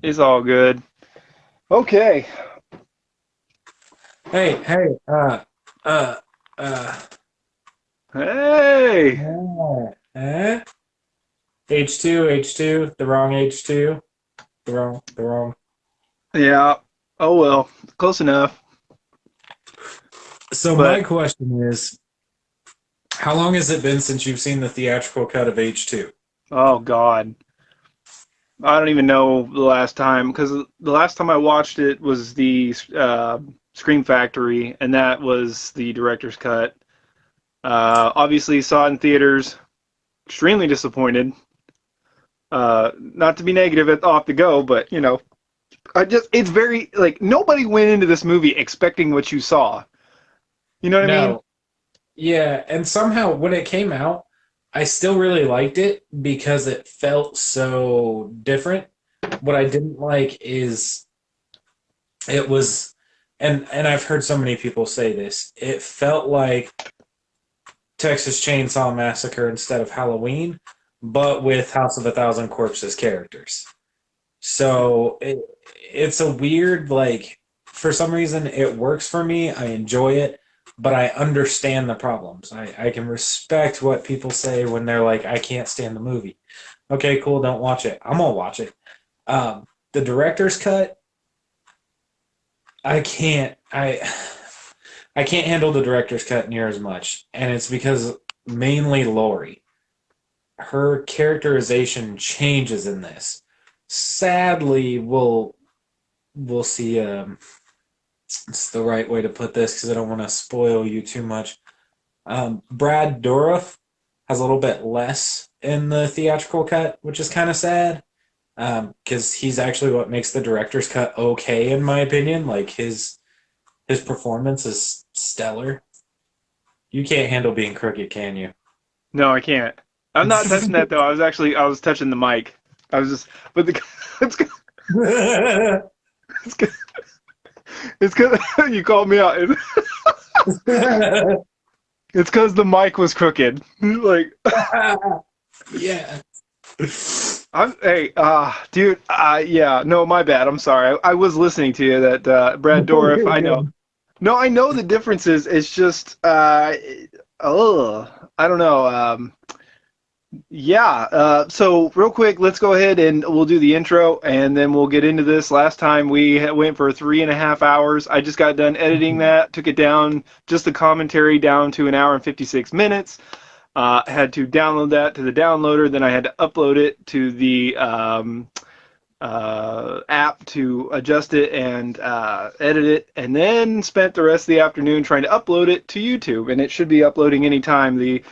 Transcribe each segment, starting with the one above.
It's all good. Okay. Hey, hey, uh, uh, Hey. eh? H2, the wrong H2, the wrong. Yeah. Oh well. Close enough. So my But question is, how long has it been since you've seen the theatrical cut of H2? oh god, I don't even know the last time because the last time I watched it was the Scream Factory, and that was the director's cut. Obviously, saw it in theaters. Extremely disappointed. Not to be negative off the go, but I just it's very like nobody went into this movie expecting what you saw. You know what I mean? No, yeah, and somehow when it came out, I still really liked it because it felt so different. What I didn't like is it was, and I've heard so many people say this, it felt like Texas Chainsaw Massacre instead of Halloween, but with House of a Thousand Corpses characters. So it's a weird, like, for some reason it works for me. I enjoy it, but I understand the problems. I can respect what people say when they're like, I can't stand the movie. Okay, cool, don't watch it. I'm gonna watch it. The director's cut, I can't. I can't handle the director's cut near as much, and it's because mainly Lori. Her characterization changes in this. Sadly, we'll see. It's the right way to put this because I don't want to spoil you too much. Brad Dourif has a little bit less in the theatrical cut, which is kind of sad because he's actually what makes the director's cut okay, in my opinion. Like his performance is stellar. You can't handle being crooked, can you? No, I can't. I'm not touching that though. I was touching the mic. I was just, but the it's it's it's because you called me out. It's because the mic was crooked. Like, Yeah. hey, dude, yeah, no, my bad. I'm sorry. I was listening to you. That Brad No, Dourif. you're I know. good. No, I know the differences. It's just, oh, I don't know. Yeah. So real quick, let's go ahead and we'll do the intro, and then we'll get into this. Last time we went for 3.5 hours. I just got done editing that. Took it down, just the commentary down to an hour and 56 minutes. Had to download that to the downloader. Then I had to upload it to the app to adjust it and edit it, and then spent the rest of the afternoon trying to upload it to YouTube. And it should be uploading anytime, the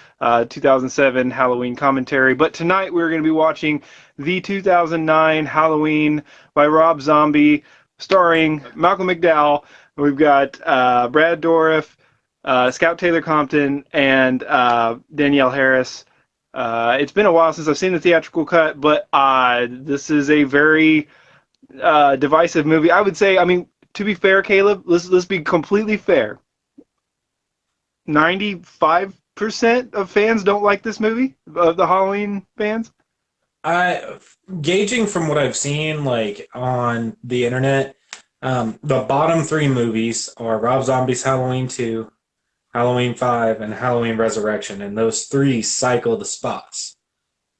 2007 Halloween commentary. But tonight we're going to be watching the 2009 Halloween by Rob Zombie, starring Malcolm McDowell. We've got Brad Dourif, Scout Taylor Compton, and Danielle Harris. It's been a while since I've seen the theatrical cut, but this is a very divisive movie. I would say, I mean, to be fair, Caleb, let's be completely fair. 95% of fans don't like this movie, of the Halloween fans. I gauging from what I've seen, like on the internet, the bottom three movies are Rob Zombie's Halloween 2, Halloween 5, and Halloween Resurrection, and those three cycle the spots.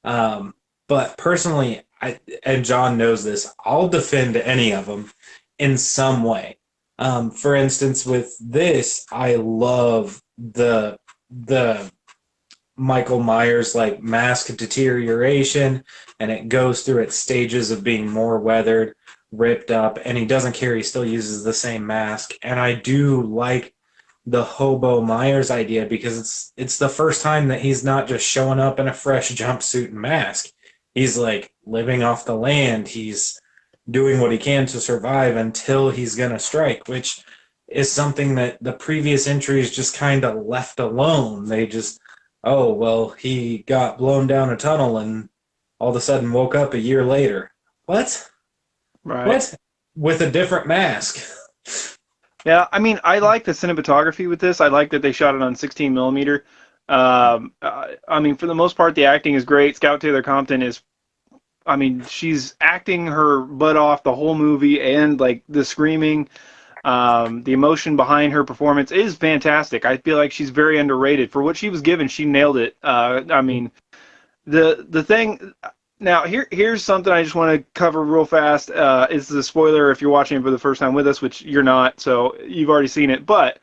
Um, but personally, and John knows this, I'll defend any of them in some way. For instance, with this, I love the Michael Myers like mask deterioration, and it goes through its stages of being more weathered, ripped up, and he doesn't care. He still uses the same mask, and I do like the hobo Myers idea because it's the first time that he's not just showing up in a fresh jumpsuit and mask. He's like living off the land. He's doing what he can to survive until he's gonna strike, which is something that the previous entries just kind of left alone. They just, oh well, he got blown down a tunnel and all of a sudden woke up a year later. What? Right. What? With a different mask. Yeah, I mean, I like the cinematography with this. I like that they shot it on 16 millimeter. I mean, for the most part, the acting is great. Scout Taylor Compton is I mean, she's acting her butt off the whole movie, and like the screaming, the emotion behind her performance is fantastic. I feel like she's very underrated for what she was given. She nailed it. I mean, the thing. Now here's something I just want to cover real fast. It's the spoiler if you're watching it for the first time with us, which you're not, so you've already seen it. But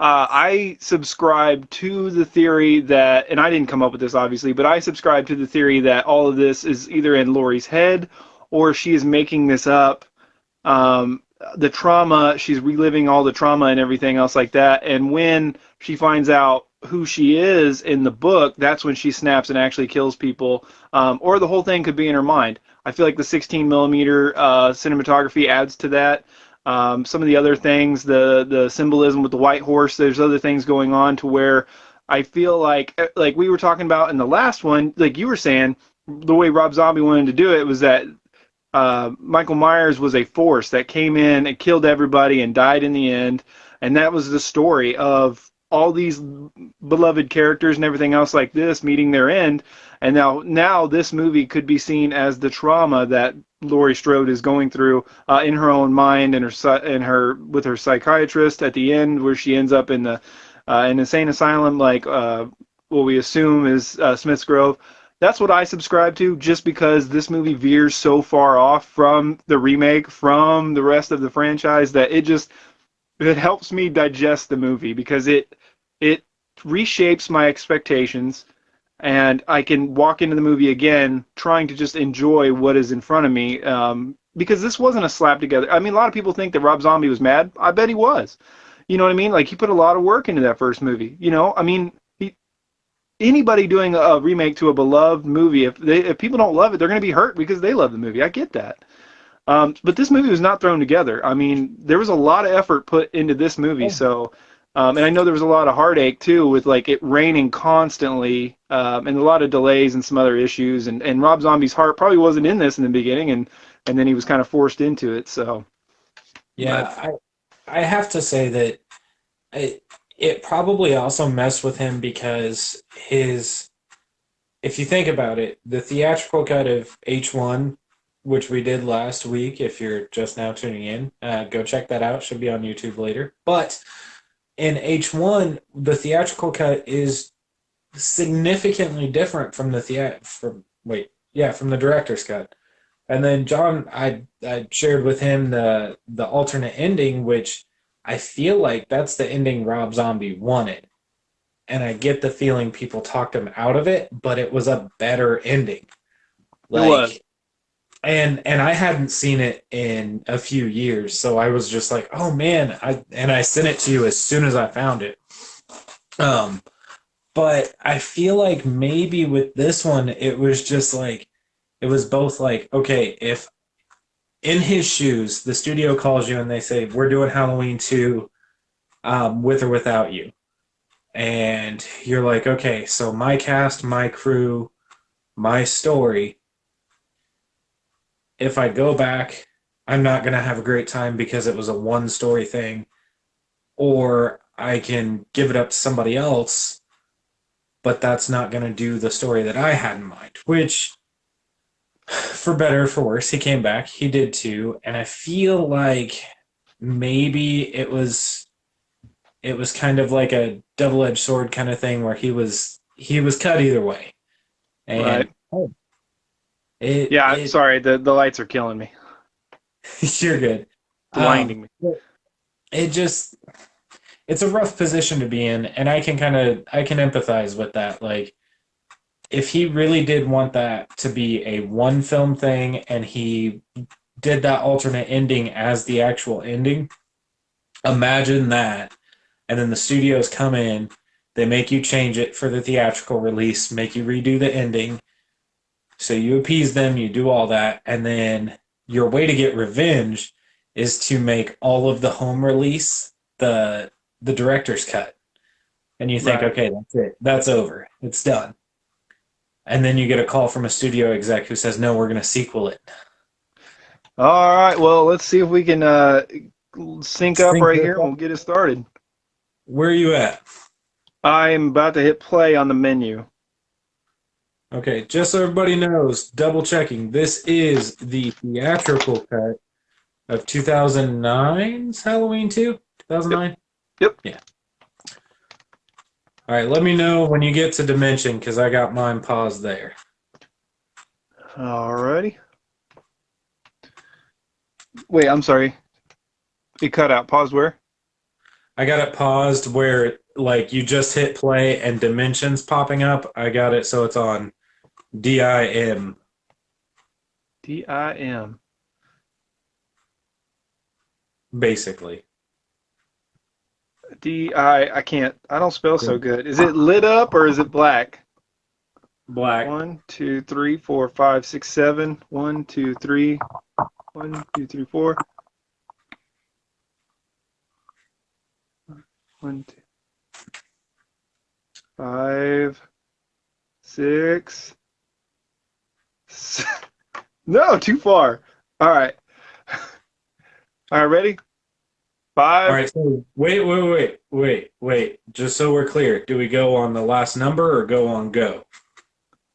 I subscribe to the theory that, and I didn't come up with this obviously, but I subscribe to the theory that all of this is either in Laurie's head or she is making this up. Um, the trauma, she's reliving all the trauma and everything else like that. And when she finds out who she is in the book, that's when she snaps and actually kills people. Or the whole thing could be in her mind. I feel like the 16 millimeter cinematography adds to that. Some of the other things, the symbolism with the white horse, there's other things going on to where I feel like we were talking about in the last one, like you were saying, the way Rob Zombie wanted to do it was that Michael Myers was a force that came in and killed everybody and died in the end, and that was the story of all these beloved characters and everything else like this meeting their end. And now this movie could be seen as the trauma that Laurie Strode is going through in her own mind and her with her psychiatrist at the end, where she ends up in the an insane asylum, like what we assume is Smith's Grove. That's what I subscribe to, just because this movie veers so far off from the remake, from the rest of the franchise, that it helps me digest the movie because it reshapes my expectations, and I can walk into the movie again trying to just enjoy what is in front of me. Because this wasn't a slap together. I mean, a lot of people think that Rob Zombie was mad. I bet he was. You know what I mean? Like, he put a lot of work into that first movie. You know, I mean, anybody doing a remake to a beloved movie, if people don't love it, they're going to be hurt because they love the movie. I get that. But this movie was not thrown together. I mean, there was a lot of effort put into this movie. So, and I know there was a lot of heartache too with like it raining constantly, and a lot of delays and some other issues. And Rob Zombie's heart probably wasn't in this in the beginning, and then he was kind of forced into it. So, but Yeah, I have to say that it probably also messed with him because if you think about it, the theatrical cut of H1, which we did last week, if you're just now tuning in, go check that out. Should be on YouTube later. But in H1, the theatrical cut is significantly different from from the director's cut. And then John, I shared with him the alternate ending, which I feel like that's the ending Rob Zombie wanted. And I get the feeling people talked him out of it, but it was a better ending. it was. Like, and I hadn't seen it in a few years, so I was just like, oh man, I sent it to you as soon as I found it. Um, but I feel like maybe with this one, it was just like it was both like, okay, if in his shoes, the studio calls you and they say, we're doing Halloween 2 with or without you. And you're like, okay, so my cast, my crew, my story. If I go back, I'm not going to have a great time because it was a one story thing. Or I can give it up to somebody else, but that's not going to do the story that I had in mind, which for better or for worse, he came back. He did too, and I feel like maybe it was kind of like a double-edged sword kind of thing where he was cut either way, Right. and it Yeah, it sorry, the lights are killing me, you're good. blinding me. It just it's a rough position to be in, and I can empathize with that. Like if he really did want that to be a one film thing, and he did that alternate ending as the actual ending, imagine that. And then the studios come in, they make you change it for the theatrical release, make you redo the ending. So you appease them, you do all that, and then your way to get revenge is to make all of the home release the director's cut. And you think, Right. okay, that's it. That's over. It's done. And then you get a call from a studio exec who says, no, we're going to sequel it. All right. Well, let's see if we can sync up Sync right this here and up. we'll get it started. Where are you at? I'm about to hit play on the menu. Okay, just so everybody knows, double checking. This is the theatrical cut of 2009's Halloween 2? Yep. 2009? Yep. Yeah. All right, let me know when you get to Dimension because I got mine paused there. Alrighty. Wait, I'm sorry. It cut out. Pause where? I got it paused where like you just hit play and Dimensions popping up. I got it so it's on DIM DIM. basically. I can't. I don't spell so good. Is it lit up or is it black? Black. One, two, three, four, five, six, seven. One, two, three. One, two, three, four. One, two, five, six. No, too far. All right. All right, ready? All Five. right, so wait. Just so we're clear, do we go on the last number or go on go?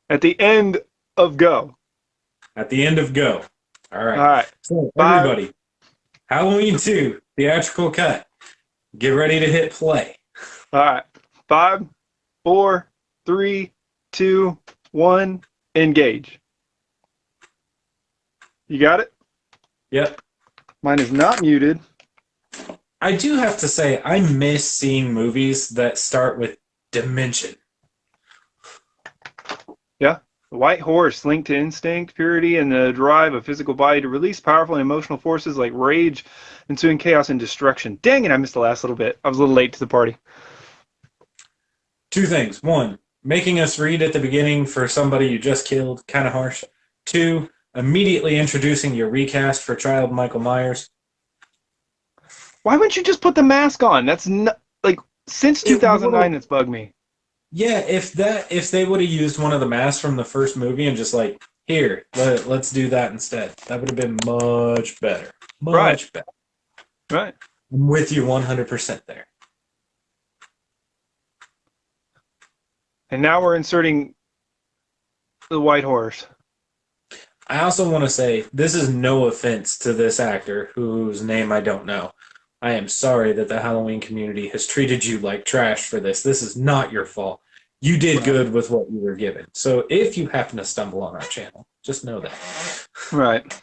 At the end of go. At the end of go. All All right. right. So Five. everybody, Halloween 2, theatrical cut. Get ready to hit play. All right. Five, four, three, two, one. Engage. You got it? Yep. Mine is not muted. I do have to say, I miss seeing movies that start with dimension. Yeah. The white horse linked to instinct, purity, and the drive of physical body to release powerful and emotional forces like rage, ensuing chaos and destruction. Dang it, I missed the last little bit. I was a little late to the party. Two things. One, making us read at the beginning for somebody you just killed, kind of harsh. Two, immediately introducing your recast for Child Michael Myers. Why wouldn't you just put the mask on? That's not, like, since It would have 2009, it's bugged me. Yeah, if they would have used one of the masks from the first movie and just like here, let's do that instead. That would have been much better. Right, Much better. right. I'm with you 100% there. And now we're inserting the white horse. I also want to say this is no offense to this actor whose name I don't know. I am sorry that the Halloween community has treated you like trash for this. This is not your fault. You did Right, good with what you were given. So if you happen to stumble on our channel, just know that. right.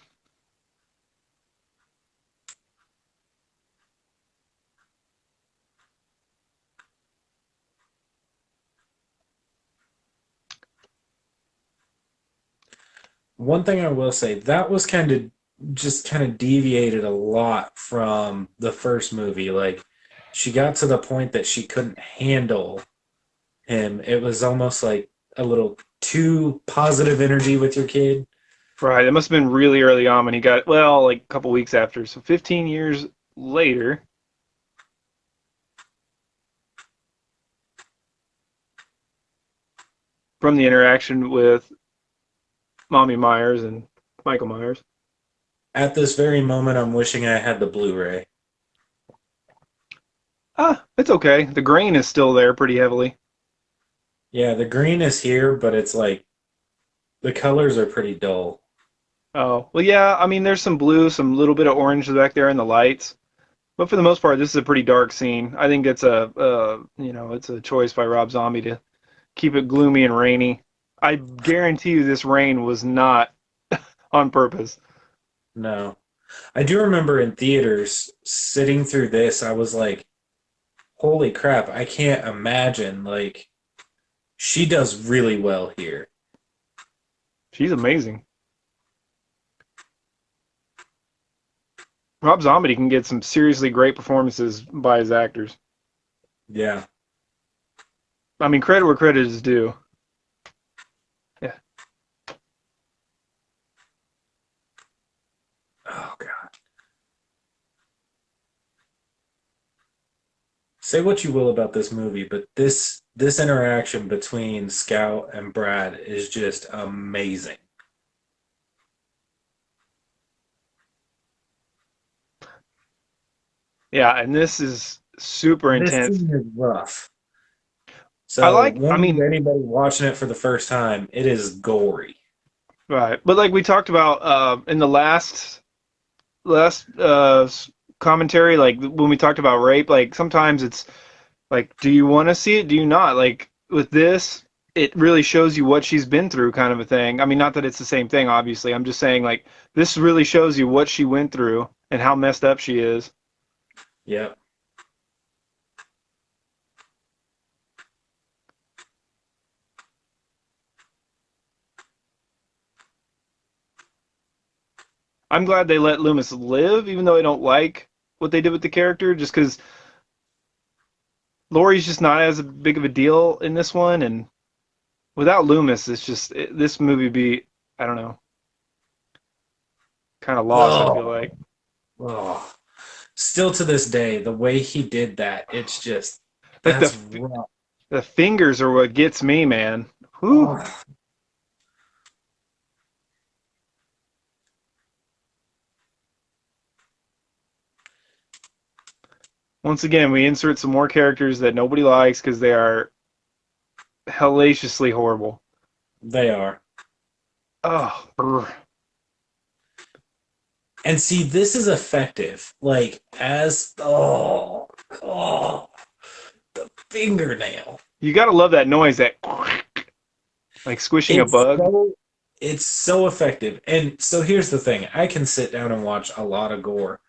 One thing I will say, that was kind of deviated a lot from the first movie. Like she got to the point that she couldn't handle him. It was almost like a little too positive energy with your kid. Right. It must have been really early on when he got, well, like a couple weeks after. So 15 years later, from the interaction with Mommy Myers and Michael Myers. At this very moment, I'm wishing I had the Blu-ray. Ah, it's okay. The grain is still there pretty heavily. Yeah, the green is here, but it's like the colors are pretty dull. Oh, well, yeah. I mean, there's some blue, some little bit of orange back there in the lights. But for the most part, this is a pretty dark scene. I think it's it's a choice by Rob Zombie to keep it gloomy and rainy. I guarantee you this rain was not on purpose. No. I do remember in theaters sitting through this, I was like, holy crap, I can't imagine like she does really well here. She's amazing. Rob Zombie can get some seriously great performances by his actors. Yeah. I mean, credit where credit is due. Yeah. Oh god. Say what you will about this movie, but this interaction between Scout and Brad is just amazing. Yeah, and this is super This intense. scene is rough. So, I warning to mean, anybody watching it for the first time, it is gory. right. But like we talked about in the last commentary, like when we talked about rape, like sometimes it's like, do you want to see it? Do you not? Like with this, it really shows you what she's been through, kind of a thing. I mean, not that it's the same thing, obviously. I'm just saying, like, this really shows you what she went through and how messed up she is. Yep. I'm glad they let Loomis live, even though I don't like what they did with the character, just because Laurie's just not as big of a deal in this one, and without Loomis, this movie be, I don't know, kind of lost. I feel Oh, like oh. Still to this day, the way he did that, it's just like that's rough. the fingers are what gets me, man. Whew. Oh, Once again, we insert some more characters that nobody likes because they are hellaciously horrible. they are. Oh, brr. And see, this is effective. Like as the fingernail. You gotta love that noise, that like squishing a It's bug. so it's so effective. And so here's the thing. I can sit down and watch a lot of gore,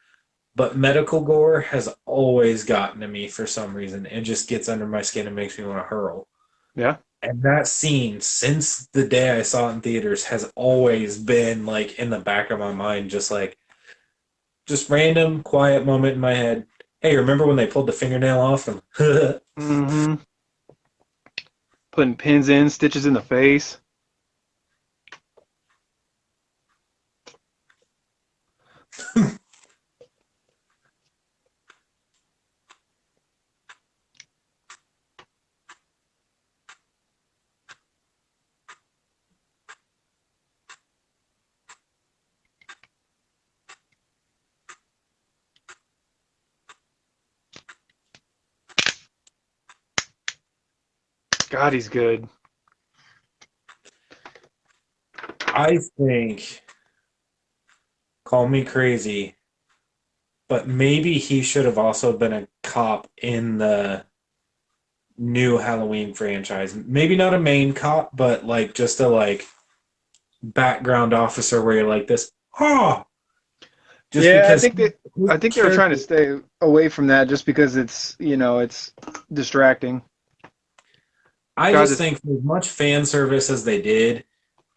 but medical gore has always gotten to me for some reason. It just gets under my skin and makes me want to hurl. Yeah. And that scene, since the day I saw it in theaters, has always been like in the back of my mind, just random quiet moment in my head. Hey, remember when they pulled the fingernail off? And Mm-hmm. Putting pins in, stitches in the face. God, he's good. I think, call me crazy, but maybe he should have also been a cop in the new Halloween franchise. Maybe not a main cop, but like just a like background officer where you're like this. Oh, just Yeah, because his I think they were trying to character. stay away from that just because it's distracting. I God, just this think for as much fan service as they did,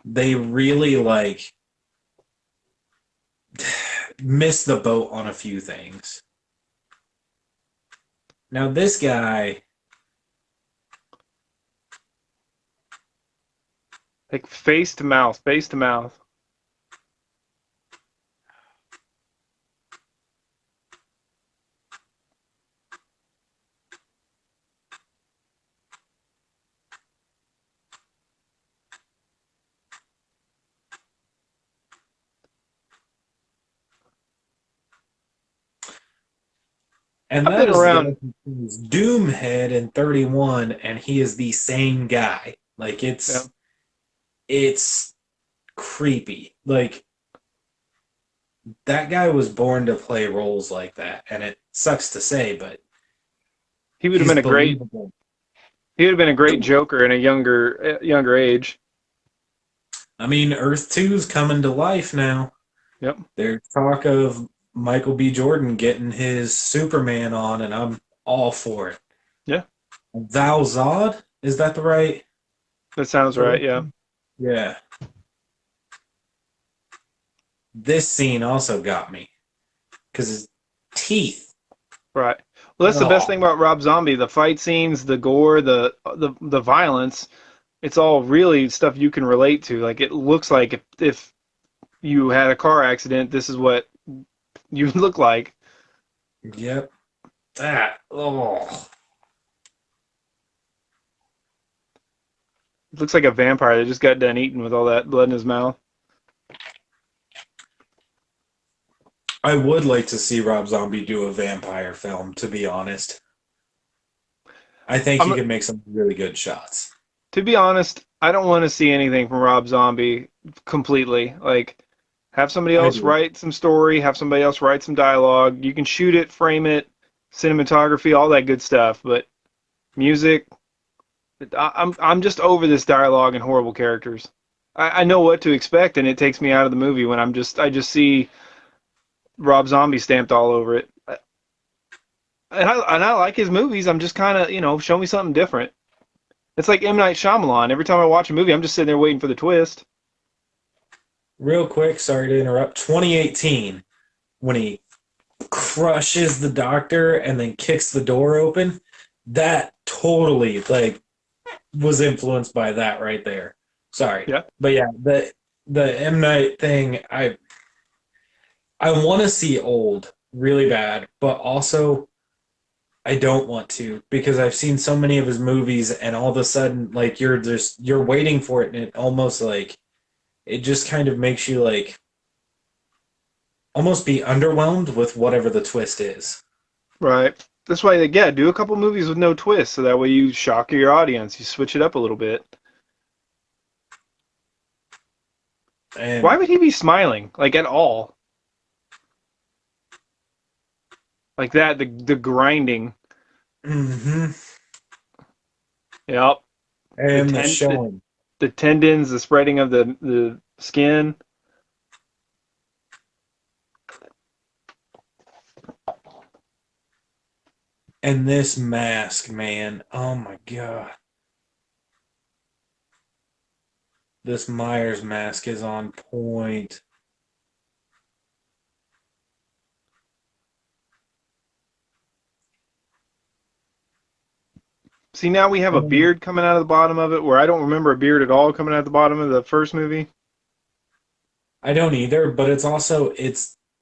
they really like missed the boat on a few things. Now this guy, like face to mouth, face to mouth. and I've that been is the guy around. who plays Doomhead in 31, and he is the same guy. Like Yeah, it's creepy. Like that guy was born to play roles like that, and it sucks to say, but he would have he's been a great. believable. He would have been a great Joker in a younger age. I mean, Earth 2's coming to life now. Yep. There's talk of Michael B. Jordan getting his Superman on, and I'm all for it. Yeah, Thou Zod? Is that the right? that sounds right. Yeah. Yeah. This scene also got me because his teeth. Right. Well, that's the best thing Oh, about Rob Zombie. The fight scenes, the gore, the violence. It's all really stuff you can relate to. Like it looks like if you had a car accident, this is what you look like. yep. That. Oh. It looks like a vampire that just got done eating with all that blood in his mouth. I would like to see Rob Zombie do a vampire film, to be honest. I think you I'm can make some really good shots. to be honest, I don't want to see anything from Rob Zombie completely. Like, have somebody I else do. write some story, have somebody else write some dialogue. You can shoot it, frame it, cinematography, all that good stuff. But music, I'm just over this dialogue and horrible characters. I know what to expect, and it takes me out of the movie when I just see Rob Zombie stamped all over it. And I like his movies. I'm just kind of, show me something different. It's like M. Night Shyamalan. Every time I watch a movie, I'm just sitting there waiting for the twist. Real quick, sorry to interrupt. 2018, when he crushes the doctor and then kicks the door open, that totally like was influenced by that right there. Sorry, Yeah. but yeah, the M Night thing, I want to see old really bad, but also I don't want to because I've seen so many of his movies, and all of a sudden, like you're waiting for it, and it almost like it just kind of makes you like almost be underwhelmed with whatever the twist is. Right. That's why, yeah, do a couple movies with no twist, so that way you shock your audience. You switch it up a little bit. Why And would he be smiling, like at all, like that? The grinding. hmm Yep. The and the ten showing. the tendons, the spreading of the skin. And this mask, man. Oh my god. This Myers mask is on point. See, now we have a And beard coming out of the bottom of it, where I don't remember a beard at all coming out of the bottom of the first movie. I don't either, but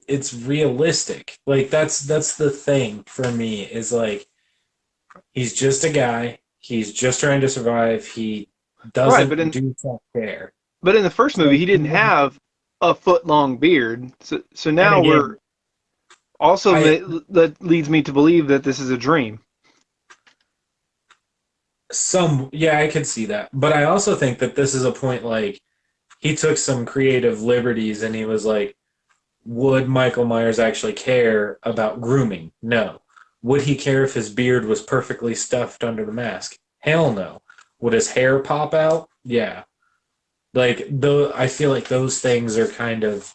it's realistic. Like that's the thing for me is like he's just a guy. He's just trying to survive. He Right, doesn't do self care. but in the first movie, So he didn't have a foot long beard. So and now we're again, also I that leads me to believe that this is a dream. some yeah, I could see that. But I also think that this is a point like he took some creative liberties and he was like, would Michael Myers actually care about grooming? No. Would he care if his beard was perfectly stuffed under the mask? Hell no. Would his hair pop out? Yeah. Like though I feel like those things are kind of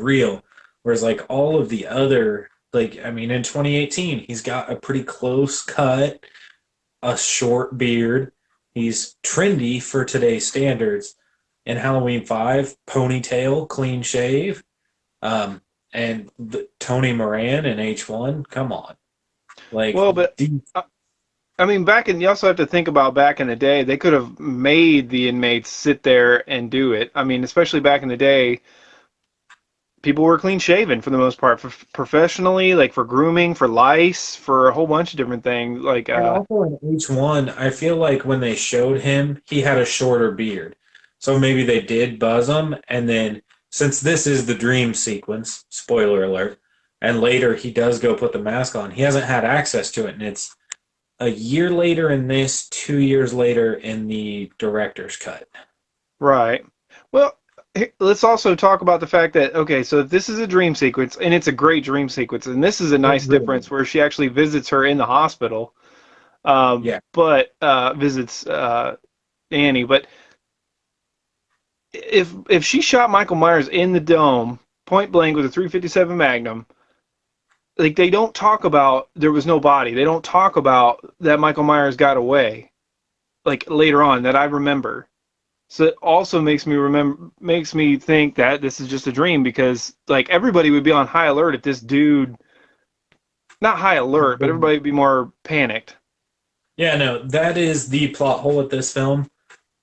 real. Whereas like all of the other like I mean in 2018 he's got a pretty close cut, a short beard. He's trendy for today's standards. In Halloween 5, ponytail, clean shave. And Tony Moran in H1, come on. Like, Well, but I mean, you also have to think about back in the day, they could have made the inmates sit there and do it. I mean, especially back in the day, people were clean shaven for the most part, for professionally, like for grooming, for lice, for a whole bunch of different things. Like, and also in H1, I feel like when they showed him, he had a shorter beard. So maybe they did buzz him, and then since this is the dream sequence, spoiler alert, and later he does go put the mask on, he hasn't had access to it, and it's a year later in this, 2 years later in the director's cut. right. Well, let's also talk about the fact that, okay, so if this is a dream sequence, and it's a great dream sequence, and this is a It nice really difference is. where she actually visits her in the hospital, Yeah. but visits Annie. But if she shot Michael Myers in the dome, point blank with a 357 Magnum, like they don't talk about there was no body. They don't talk about that Michael Myers got away. Like later on, that I remember. So it also makes me think that this is just a dream because like everybody would be on high alert if this dude, not high alert, but everybody would be more panicked. Yeah, no, that is the plot hole at this film.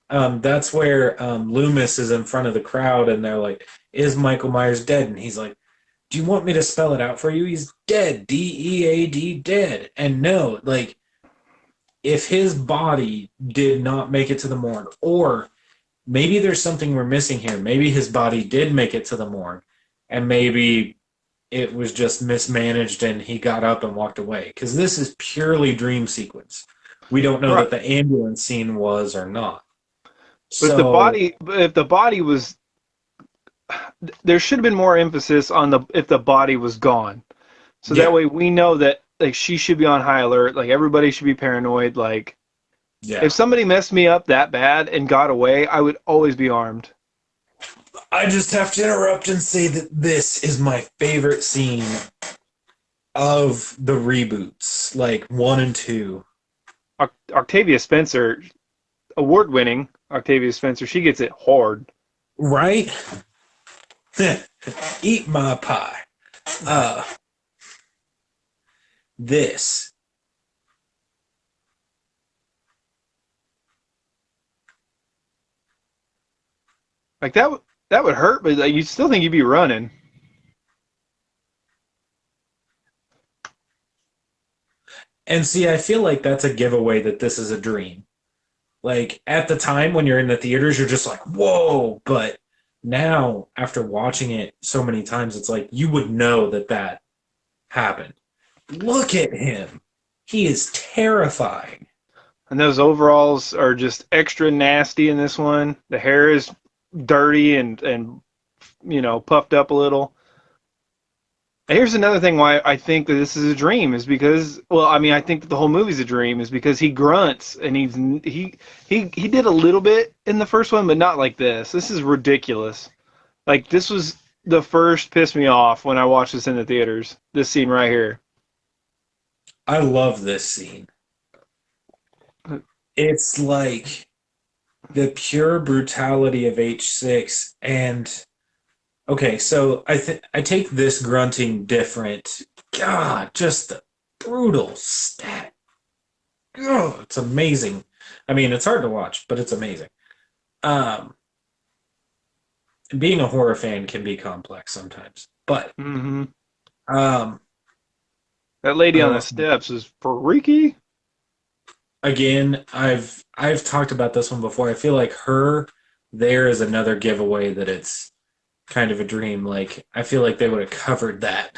That's where Loomis is in front of the crowd and they're like, is Michael Myers dead? And he's like, do you want me to spell it out for you? He's dead. DEAD, dead. And no, like, if his body did not make it to the morgue, or maybe there's something we're missing here. Maybe his body did make it to the morgue, and maybe it was just mismanaged and he got up and walked away. Because this is purely dream sequence. We don't know that Right. the ambulance scene was or not. But So, if the body was, there should have been more emphasis on the if the body was gone. So that yeah, way we know that like she should be on high alert. Like everybody should be paranoid. Like if yeah. somebody messed me up that bad and got away, I would always be armed. I just have to interrupt and say that this is my favorite scene of the reboots, like one and two. Octavia Spencer, award winning Octavia Spencer, she gets it hard. Right? Eat my pie. Uh, this. Like that would hurt, but like, you still think you'd be running. And see, I feel like that's a giveaway that this is a dream. Like, at the time when you're in the theaters, you're just like, whoa. But now, after watching it so many times, it's like you would know that that happened. Look at him. He is terrifying. And those overalls are just extra nasty in this one. The hair is dirty and puffed up a little. And here's another thing why I think that this is a dream is because well, I mean, I think that the whole movie's a dream is because he grunts and he did a little bit in the first one, but not like this. This is ridiculous. Like this was the first piss me off when I watched this in the theaters. This scene right here. I love this scene. It's like the pure brutality of H6 and okay, so I take this grunting different. God, just the brutal stat. Oh, it's amazing. I mean, it's hard to watch, but it's amazing. Um, being a horror fan can be complex sometimes, but Mm-hmm. um, That lady on the uh, steps is freaky. again, I've talked about this one before. I feel like her there is another giveaway that it's kind of a dream. Like I feel like they would have covered that.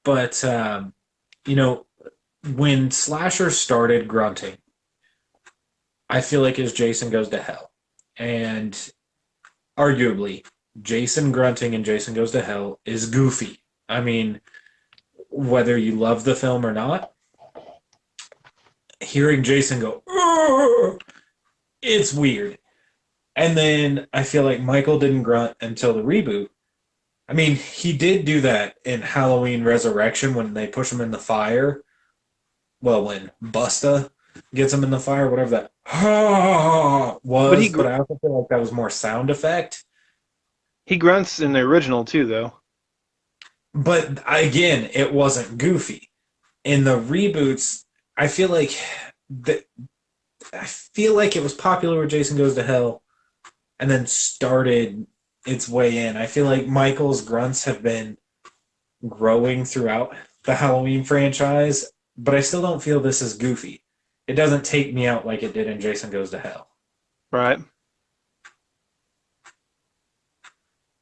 But you know, when slasher started grunting, I feel like as Jason Goes to Hell, and arguably Jason grunting in Jason Goes to Hell is goofy. I mean, whether you love the film or not, hearing Jason go, "Arr!" it's weird. And then I feel like Michael didn't grunt until the reboot. I mean, he did do that in Halloween Resurrection when they push him in the fire. Well, when Busta gets him in the fire, whatever that But was, but I also feel like that was more sound effect. he grunts in the original too, though. But again, it wasn't goofy. In the reboots, I feel like that I feel like it was popular with Jason Goes to Hell and then started its way in. I feel like Michael's grunts have been growing throughout the Halloween franchise, but I still don't feel this is goofy. It doesn't take me out like it did in Jason Goes to Hell. Right?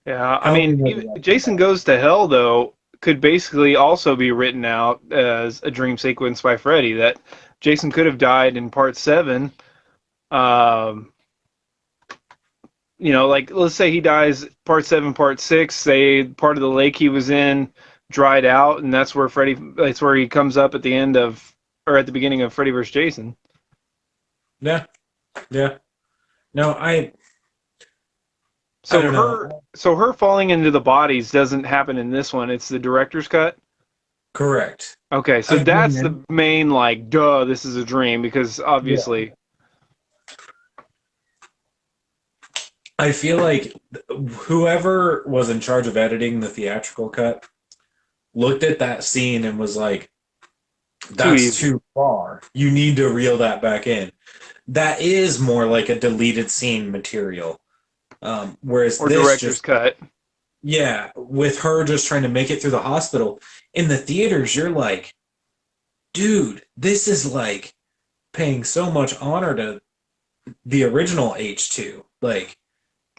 Yeah, I mean, Halloween even, Resurrection. Jason Goes to Hell though could basically also be written out as a dream sequence by Freddy. That Jason could have died in part seven. Um, like let's say he dies part seven, part six. Say part of the lake he was in dried out, and that's where Freddy. That's where he comes up at the end of or at the beginning of Freddy vs. Jason. Yeah, yeah. No, I So don't her, know. so her falling into the bodies doesn't happen in this one. It's the director's cut. Correct. Okay, so that's the Again, main like, duh, this is a dream because yeah. obviously, I feel like whoever was in charge of editing the theatrical cut looked at that scene and was like, too that's easy. too far. You need to reel that back in. That is more like a deleted scene material. Whereas Or this director's just, cut. yeah, with her just trying to make it through the hospital. In the theaters, you're like, dude, this is like paying so much honor to the original H2. Like,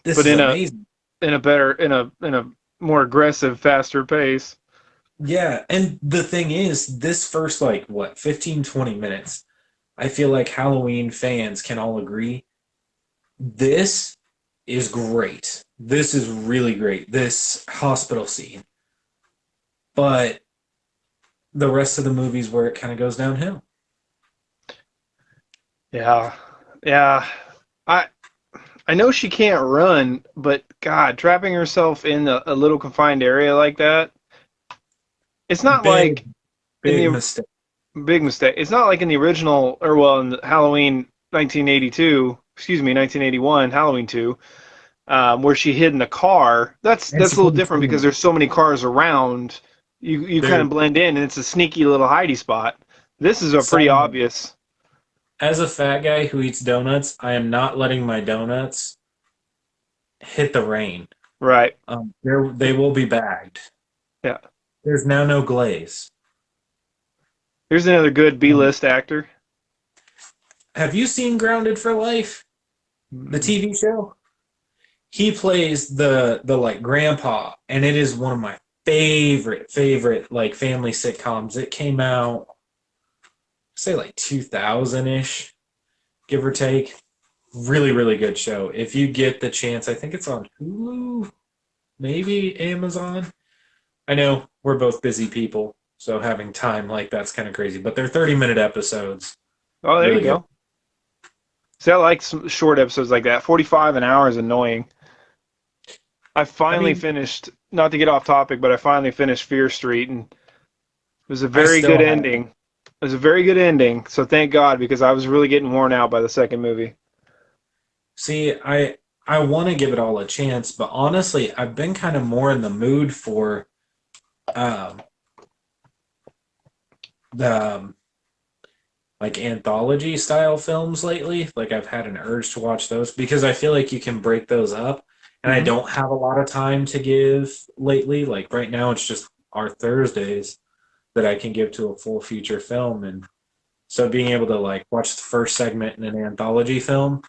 this But is amazing. in a better in a more aggressive, faster pace. Yeah, and the thing is, this first like what 15, 20 minutes, I feel like Halloween fans can all agree this is great. This is really great. This hospital scene. But the rest of the movie's where it kind of goes downhill. Yeah, yeah. I I know she can't run, but God, trapping herself in a little confined area like that, it's not Big, like in big the mistake. big mistake. It's not like in the original, or well, in the Halloween 1982, excuse me, 1981 Halloween 2, where she hid in the car. And That's a little different because 22. there's so many cars around. You kind Dude, of blend in, and it's a sneaky little hidey spot. This is a pretty side note. obvious, As a fat guy who eats donuts, I am not letting my donuts hit the rain. right? They will be bagged. Yeah. There's now no glaze. Here's another good Um, B-list actor. have you seen Grounded for Life, the Mm. TV show? He plays the like grandpa, and it is one of my favorite like family sitcoms. It came out say like 2000 ish, give or take. Really good show. If you get the chance, I think it's on Hulu, maybe Amazon. I know we're both busy people, so having time like that's kind of crazy. But they're 30-minute episodes. Oh, there you Really good. go. See, I like some short episodes like that. 45 an hour is annoying. I I finally mean, finished, not to get off topic, but I finally finished Fear Street, and it was a I very good still have. ending. It was a very good ending, so thank God because I was really getting worn out by the second movie. See, I want to give it all a chance, but honestly, I've been kind of more in the mood for um, the like anthology style films lately. Like I've had an urge to watch those because I feel like you can break those up, and I Hmm. don't have a lot of time to give lately. Like right now, it's just our Thursdays that I can give to a full feature film, and so being able to like watch the first segment in an anthology film,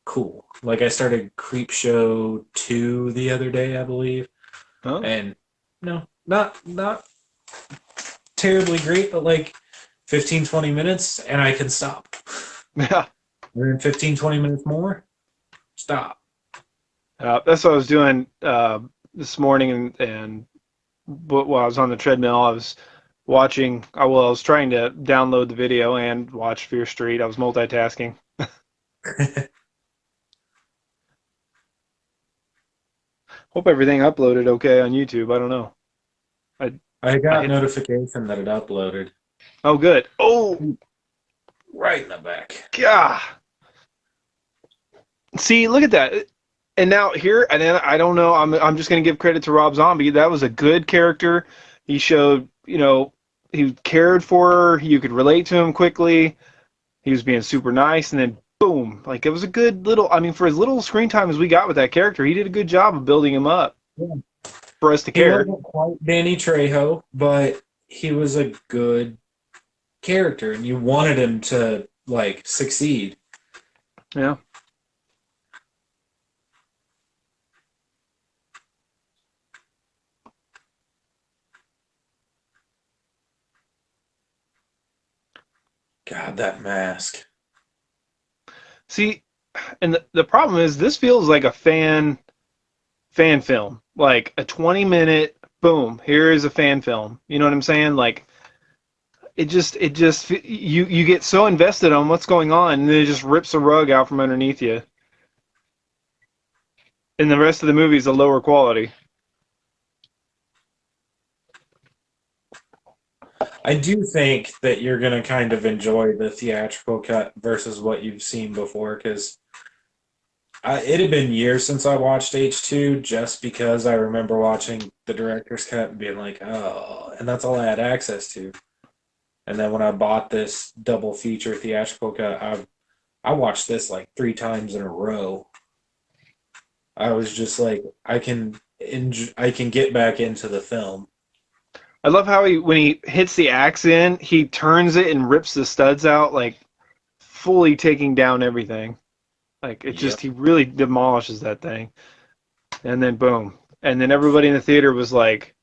cool. Like I started Creepshow 2 the other day, I believe, Oh, and no, not terribly great, but like 15 20 minutes and I can stop. yeah. And then 15 20 minutes more, stop. That's what I was doing this morning, and while I was on the treadmill, I was watching. Well, I was trying to download the video and watch Fear Street. I was multitasking. Hope everything uploaded okay on YouTube. I don't know. I I I got hit. notification that it uploaded Oh, good. Oh, right in the back. God. See, look at that. And now here, and then I don't know. I'm just gonna give credit to Rob Zombie. That was a good character. He showed, he cared for her. You could relate to him quickly. He was being super nice, and then boom, like it was a good little. I mean, for as little screen time as we got with that character, he did a good job of building him up Yeah. for us to He care. wasn't quite Danny Trejo, but he was a good character and you wanted him to like succeed. Yeah. God, that mask. See, and the problem is this feels like a fan film, like a 20-minute boom. Here is a fan film. You know what I'm saying? Like it just you get so invested on what's going on, and then it just rips a rug out from underneath you. And the rest of the movie is a lower quality. I do think that you're going to kind of enjoy the theatrical cut versus what you've seen before because it had been years since I watched H2 just because I remember watching the director's cut and being like, oh, and that's all I had access to. And then when I bought this double feature theatrical cut, I watched this like 3 times in a row. I was just like, I can get back into the film. I love how when he hits the axe in, he turns it and rips the studs out, like fully taking down everything. Like it Yep. just he really demolishes that thing, and then boom. and then everybody in the theater was like,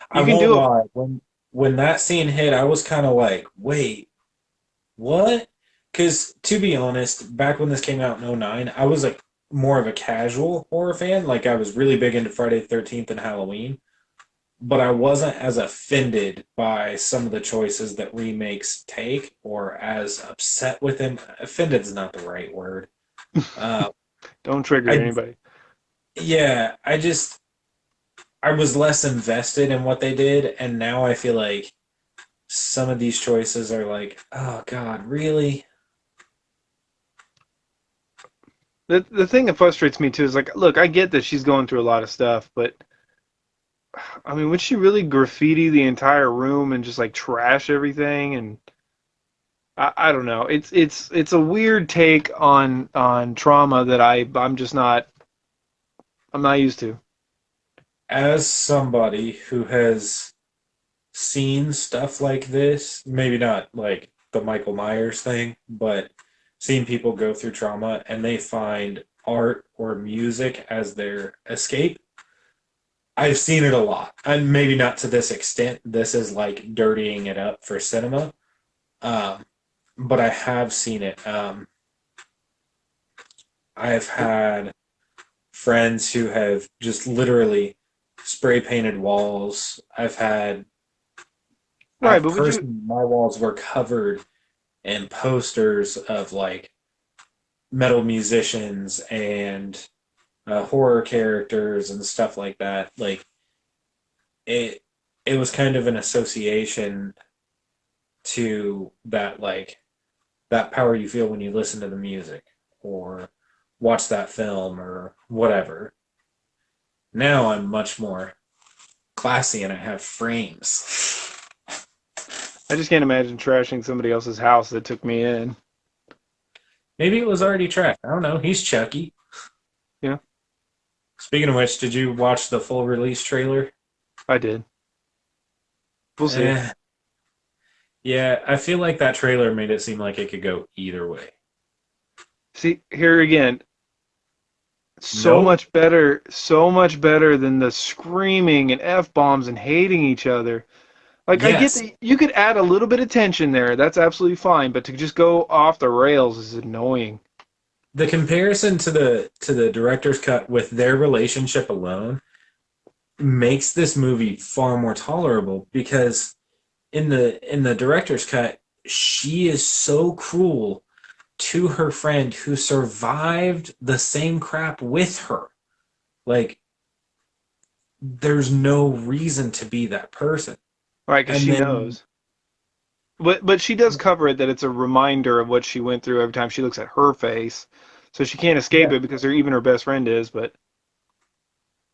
I "You can won't do it." lie. When that scene hit, I was kind of like, wait, what? Because to be honest, back when this came out in '09, I was like more of a casual horror fan. Like I was really big into Friday the 13th and Halloween, but I wasn't as offended by some of the choices that remakes take or as upset with them. Offended is not the right word. Uh, Don't trigger I anybody. yeah, I was less invested in what they did, and now I feel like some of these choices are like, oh God, really? The thing that frustrates me too is like, look, I get that she's going through a lot of stuff, but I mean, would she really graffiti the entire room and just like trash everything? And I don't know. It's a weird take on trauma that I'm not used to. As somebody who has seen stuff like this, maybe not like the Michael Myers thing, but seen people go through trauma and they find art or music as their escape. I've seen it a lot, and maybe not to this extent. This is like dirtying it up for cinema, um, but I have seen it. I've had friends who have just literally spray painted walls. Right, I've but would you? personally, my walls were covered in posters of like metal musicians and horror characters and stuff like that. Like it, it was kind of an association to that, like that power you feel when you listen to the music or watch that film or whatever. Now I'm much more classy and I have frames. I just can't imagine trashing somebody else's house that took me in. Maybe it was already tracked. I don't know. He's Chucky. You know, Speaking of which, did you watch the full release trailer? I did. We'll see. Eh, yeah, I feel like that trailer made it seem like it could go either way. See here again. Nope. So much better than the screaming and f bombs and hating each other. Like I get Yes, that you could add a little bit of tension there. That's absolutely fine, but to just go off the rails is annoying. the comparison to the director's cut with their relationship alone makes this movie far more tolerable because in the director's cut, she is so cruel to her friend who survived the same crap with her. Like there's no reason to be that person. Right, because And she then knows. But she does cover it that it's a reminder of what she went through every time she looks at her face. So she can't escape yeah, it because even her best friend is, but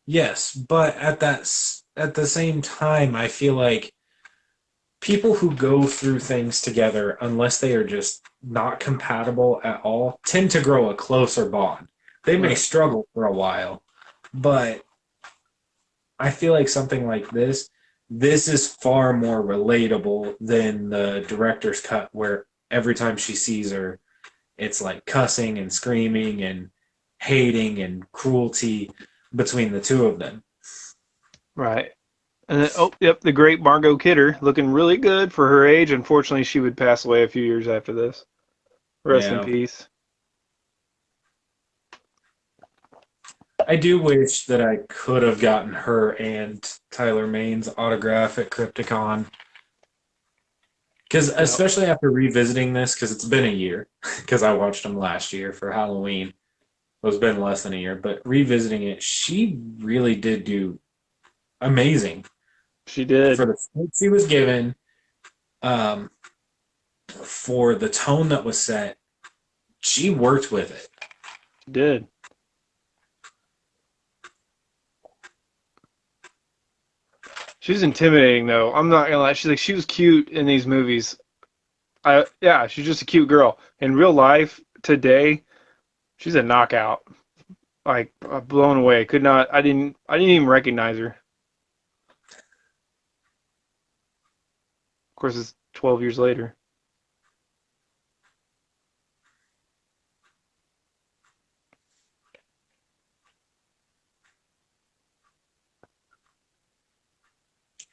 yes, but at the same time, I feel like people who go through things together, unless they are just not compatible at all, tend to grow a closer bond. They may right. struggle for a while, but I feel like something like this is far more relatable than the director's cut, where every time she sees her, it's like cussing and screaming and hating and cruelty between the two of them. Right. And then, oh, yep, the great Margot Kidder looking really good for her age. Unfortunately, she would pass away a few years after this. Rest in Yeah. peace. I do wish that I could have gotten her and Tyler Maine's autograph at Crypticon. Because Yep. especially after revisiting this, because it's been a year, because I watched them last year for Halloween. It's been less than a year, but revisiting it, she really did do amazing She for did. the script she was given, um, for the tone that was set. She worked with it. She did. She was intimidating though. I'm not gonna lie. She was cute in these movies. Yeah, she's just a cute girl. In real life today, she's a knockout. Like blown away. Could not. I didn't even recognize her. Of course, it's 12 years later.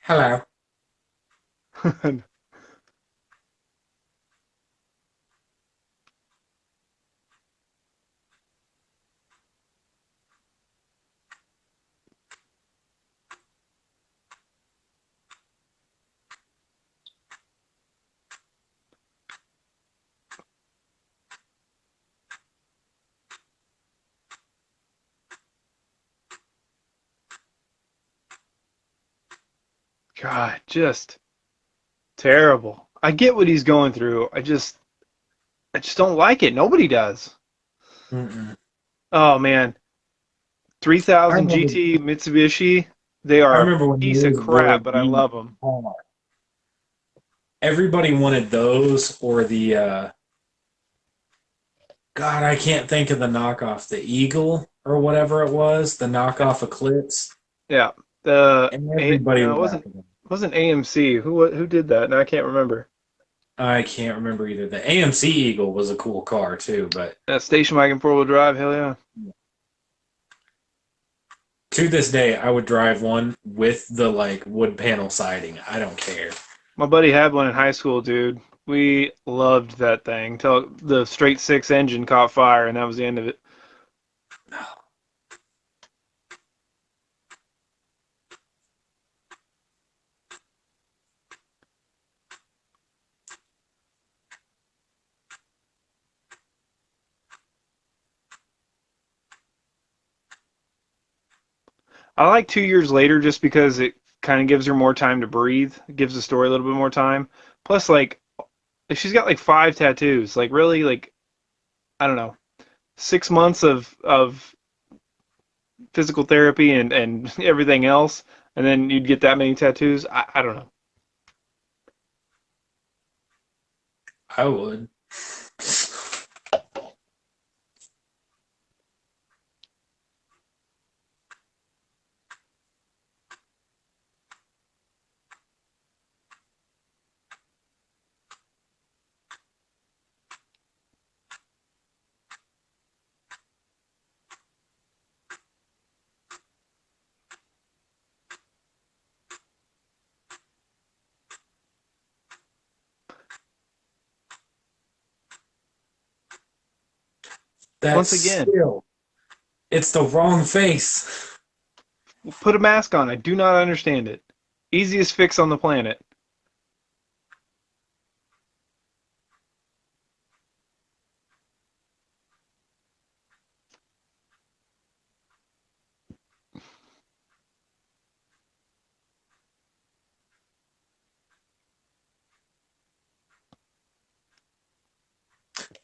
Hello. God, just terrible. I get what he's going through. I just don't like it. Nobody does. Mm-mm. Oh man, I 3000 remember. GT Mitsubishi. They I are a remember when piece of those were crap, but I the love them. everybody wanted those or the God, I can't think of the knockoff, the Eagle or whatever it was, the knockoff Eclipse, Yeah, the and everybody no, it was after them. wasn't AMC. Who did that? No, I can't remember. I can't remember either. The AMC Eagle was a cool car too, but Station wagon 4-wheel drive. Hell yeah. to this day, I would drive one with the like wood panel siding. I don't care. My buddy had one in high school, dude. We loved that thing till the straight six engine caught fire, and that was the end of it. I like 2 years later just because it kind of gives her more time to breathe. It gives the story a little bit more time. Plus, like, she's got like 5 tattoos. Like, really, like, I don't know, 6 months of physical therapy and everything else, and then you'd get that many tattoos. I don't know. I would. That's Once again, still. It's the wrong face. put a mask on. I do not understand it. Easiest fix on the planet.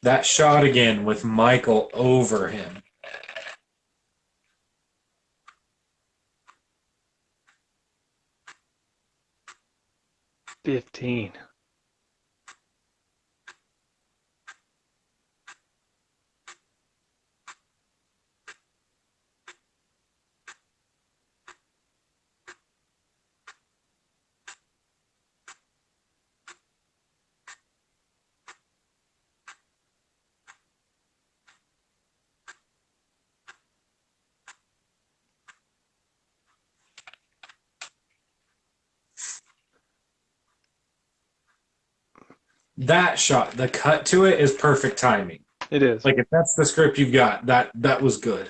That shot again with Michael over him. 15. That shot, the cut to it is perfect timing. It is. Like if that's the script you've got, that was good.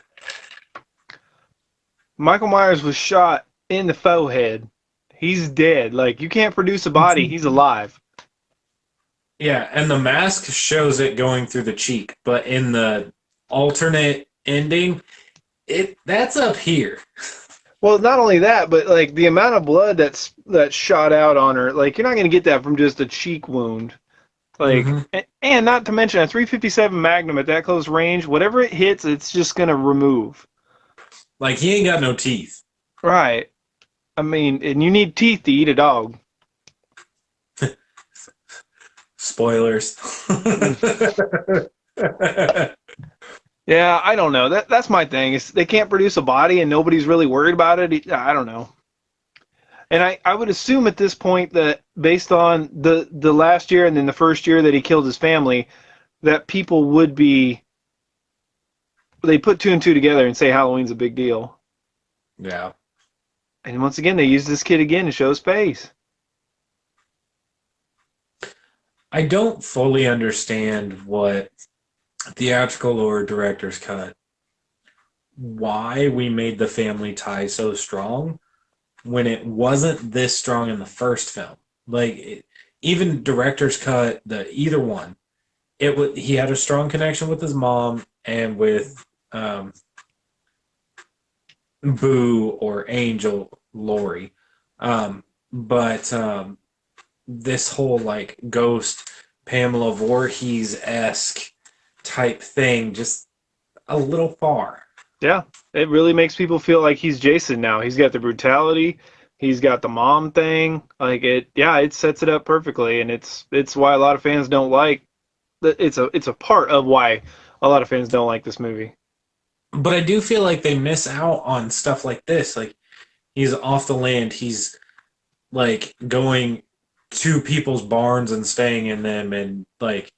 Michael Myers was shot in the forehead. He's dead. Like, you can't produce a body. He's alive. Yeah, and the mask shows it going through the cheek, but in the alternate ending, that's up here. Well, not only that, but like the amount of blood that's shot out on her, like you're not going to get that from just a cheek wound. Like, Hmm. and not to mention a 357 Magnum at that close range, whatever it hits, it's just going to remove. Like he ain't got no teeth. Right. I mean, and you need teeth to eat a dog. Spoilers. Yeah, I don't know. That's my thing. Is they can't produce a body and nobody's really worried about it. I don't know. And I would assume at this point that based on the last year and then the first year that he killed his family, that people would be they put two and two together and say Halloween's a big deal. Yeah. And once again, they used this kid again to show his face. I don't fully understand what theatrical or director's cut, why we made the family tie so strong when it wasn't this strong in the first film. Like even director's cut, the either one, it was he had a strong connection with his mom and with um, Boo or Angel Lori, but this whole like ghost Pamela Voorhees esque type thing just a little far. Yeah, it really makes people feel like he's Jason now. He's got the brutality, he's got the mom thing. Like it, yeah, it sets it up perfectly, and it's why a lot of fans don't like. It's a part of why a lot of fans don't like this movie. But I do feel like they miss out on stuff like this. Like he's off the land, he's like going to people's barns and staying in them and like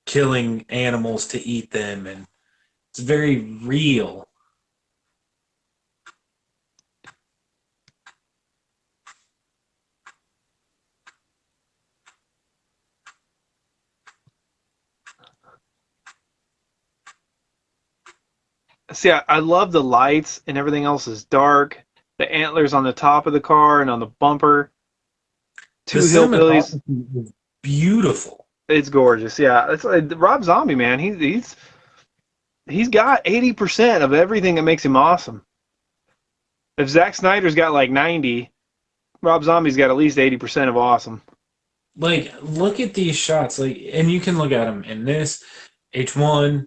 killing animals to eat them, and it's very real. See, I love the lights and everything else is dark. The antlers on the top of the car and on the bumper. The Two hillbillies. cinematography is beautiful. It's gorgeous. Yeah, it's like Rob Zombie, man. He's got 80% of everything that makes him awesome. If Zack Snyder's got like 90, Rob Zombie's got at least 80% of awesome. Like look at these shots, like, and you can look at them in this H1,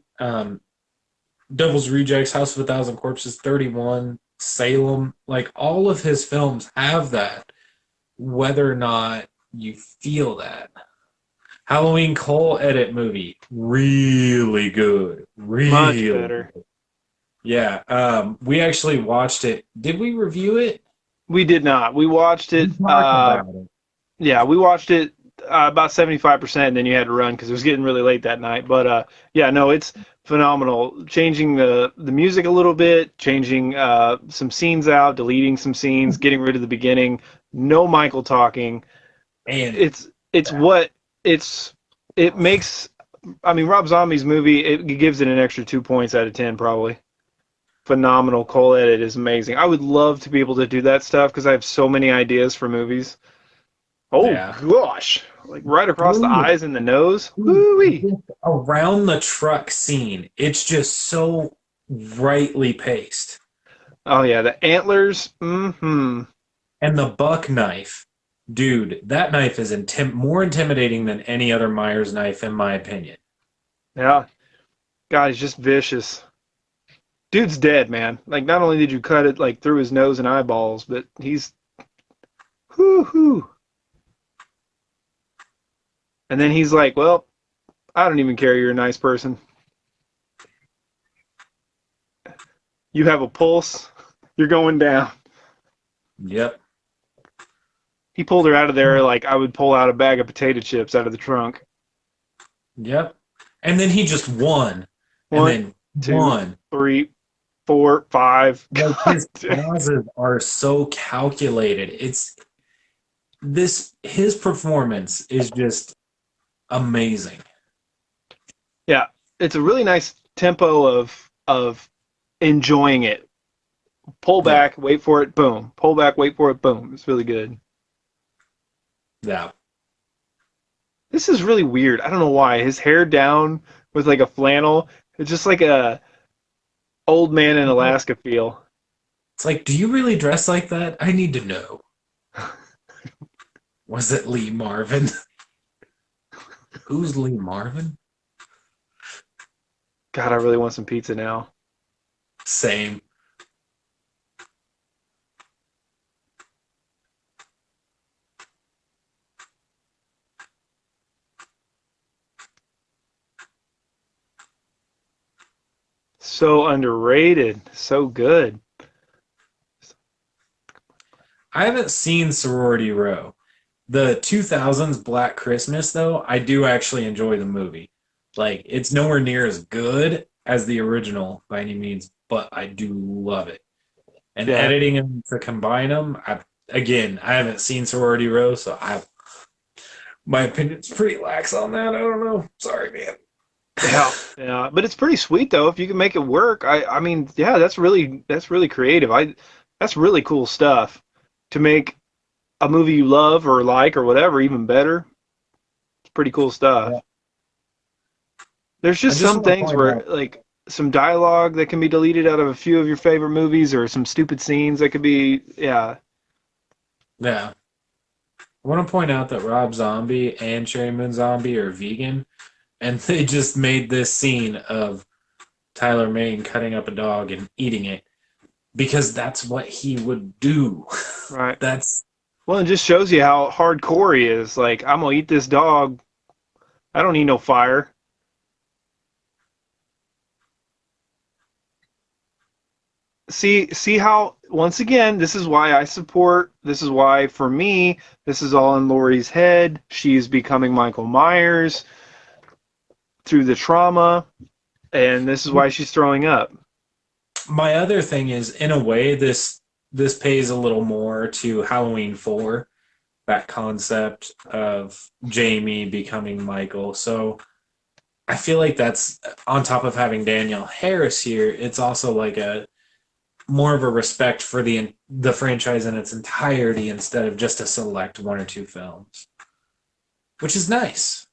Devil's Rejects, House of a Thousand Corpses, 31, Salem. Like all of his films have that, whether or not you feel that. Halloween Cole edit movie, really good, Much really. better. Yeah, we actually watched it. Did we review it? We did not. We watched We it. talked about it. Yeah, we watched it about 75%, and then you had to run because it was getting really late that night. But yeah, no, it's phenomenal. Changing the music a little bit, changing some scenes out, deleting some scenes, getting rid of the beginning. No Michael talking. And It's what it's it makes. I mean, Rob Zombie's movie, it gives it an extra 2 points out of 10 probably. Phenomenal. Cole edit is amazing. I would love to be able to do that stuff because I have so many ideas for movies. Oh yeah. gosh, like right across the Ooh, eyes and the nose. ooh, Woo-wee. just around the truck scene, it's just so rightly paced. Oh yeah, the antlers. Mm-hmm. And the buck knife, dude, that knife is more intimidating than any other Myers knife, in my opinion. Yeah. God, he's just vicious. Dude's dead, man. Like not only did you cut it like through his nose and eyeballs, but he's whoo hoo. And then he's like, "Well, I don't even care. You're a nice person. You have a pulse. You're going down." Yep. He pulled her out of there like I would pull out a bag of potato chips out of the trunk. Yep. And then he just won. And One, then two, won. 3, 4, 5. Like God, his pauses are so calculated. It's this his performance is just amazing. yeah, it's a really nice tempo of enjoying it. Pull Yeah. back, wait for it, boom. Pull back, wait for it, boom. It's really good. Yeah. This is really weird. I don't know why. His hair down with like a flannel. It's just like a old man in Alaska feel. It's like, do you really dress like that? I need to know. Was it Lee Marvin? Who's Lee Marvin? God, I really want some pizza now. Same. So underrated. So good. I haven't seen Sorority Row. The 2000s Black Christmas, though, I do actually enjoy the movie. Like, it's nowhere near as good as the original by any means, but I do love it. and Yeah. editing them to combine them. I haven't seen Sorority Row, so my opinion's pretty lax on that. I don't know. Sorry, man. Yeah. Yeah. But it's pretty sweet though if you can make it work. I mean, yeah, that's really creative. That's really cool stuff to make a movie you love or like or whatever even better. It's pretty cool Yeah. stuff. There's I just just some want to things point where out. like some dialogue that can be deleted out of a few of your favorite movies or some stupid scenes that could be yeah. Yeah, I want to point out that Rob Zombie and Cherry Moon Zombie are vegan, and they just made this scene of Tyler Mane cutting up a dog and eating it because that's what he would do. Right. That's Well, it just shows you how hardcore he is. Like, I'm gonna eat this dog. I don't need no fire. See how once again, this is why I support. This is why for me, this is all in Lori's head. She's becoming Michael Myers through the trauma, and this is why she's throwing up. my other thing is in a way this pays a little more to Halloween 4, that concept of Jamie becoming Michael. So I feel like that's on top of having Danielle Harris here, it's also like a more of a respect for the franchise in its entirety instead of just a select one or two films, which is nice.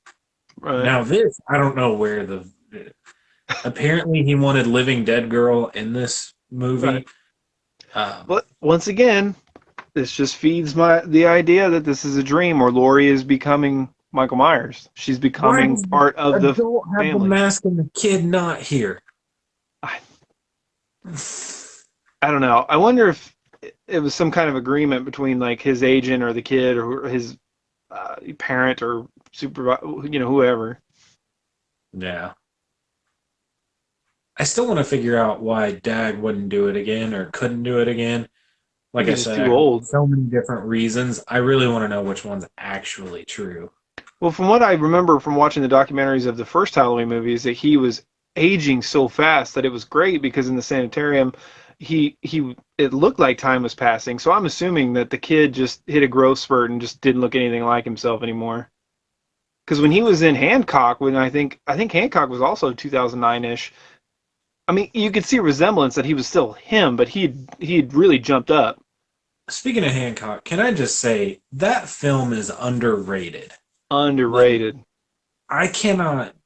Right. Now this, I don't know where the apparently he wanted Living Dead Girl in this Right. movie. Um, But once again, this just feeds the idea that this is a dream or Lori is becoming Michael Myers. She's why becoming does the part of the adult have the family. mask and the kid not here? I, I don't know. I wonder if it was some kind of agreement between like his agent or the kid or his parent or supervisor, whoever. Yeah. I still want to figure out why Dad wouldn't do it again or couldn't do it again. I Like think I he's just said, too I heard old. so many different reasons. I really want to know which one's actually true. Well, from what I remember from watching the documentaries of the first Halloween movies, that he was aging so fast that it was great because in the sanitarium, he it looked like time was passing. So I'm assuming that the kid just hit a growth spurt and just didn't look anything like himself anymore. Because when he was in Hancock, when I think Hancock was also 2009-ish. I mean, you could see a resemblance that he was still him, but he'd really jumped up. Speaking of Hancock, can I just say that film is underrated? Like, Underrated. I cannot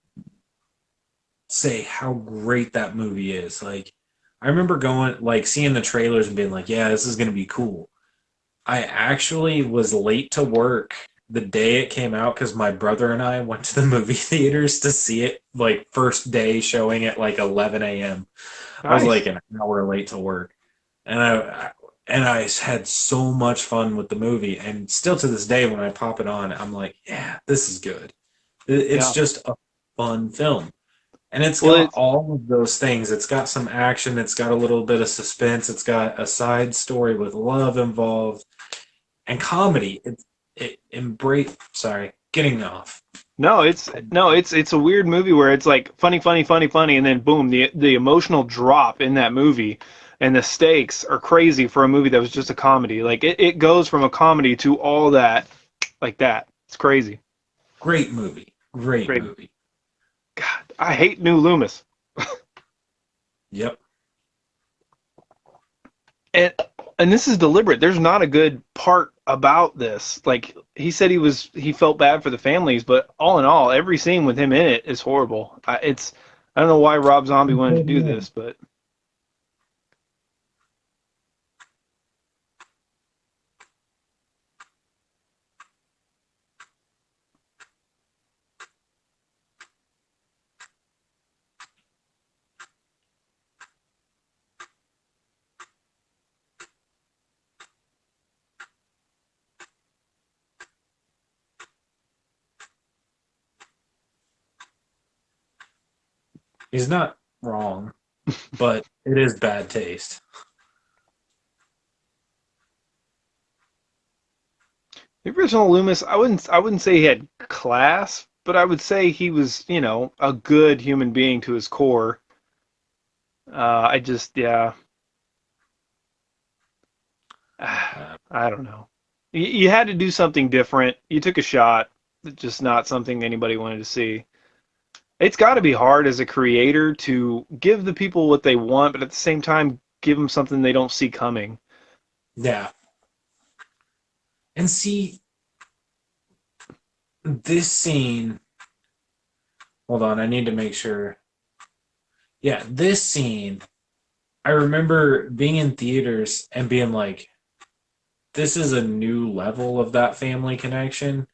say how great that movie is. Like, I remember going, like, seeing the trailers and being like, yeah, this is going to be cool. I actually was late to work the day it came out because my brother and I went to the movie theaters to see it, like, first day showing at like 11 a.m. I was like Nice. an hour late to work. And I had so much fun with the movie. And still to this day, when I pop it on, I'm like, yeah, this is good. It's Yeah. just a fun film. And it's Well, got it's all of those things. It's got some action. It's got a little bit of suspense. It's got a side story with love involved and comedy. It embrace. Sorry, getting off. no, it's a weird movie where it's like funny, funny, funny, funny, and then boom, the emotional drop in that movie, and the stakes are crazy for a movie that was just a comedy. Like it goes from a comedy to all that like that. It's crazy. Great movie. Great Great. movie. God, I hate New Loomis. Yep. and and this is deliberate. There's not a good part about this. Like he said, he felt bad for the families, but all in all, every scene with him in it is horrible. I don't know why Rob Zombie wanted to do this, but He's not wrong, but it is bad taste. the original Loomis, I wouldn't say he had class, but I would say he was a good human being to his core. I just yeah Uh, I don't know. You had to do something different. You took a shot, just not something anybody wanted to see. It's got to be hard as a creator to give the people what they want, but at the same time, give them something they don't see coming. yeah, and see this scene. Hold on, I need to make sure. Yeah, this scene. I remember being in theaters and being like, "This is a new level of that family connection."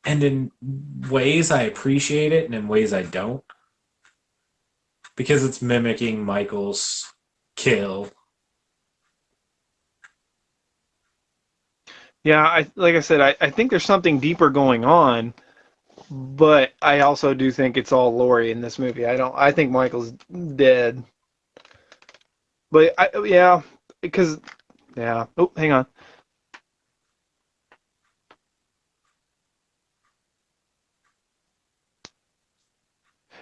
And in ways, I appreciate it, and in ways, I don't, because it's mimicking Michael's kill. Yeah, like I said, I think there's something deeper going on, but I also do think it's all Lori in this movie. I think Michael's dead. But yeah, because yeah. Oh, hang on.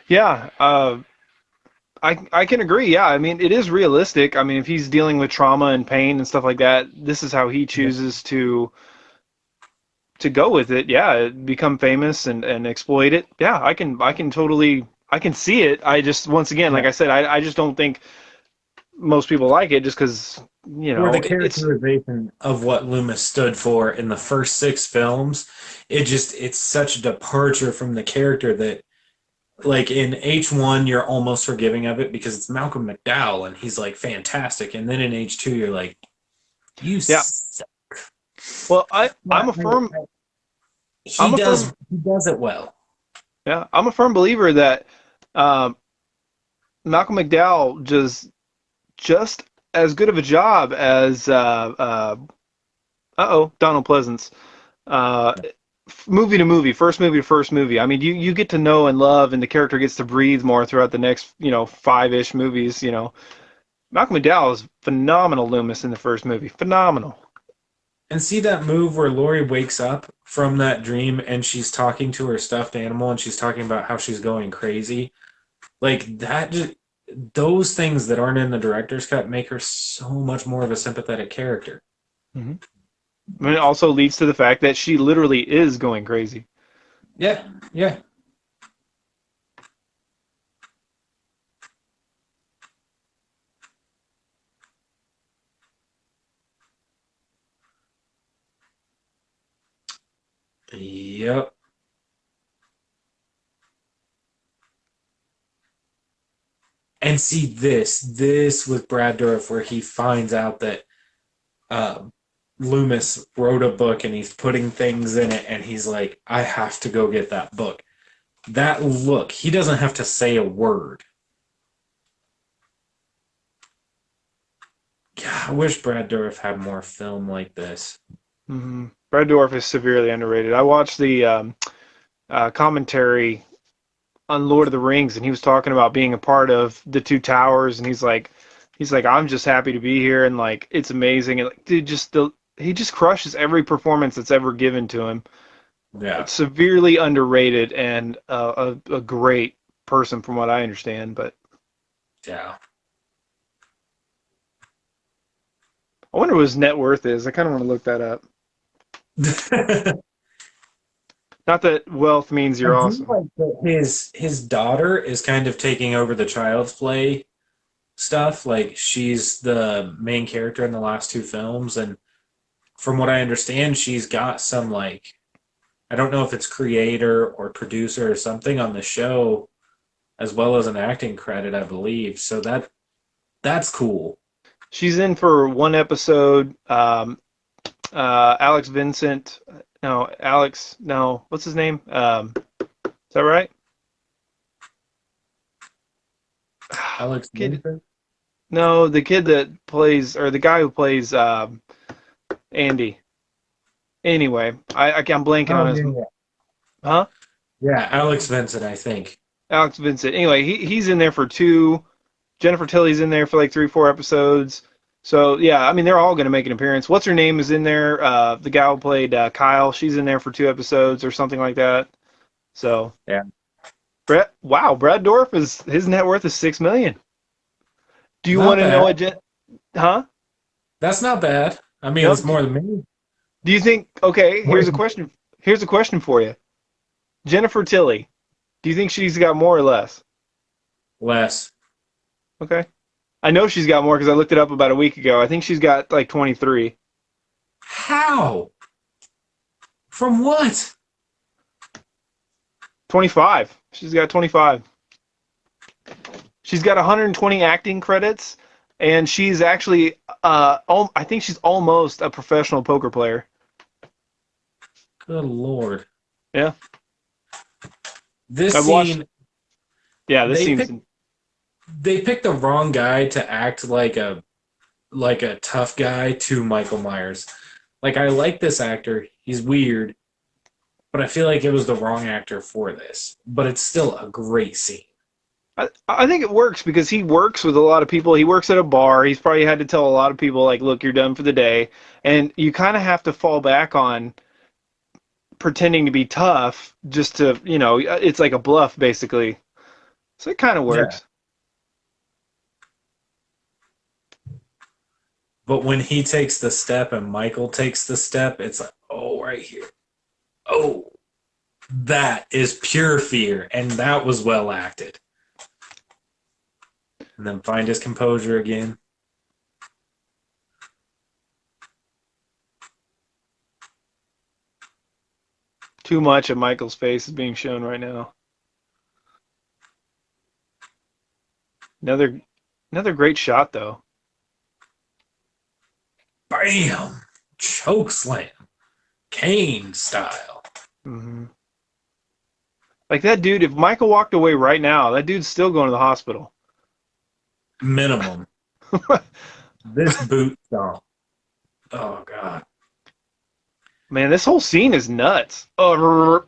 Yeah, I can agree. Yeah, I mean it is realistic. I mean if he's dealing with trauma and pain and stuff like that, this is how he Yeah. chooses to go with it. Yeah, become famous and exploit it. Yeah, I can totally I can see it. I just once again, like Yeah. I said, I just don't think most people like it just because Or the it's characterization of what Loomis stood for in the first six films, it's such a departure from the character that, like, in H1 you're almost forgiving of it because it's Malcolm McDowell and he's like fantastic, and then in H2 you're like, you yeah. suck. Well, I But I'm a firm he does it well. yeah I'm a firm believer that um, Malcolm McDowell just as good of a job as Donald Pleasance. Uh, movie to movie, first movie to first movie. I mean, you get to know and love, and the character gets to breathe more throughout the next, five-ish movies. Malcolm McDowell is phenomenal Loomis in the first movie. Phenomenal. And see that move where Lori wakes up from that dream and she's talking to her stuffed animal and she's talking about how she's going crazy. Like that just those things that aren't in the director's cut make her so much more of a sympathetic character. Mm-hmm. I mean, it also leads to the fact that she literally is going crazy. Yeah, yeah. Yep. And see this with Brad Dourif, where he finds out that um, Loomis wrote a book and he's putting things in it, and he's like, I have to go get that book. That look, he doesn't have to say a word. Yeah, I wish Brad Dourif had more film like this. Mm-hmm. Brad Dourif is severely underrated. I watched the commentary on Lord of the Rings, and he was talking about being a part of the Two Towers, and he's like, I'm just happy to be here, and like it's amazing, and like, dude, he just crushes every performance that's ever given to him. Yeah, It's severely underrated and a great person from what I understand. But yeah. I wonder what his net worth is. I kind of want to look that up. Not that wealth means I you're do awesome. like that his daughter is kind of taking over the Child's Play stuff. Like she's the main character in the last two films, and from what I understand, she's got some, like, I don't know if it's creator or producer or something on the show, as well as an acting credit, I believe. So that's cool. She's in for one episode. Alex Vincent. No, Alex. No, what's his name? Is that right? Alex Kid. Winter? No, the kid that plays, or the guy who plays Andy. Anyway, I'm blanking on Oh his. yeah, Huh? yeah. Alex Vincent, I think. Alex Vincent. Anyway, he's in there for two. Jennifer Tilly's in there for like three, four episodes. So yeah, I mean they're all going to make an appearance. What's her name is in there? The gal who played Kyle. She's in there for two episodes or something like that. So Yeah. Brad Dorff is his net worth is 6 million. Do you Not want to know bad. Huh? That's not bad. I mean, No. it's more than me. Do you think? Okay, here's a Wait, question. Here's a question for you. Jennifer Tilly. Do you think she's got more or less? less. Okay. I know she's got more because I looked it up about a week ago. I think she's got like 23. How? From what? 25. She's got 25. She's got 120 acting credits, and she's actually, I think she's almost a professional poker player. Good lord. Yeah, This I've watched. scene, Yeah, this they seems. picked they picked the wrong guy to act like a tough guy to Michael Myers. Like I like this actor. He's weird, but I feel like it was the wrong actor for this. But it's still a great scene. I think it works because he works with a lot of people. He works at a bar. He's probably had to tell a lot of people, like, look, you're done for the day. And you kind of have to fall back on pretending to be tough just to, it's like a bluff, basically. So it kind of Yeah. works. But when he takes the step and Michael takes the step, it's like, oh, right here. Oh, that is pure fear. And that was well acted. And then find his composure again. Too much of Michael's face is being shown right now. Another another great shot though. Bam! Choke slam. Kane style. Hmm. Like that dude, if Michael walked away right now, that dude's still going to the hospital. Minimum. This boot stomp. Oh, God. Man, this whole scene is nuts. Oh,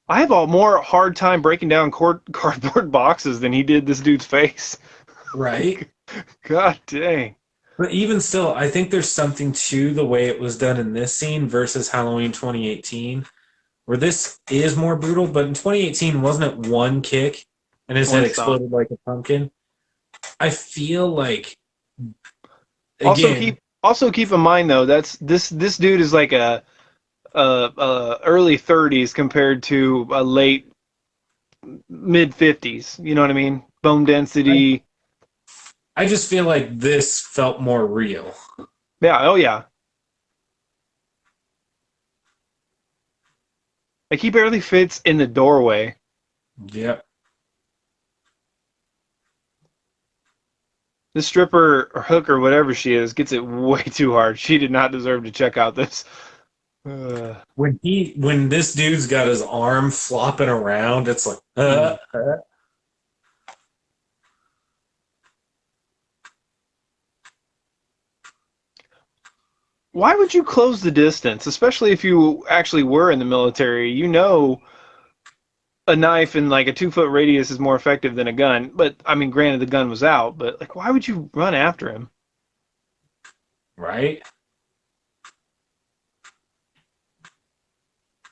I have a more hard time breaking down cardboard boxes than he did this dude's face. Right? God dang. But even still, I think there's something to the way it was done in this scene versus Halloween 2018, where this is more brutal. But in 2018, wasn't it one kick and his head One stomp. exploded like a pumpkin? I feel like, Also again, keep in mind though, this dude is like a early 30s compared to a late mid 50s. You know what I mean? Bone I, density. I just feel like this felt more real. Yeah, oh yeah. Like he barely fits in the doorway. Yep. This stripper or hooker, whatever she is, gets it way too hard. She did not deserve to check out this. Uh, When this dude's got his arm flopping around, it's like, mm. Why would you close the distance, especially if you actually were in the military? You know, a knife in like a 2 foot radius is more effective than a gun. But I mean, granted, the gun was out. But like, why would you run after him? right?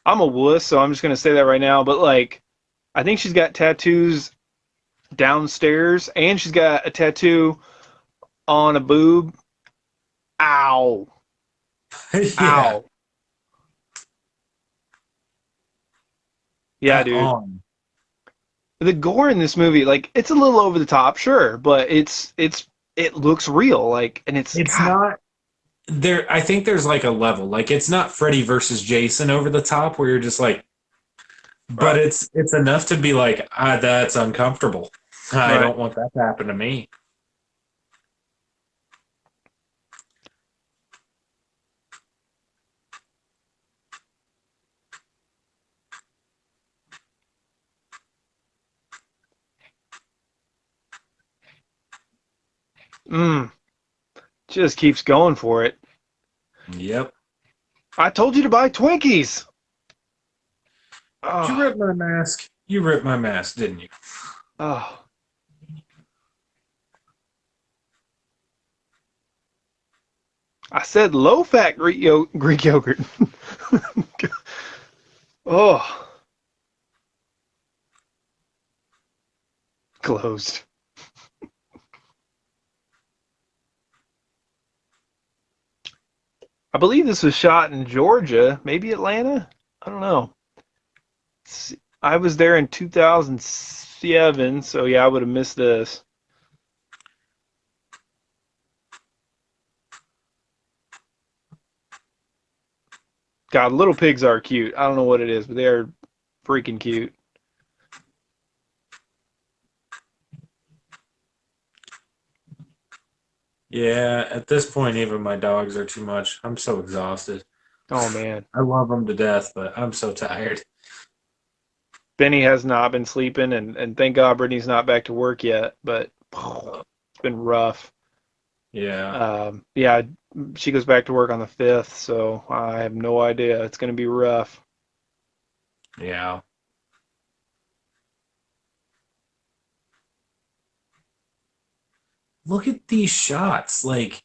I'm a wuss, so I'm just gonna say that right now. But like, I think she's got tattoos downstairs, and she's got a tattoo on a boob. Ow! Yeah, Ow! Yeah, that dude. arm. The gore in this movie, like, it's a little over the top, sure, but it looks real, like, and it's It's God. not there. I think there's like a level. Like it's not Freddy versus Jason over the top where you're just like, but Right, it's enough to be like, ah, that's uncomfortable. I right. don't want that to happen to me. Mm, just keeps going for it. Yep. I told you to buy Twinkies. Did you Oh, rip my mask? You ripped my mask, didn't you? oh. I said low-fat Greek yogurt. Oh, closed. I believe this was shot in Georgia, maybe Atlanta. I don't know. I was there in 2007, so yeah, I would have missed this. God, little pigs are cute. I don't know what it is, but they are freaking cute. Yeah, at this point, even my dogs are too much. I'm so exhausted. Oh man, I love them to death, but I'm so tired. Benny has not been sleeping, and thank God Brittany's not back to work yet. But it's been rough. Yeah, Yeah, she goes back to work on the 5th, so I have no idea. It's going to be rough. yeah. Look at these shots. Like,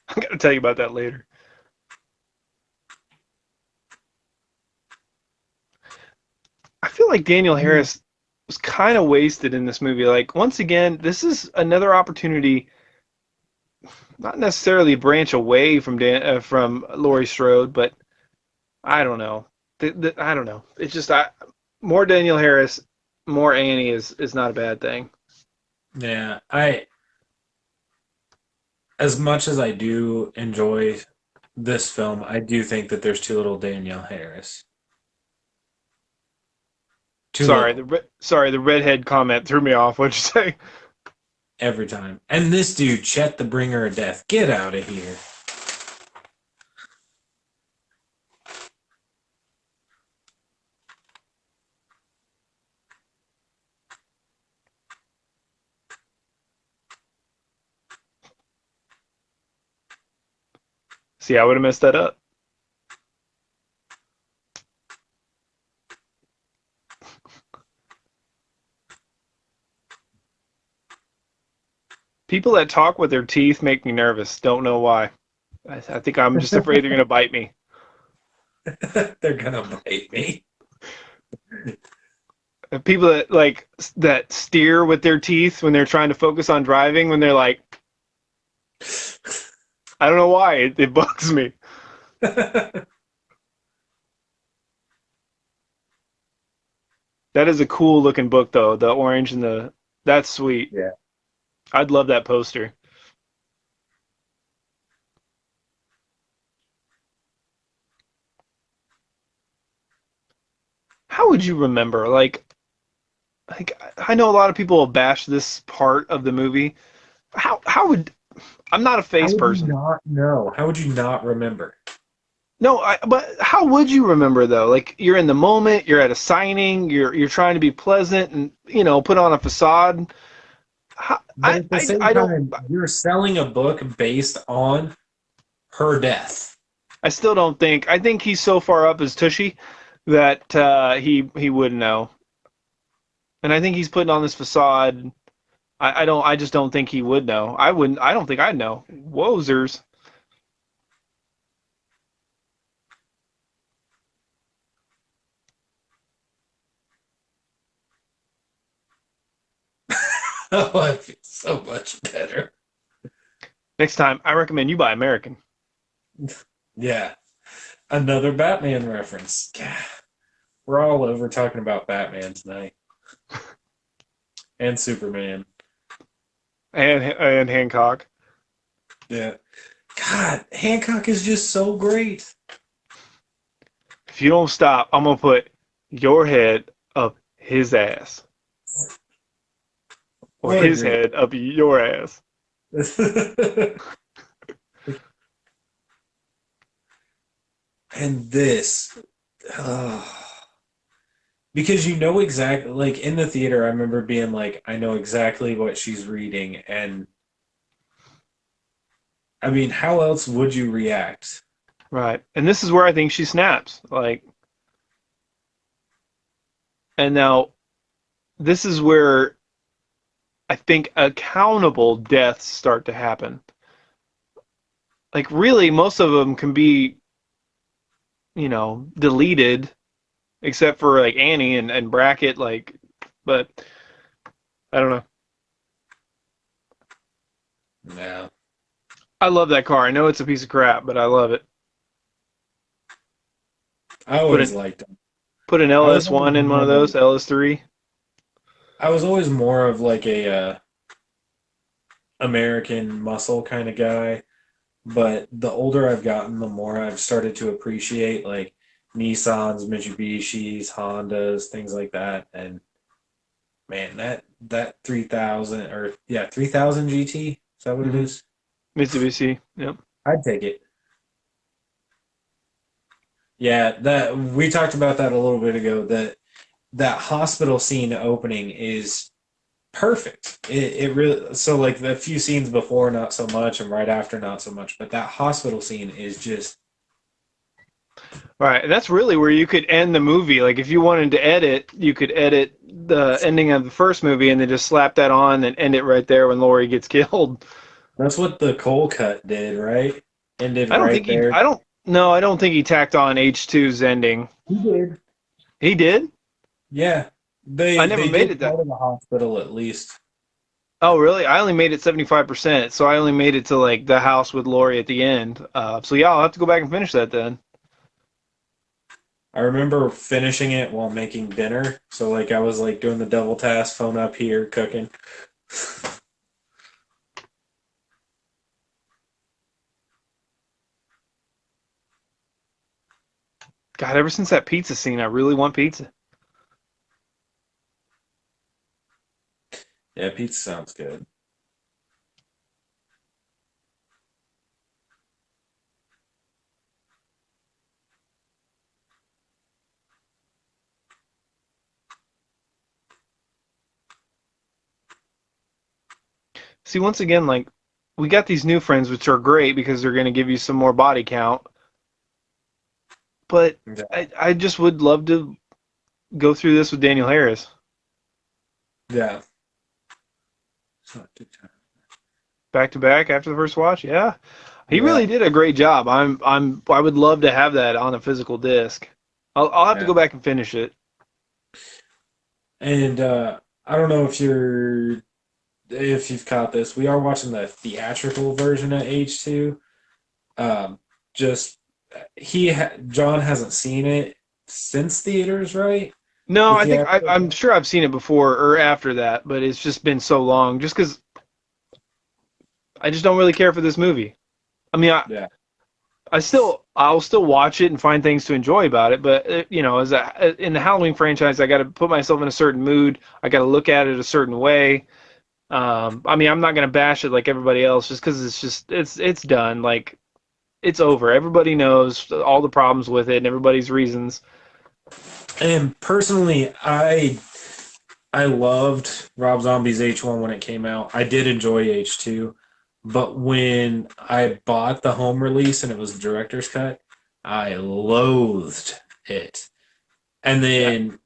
I'm going to tell you about that later. I feel like Daniel I mean, Harris was kind of wasted in this movie. Like, once again, this is another opportunity, not necessarily branch away from Laurie Strode, but I don't know. I don't know. It's just more Daniel Harris, more Annie is not a bad thing. yeah. As much as I do enjoy this film, I do think that there's too little Danielle Harris. Too little Sorry, the redhead comment threw me off. What'd you say? every time. And this dude, Chet the Bringer of Death, get out of here. See, I would have messed that up. People that talk with their teeth make me nervous. Don't know why. I think I'm just afraid they're gonna bite me. They're gonna bite me. People that that steer with their teeth when they're trying to focus on driving, when they're like, I don't know why it bugs me. That is a cool looking book though. The orange and the that's sweet. Yeah. I'd love that poster. How would you remember? Like I know a lot of people will bash this part of the movie. How would I'm not a How face would you person. not know? How would you not remember? No, but how would you remember though? Like you're in the moment, you're at a signing, you're trying to be pleasant and put on a facade. How, But at the same I don't time, you're selling a book based on her death. I still don't think I think he's so far up as Tushy that he would know. And I think he's putting on this facade. I just don't think he would know. I don't think I'd know. Wozers. Oh, I feel so much better. Next time I recommend you buy American. Yeah. Another Batman reference. God, we're all over talking about Batman tonight. And Superman. And Hancock. Yeah. God, Hancock is just so great. If you don't stop, I'm gonna put your head up his ass. Or What a his great. head up your ass. And this. Oh. Because you know exactly, like in the theater, I remember being like, I know exactly what she's reading. And I mean, how else would you react? Right. And this is where I think she snaps. And now this is where I think accountable deaths start to happen. Like really, most of them can be, deleted, except for like Annie and Brackett. Like, but I don't know. Yeah, I love that car. I know it's a piece of crap, but I love it. I Put always an liked them. put an I was always LS1 in one of more, those, LS3. I was always more of like a American muscle kind of guy. But the older I've gotten, the more I've started to appreciate like Nissans, Mitsubishis, Hondas, things like that. And man, that 3000 or yeah, 3000 GT, is that what it Mm-hmm. is? Mitsubishi. Yep. I'd take it. Yeah, that we talked about that a little bit ago. That hospital scene opening is perfect. It really so like the few scenes before not so much and right after not so much, but that hospital scene is just Right. And that's really where you could end the movie. Like if you wanted to edit, you could edit the ending of the first movie and then just slap that on and end it right there when Laurie gets killed. that's what the Cole cut did, right? Ended I don't right think he. there. I don't. No, I don't think he tacked on H2's ending. He did. He did. Yeah. I never They made did it that. part of the hospital at least. Oh, really? I only made it 75%, so I only made it to like the house with Laurie at the end. So yeah, I'll have to go back and finish that then. I remember finishing it while making dinner. So like I was like doing the double task, phone up here, cooking. God, ever since that pizza scene, I really want pizza. Yeah, pizza sounds good. See, once again, like we got these new friends, which are great because they're going to give you some more body count. But Yeah. I just would love to go through this with Daniel Harris Yeah. back to back after the first watch. Yeah, he really Yeah. did a great job. I would love to have that on a physical disc. I'll have to Yeah. go back and finish it. And I don't know if you've caught this. We are watching the theatrical version of H2. Um, just John hasn't seen it since theaters, right? No, The I think I'm theatrical. sure I've seen it before or after that, but it's just been so long. Just because I just don't really care for this movie. I mean, Yeah. I'll still watch it and find things to enjoy about it. But as in the Halloween franchise, I got to put myself in a certain mood. I got to look at it a certain way. I mean, I'm not gonna bash it like everybody else just because it's done. Like it's over. Everybody knows all the problems with it and everybody's reasons. And personally, I loved Rob Zombie's H1 when it came out. I did enjoy H2, but when I bought the home release and it was the director's cut, I loathed it. And Yeah. then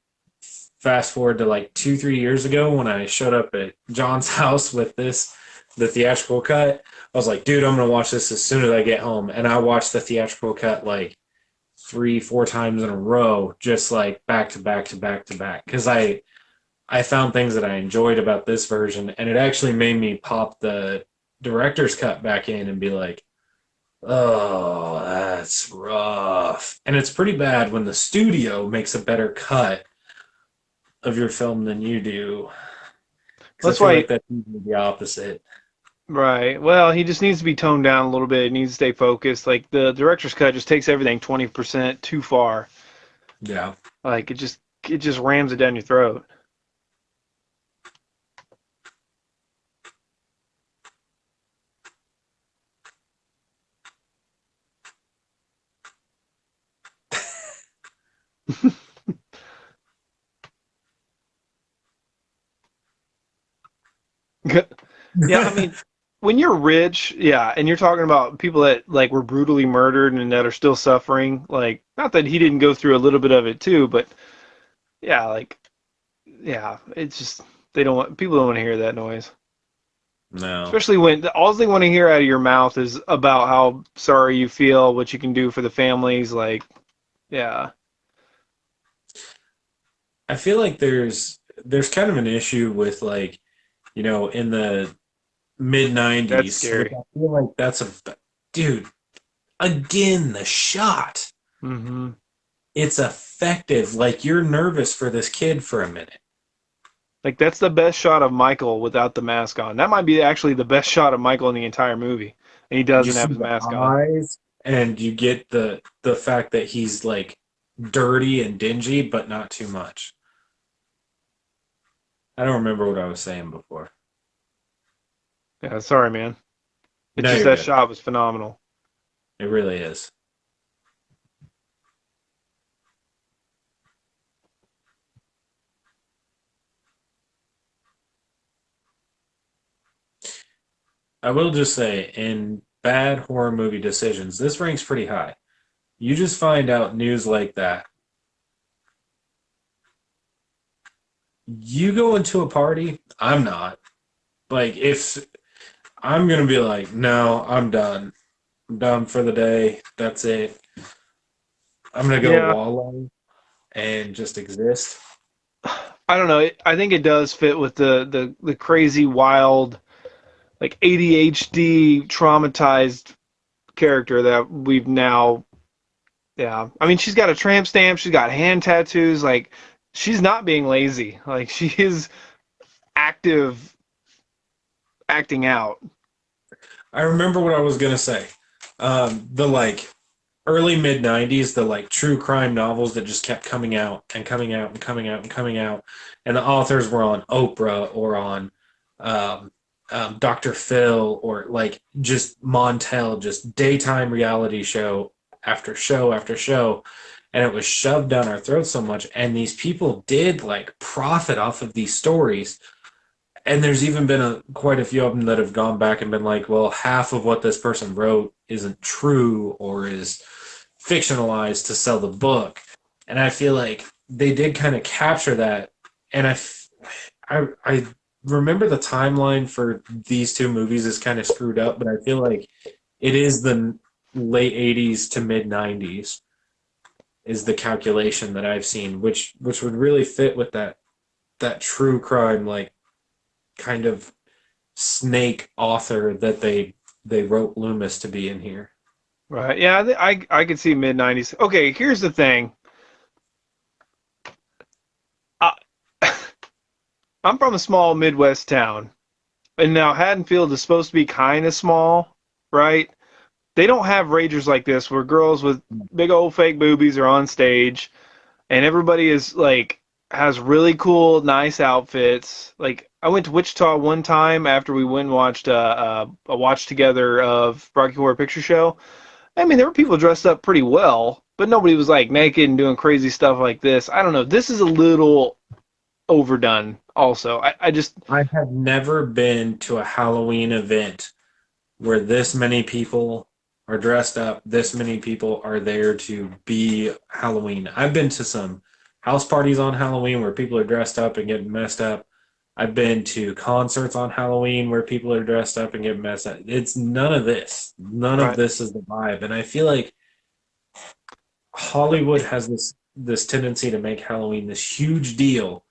fast forward to like 2, 3 years ago when I showed up at John's house with the theatrical cut, I was like, dude, I'm gonna watch this as soon as I get home. And I watched the theatrical cut like 3, 4 times in a row, just like back to back to back to back. Because I found things that I enjoyed about this version, and it actually made me pop the director's cut back in and be like, oh, that's rough. And it's pretty bad when the studio makes a better cut of your film than you do. Because I That's feel why. like that's usually the opposite. Right. Well, he just needs to be toned down a little bit. He needs to stay focused. Like the director's cut just takes everything 20% too far. Yeah. Like it just rams it down your throat. Yeah, I mean, when you're rich, yeah, and you're talking about people that like were brutally murdered and that are still suffering, like not that he didn't go through a little bit of it too, but yeah, like yeah, it's just They don't want people don't want to hear that noise. No. Especially when all they want to hear out of your mouth is about how sorry you feel, what you can do for the families. Like, yeah, I feel like there's kind of an issue with like, in the mid that's 90s, which scary. I feel like that's a dude, again, the shot. Hmm. It's effective. Like you're nervous for this kid for a minute. Like that's the best shot of Michael without the mask on. That might be actually the best shot of Michael in the entire movie, and he You doesn't have see his the mask on. eyes and you get the fact that he's like dirty and dingy, but not too much. I don't remember what I was saying before. Yeah, sorry, man. It's No, just you're that good. shot was phenomenal. It really is. I will just say, in bad horror movie decisions, this ranks pretty high. You just find out news like that. You go into a party, I'm not. Like, if I'm gonna be like, no, I'm done. I'm done for the day. That's it. I'm gonna go Yeah, wallow and just exist. I don't know. I think it does fit with the crazy, wild, like ADHD traumatized character that we've now. Yeah, I mean, she's got a tramp stamp. She's got hand tattoos. Like, she's not being lazy. Like, she is active, acting out. I remember what I was gonna say. The like early mid '90s, the like true crime novels that just kept coming out and coming out and coming out and coming out, and the authors were on Oprah or on um, Dr. Phil or like just Montel, just daytime reality show after show, and it was shoved down our throats so much. And these people did like profit off of these stories, and there's even been quite a few of them that have gone back and been like, well, half of what this person wrote isn't true or is fictionalized to sell the book. And I feel like they did kind of capture that. And I remember the timeline for these two movies is kind of screwed up, but I feel like it is the late 80s to mid 90s is the calculation that I've seen, which would really fit with that true crime like kind of snake author that they wrote Loomis to be in here. Right. Yeah, I could see mid '90s. Okay, here's the thing. I, I'm from a small Midwest town, and now Haddonfield is supposed to be kind of small, right? They don't have ragers like this where girls with big old fake boobies are on stage, and everybody is like has really cool, nice outfits. Like I went to Wichita one time after we went and watched a watch together of Rocky Horror Picture Show. I mean, there were people dressed up pretty well, but nobody was like naked and doing crazy stuff like this. I don't know. This is a little overdone. Also, I just I have never been to a Halloween event where this many people are dressed up, this many people are there to be Halloween. I've been to some house parties on Halloween where people are dressed up and getting messed up. I've been to concerts on Halloween where people are dressed up and getting messed up. It's none of this. None of right. this is the vibe. And I feel like Hollywood has this tendency to make Halloween this huge deal,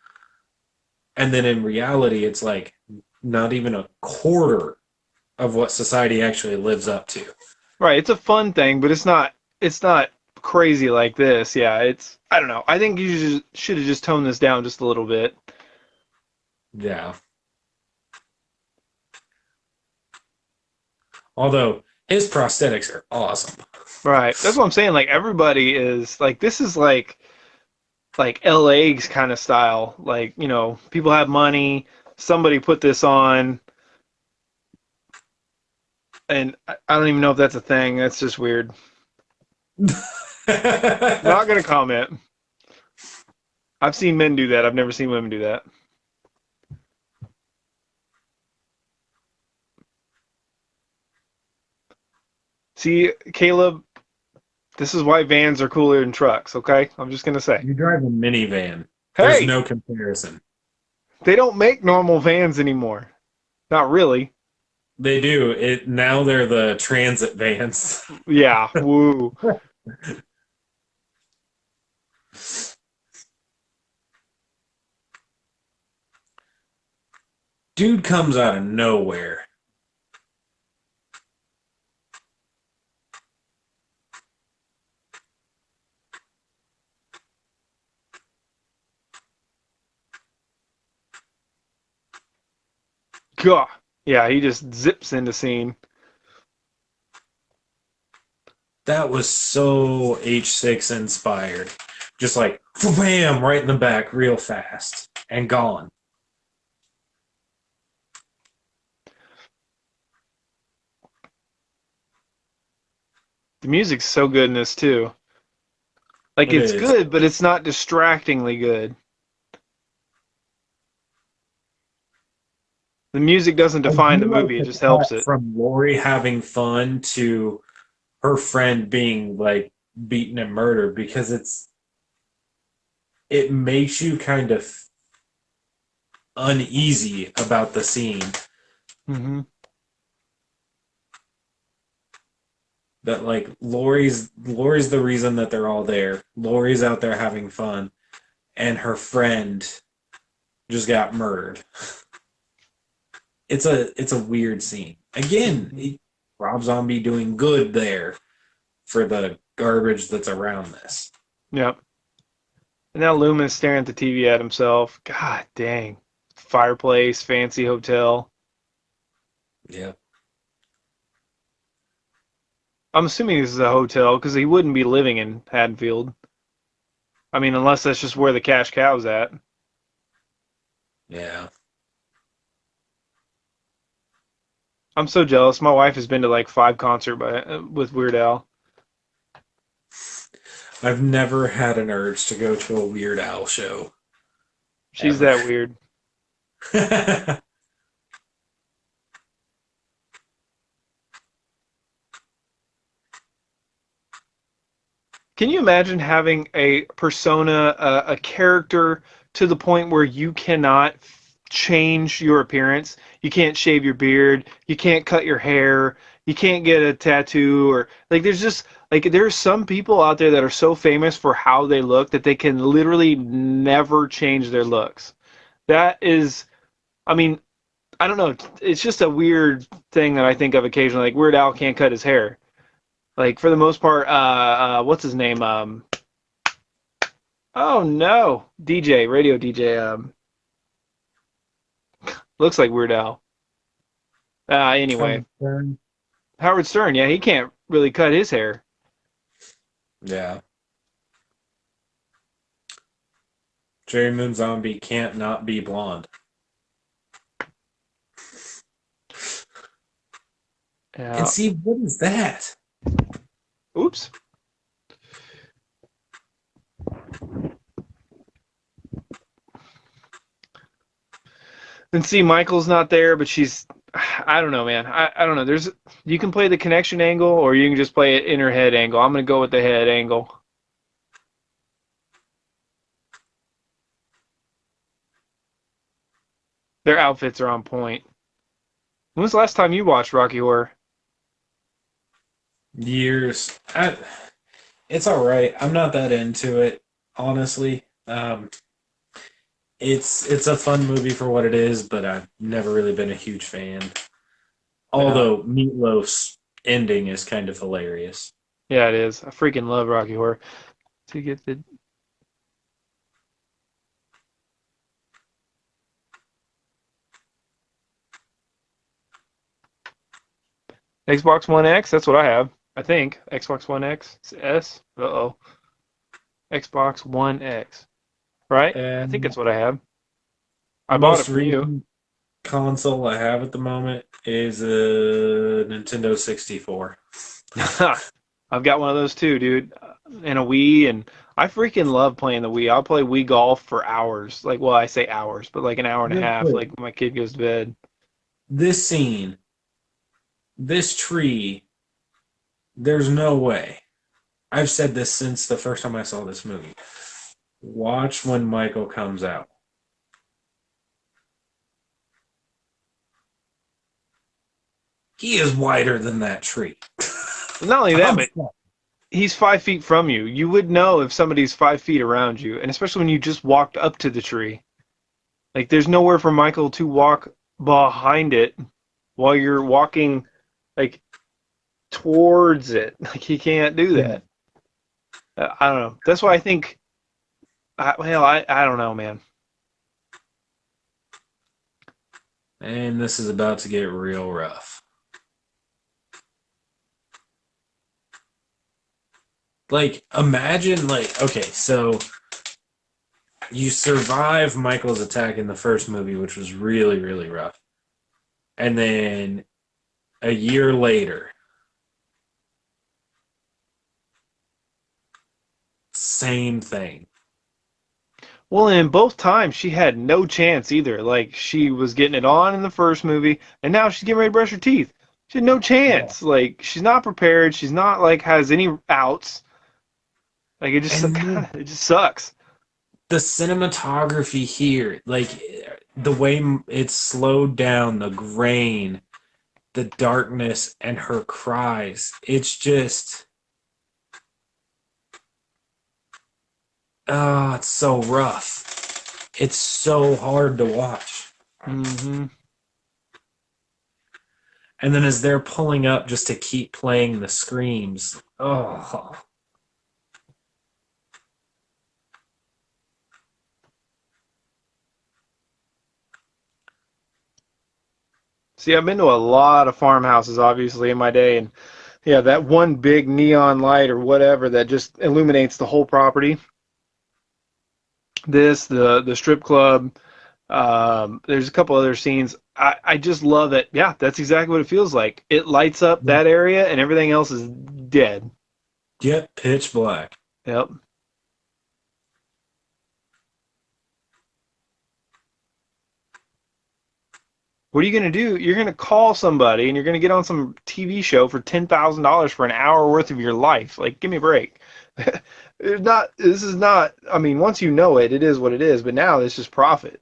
and then in reality, it's like not even a quarter of what society actually lives up to. Right. It's a fun thing, but it's not crazy like this. Yeah, it's I don't know. I think you should have just toned this down just a little bit. Yeah. Although his prosthetics are awesome. Right. That's what I'm saying. Like everybody is like this is like LA's kind of style. Like, people have money, somebody put this on, and I don't even know if that's a thing. That's just weird. Not gonna comment. I've seen men do that. I've never seen women do that. See, Caleb, this is why vans are cooler than trucks, okay? I'm just gonna say. You drive a minivan. There's Hey, no comparison. They don't make normal vans anymore. Not really. They do. It now they're the transit vans. Yeah. Woo. Dude comes out of nowhere. Gah. Yeah, he just zips into scene. That was so H6 inspired. Just like bam, right in the back, real fast, and gone. The music's so good in this too. Like It it's is. good, but it's not distractingly good. The music doesn't I define the do like movie; it the just cut helps it. from Lori having fun to her friend being like beaten and murdered because it makes you kind of uneasy about the scene. Hmm. That like Lori's the reason that they're all there. Lori's out there having fun, and her friend just got murdered. It's a weird scene. Again, Hmm. Rob Zombie doing good there for the garbage that's around this. Yep. And now Loomis staring at the TV at himself. God dang. Fireplace, fancy hotel. Yeah. I'm assuming this is a hotel because he wouldn't be living in Haddonfield. I mean, unless that's just where the cash cow's at. Yeah. I'm so jealous. My wife has been to like 5 concerts with Weird Al. I've never had an urge to go to a Weird Al show She's ever. that weird. Can you imagine having a persona, a character to the point where you cannot change your appearance? You can't shave your beard, you can't cut your hair, you can't get a tattoo, or like there's just like there's some people out there that are so famous for how they look that they can literally never change their looks. That is, I mean, I don't know. It's just a weird thing that I think of occasionally. Like Weird Al can't cut his hair. Like for the most part, what's his name? Oh no, DJ, radio DJ. Looks like Weird Al. Anyway, Howard Stern. Howard Stern. Yeah, he can't really cut his hair. Yeah. Jerry Moon Zombie can't not be blonde. And Yeah. see, what is that? Oops. And see, Michael's not there, but she's. I don't know, man. I don't know. There's you can play the connection angle, or you can just play it in her head angle. I'm gonna go with the head angle. Their outfits are on point. When was the last time you watched Rocky Horror? Years. It's all right. I'm not that into it, honestly. It's a fun movie for what it is, but I've never really been a huge fan. Yeah, Although Meatloaf's ending is kind of hilarious. yeah, it is. I freaking love Rocky Horror. To get the Xbox One X, that's what I have. I think Xbox One X S. Uh-oh. Xbox One X. Right? I think And that's what I have. I bought it most from you. recent console I have at the moment is a Nintendo 64. I've got one of those too, dude. And a Wii, and I freaking love playing the Wii. I'll play Wii golf for hours. Like, well, I say hours, but like an hour and a Real half. quick, Like my kid goes to bed. this scene, this tree, there's no way. I've said this since the first time I saw this movie. Watch when Michael comes out. he is wider than that tree. Not only that, I'm but he's 5 feet from you. You would know if somebody's 5 feet around you, and especially when you just walked up to the tree. Like, there's nowhere for Michael to walk behind it while you're walking, like, towards it. Like, he can't do that. I don't know. That's why I think. I don't know, man. and this is about to get real rough. Like, imagine, like, okay, so you survive Michael's attack in the first movie, which was really, really rough. And then a year later, same thing. Well, in both times, she had no chance either. Like, she was getting it on in the first movie, and now she's getting ready to brush her teeth. She had no Yeah. chance. Like, she's not prepared. She's not, like, has any outs. Like, it just, And God, it just sucks. the cinematography here, like the way it's slowed down, the grain, the darkness, and her cries, it's just, it's so rough. It's so hard to watch. Mm-hmm. And then as they're pulling up just to keep playing the screams, oh, See, I've been to a lot of farmhouses, obviously, in my day, and yeah, that one big neon light or whatever that just illuminates the whole property. This, the strip club. There's a couple other scenes. I just love it. Yeah, that's exactly what it feels like. It lights up that area, and everything else is dead. yep, pitch black. Yep. What are you gonna do? You're gonna call somebody, and you're gonna get on some TV show for $10,000 for an hour worth of your life. Like, give me a break. It's not. This is not. I mean, once you know it, it is what it is. But now it's just profit.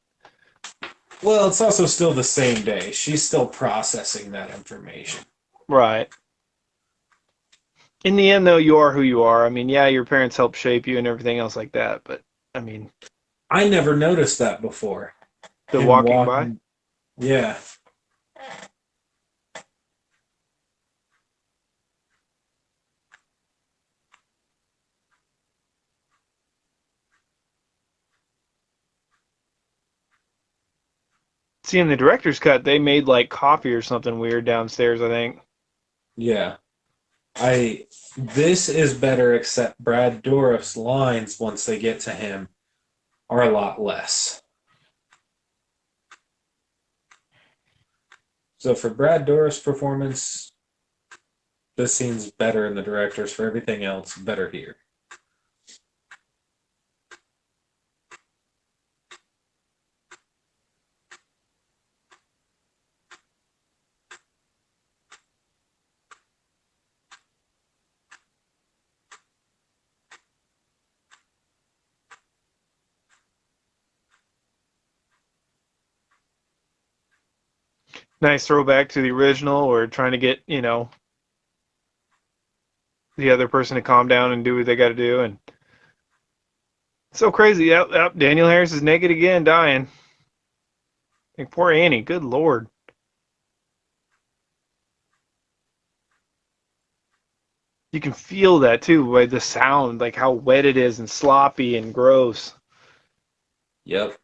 Well, it's also still the same day. She's still processing that information. Right. In the end, though, you are who you are. I mean, yeah, your parents helped shape you and everything else like that. But I mean, I never noticed that before. the Him walking by. walking. Yeah. See, in the director's cut, they made like coffee or something weird downstairs, I think. Yeah. I this is better except Brad Dourif's lines once they get to him are a lot less. So for Brad Dourif's performance, this scene's better in the director's. For everything else, better here. Nice throwback to the original, or trying to get, the other person to calm down and do what they got to do. And it's so crazy. Yep, yep. Daniel Harris is naked again, dying. Like, poor Annie. Good Lord. You can feel that too by the sound, like how wet it is and sloppy and gross. Yep,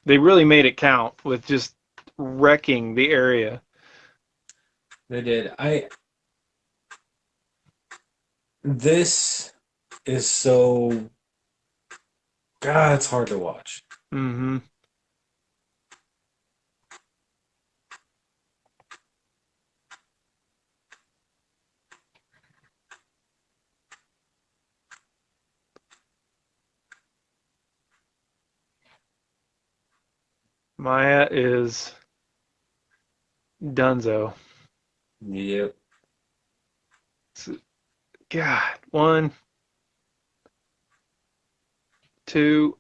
They really made it count with just wrecking the area. they did. I This is so God, it's hard to watch. Mm-hmm. Maya is Dunzo. Yep. God, one, two.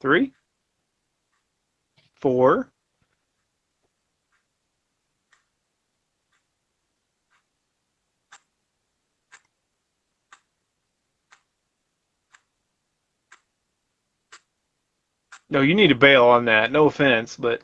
Three, four. No, you need to bail on that. No offense, but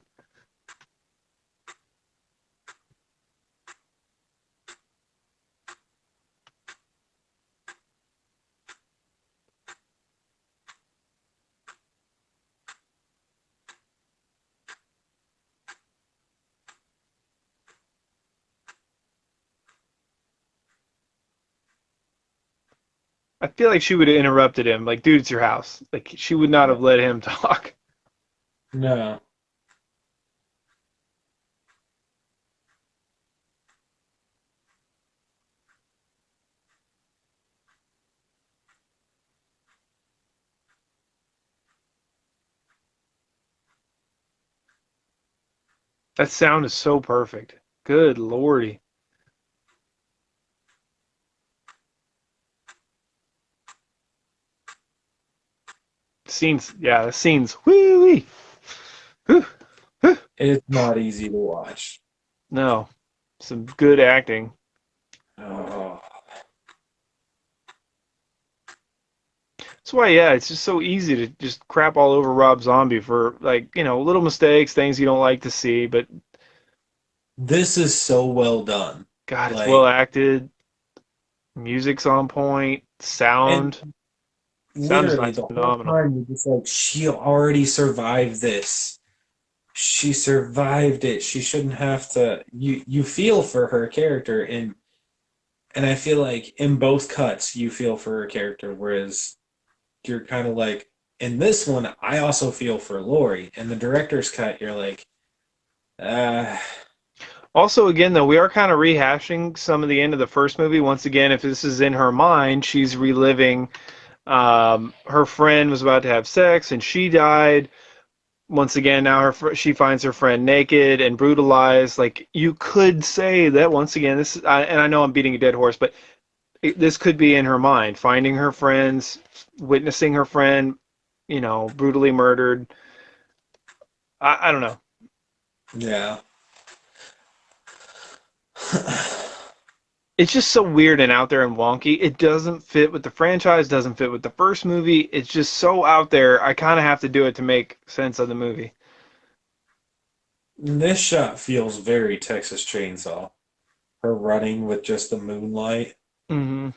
I feel like she would have interrupted him. Like, dude, it's your house. Like, she would not have let him talk. No. That sound is so perfect. Good lordy. Scenes, yeah, the scenes. Woo wee. It's not easy to watch. No, some good acting. Oh. That's why, yeah, it's just so easy to just crap all over Rob Zombie for like, little mistakes, things you don't like to see. But This is so well done. God, it's well Like, acted. Music's on point. and Sound literally design's the whole phenomenal. time you're just like, she already survived this. She survived it. She shouldn't have to. You feel for her character, and I feel like in both cuts you feel for her character, whereas you're kind of like in this one I also feel for Lori. In the director's cut, you're like, uh, Also, again, though, we are kind of rehashing some of the end of the first movie. Once again, if this is in her mind, she's reliving. Her friend was about to have sex and she died. Once again, now she finds her friend naked and brutalized. Like, you could say that once again, and I know I'm beating a dead horse, but this could be in her mind, finding her friends, witnessing her friend, brutally murdered. I don't know. yeah. It's just so weird and out there and wonky. It doesn't fit with the franchise, doesn't fit with the first movie. It's just so out there. I kind of have to do it to make sense of the movie. This shot feels very Texas Chainsaw. Her running with just the moonlight. Hmm.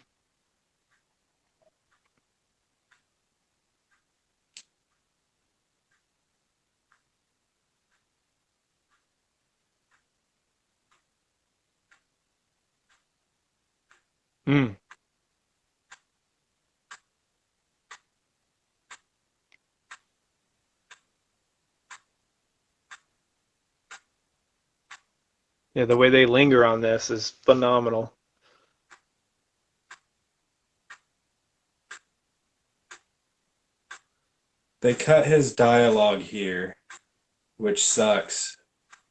Mm. Yeah, the way they linger on this is phenomenal. They cut his dialogue here, which sucks,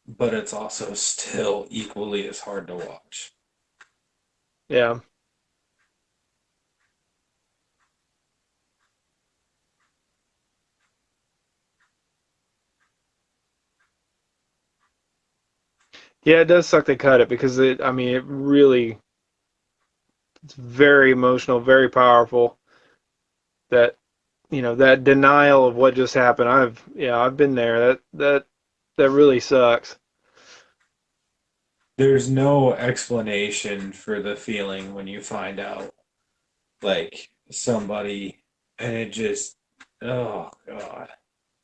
but it's also still equally as hard to watch. Yeah. Yeah, it does suck they cut it because I mean, it really, it's very emotional, very powerful. That, that denial of what just happened. I've been there. That really sucks. There's no explanation for the feeling when you find out, like, somebody, and it just, oh, God.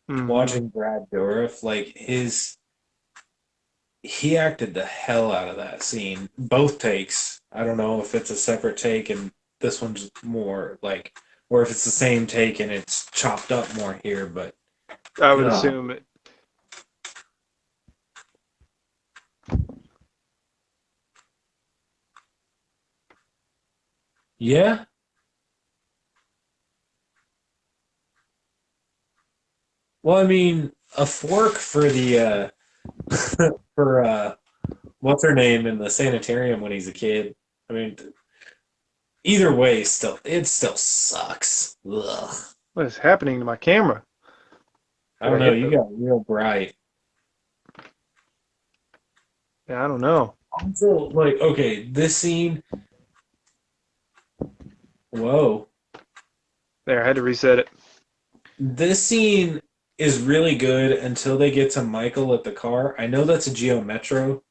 Hmm. Watching Brad Dourif, like, he acted the hell out of that scene. Both takes. I don't know if it's a separate take and this one's more like, or if it's the same take and it's chopped up more here, but I would God. assume it. Yeah. Well, I mean, a fork for the for what's her name in the sanitarium when he's a kid. I mean, either way, still it still sucks. Ugh. What is happening to my camera? I Did don't I know. hit You the? got real bright. Yeah, I don't know. Also, like, okay, this scene. Whoa, There, I had to reset it. this scene is really good until they get to Michael at the car. I know that's a Geo Metro,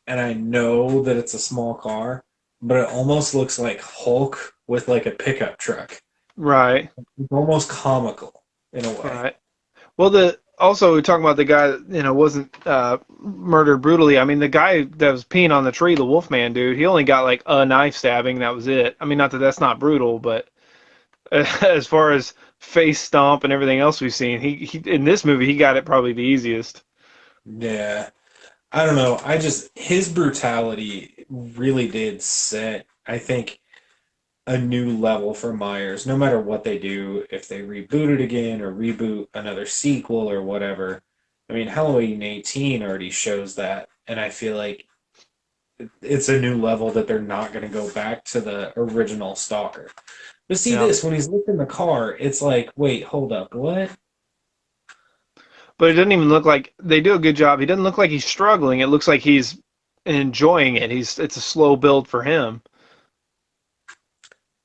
and I know that it's a small car, but it almost looks like Hulk with like a pickup truck. Right, It's almost comical in a way. right. Well, the also we're talking about the guy that wasn't murdered brutally. I mean, the guy that was peeing on the tree, the Wolfman dude, he only got like a knife stabbing. That was it. I mean, not that that's not brutal, but as far as face stomp and everything else we've seen, he in this movie he got it probably the easiest. Yeah. I don't know. I just his brutality really did set, I think, a new level for Myers. No matter what they do, if they reboot it again or reboot another sequel or whatever. I mean, Halloween 18 already shows that, and I feel like it's a new level that they're not going to go back to the original Stalker. But see Yeah, this when he's lifting the car, it's like, wait, hold up, what? but it doesn't even look like they do a good job. He doesn't look like he's struggling. It looks like he's enjoying it. It's a slow build for him.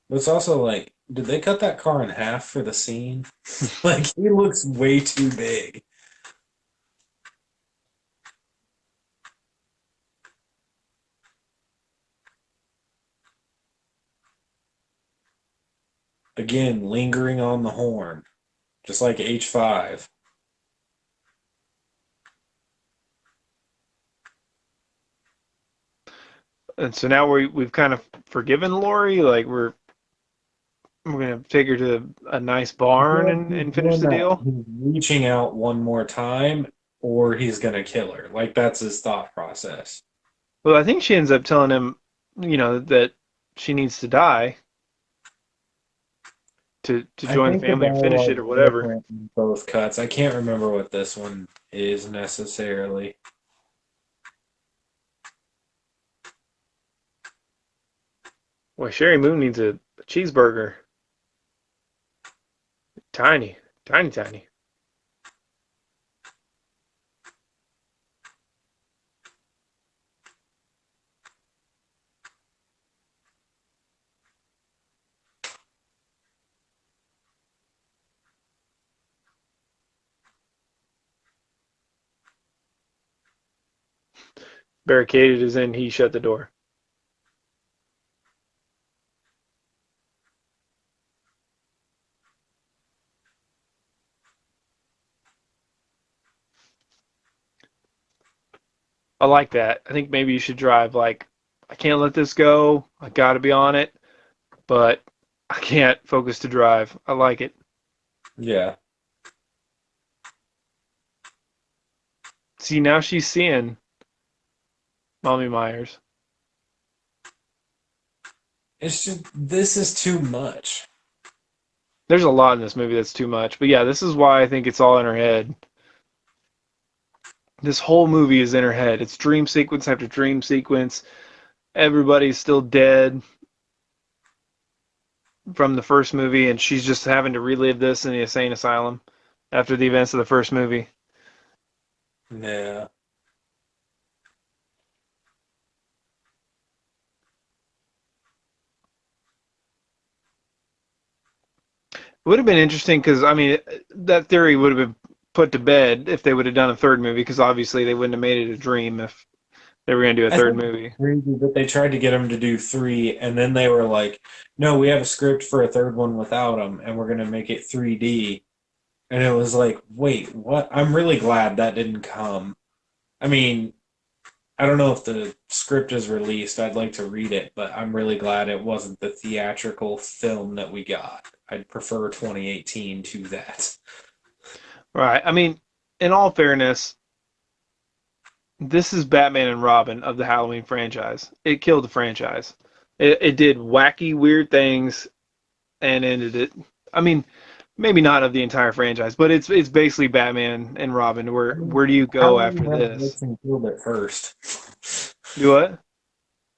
But it's also like, did they cut that car in half for the scene? Like he looks way too big. Again, lingering on the horn, just like H5. And so now we've kind of forgiven Lori. Like we're gonna take her to a nice I feel barn like and he's finish doing the that. deal. He's reaching out one more time, or he's gonna kill her. Like that's his thought process. Well, I think she ends up telling him, that she needs to die to I join the think the family or finish it dialogue or is whatever. different in both cuts. I can't remember what this one is necessarily. Well, Sherry Moon needs a cheeseburger. Tiny, tiny, tiny. Barricaded as in he shut the door. I like that. I think maybe you should drive like I can't let this go. I got to be on it, but I can't focus to drive. I like it. Yeah, See, now she's seeing Mommy Myers. it's just this is too much. There's a lot in this movie that's too much, but yeah, this is why I think it's all in her head. This whole movie is in her head. It's dream sequence after dream sequence. Everybody's still dead from the first movie, and she's just having to relive this in the insane asylum after the events of the first movie. Yeah, It would have been interesting because I mean that theory would have been put to bed if they would have done a third movie because obviously they wouldn't have made it a dream if they were going to do a I third think movie. it's crazy that they tried to get him to do three, and then they were like, "No, we have a script for a third one without him, and we're gonna make it 3D." And it was like, "Wait, what?" I'm really glad that didn't come. I mean, I don't know if the script is released. I'd like to read it, but I'm really glad it wasn't the theatrical film that we got. I'd prefer 2018 to that. Right. I mean, in all fairness, this is Batman and Robin of the Halloween franchise. It killed the franchise. It did wacky, weird things and ended it. I mean, maybe not of the entire franchise, but it's basically Batman and Robin. I Where mean, do you go Halloween after this? Resurrection killed it first. Do what?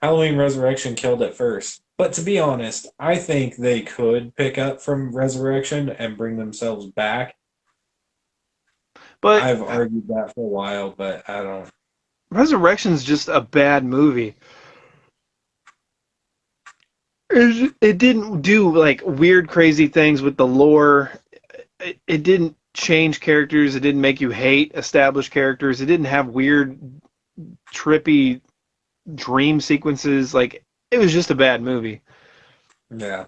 Halloween Resurrection killed it first. But to be honest, I think they could pick up from Resurrection and bring themselves back. But I've argued that for a while, but I don't. Resurrection's just a bad movie. It didn't do like weird, crazy things with the lore. It didn't change characters. It didn't make you hate established characters. It didn't have weird, trippy dream sequences. Like it was just a bad movie. Yeah,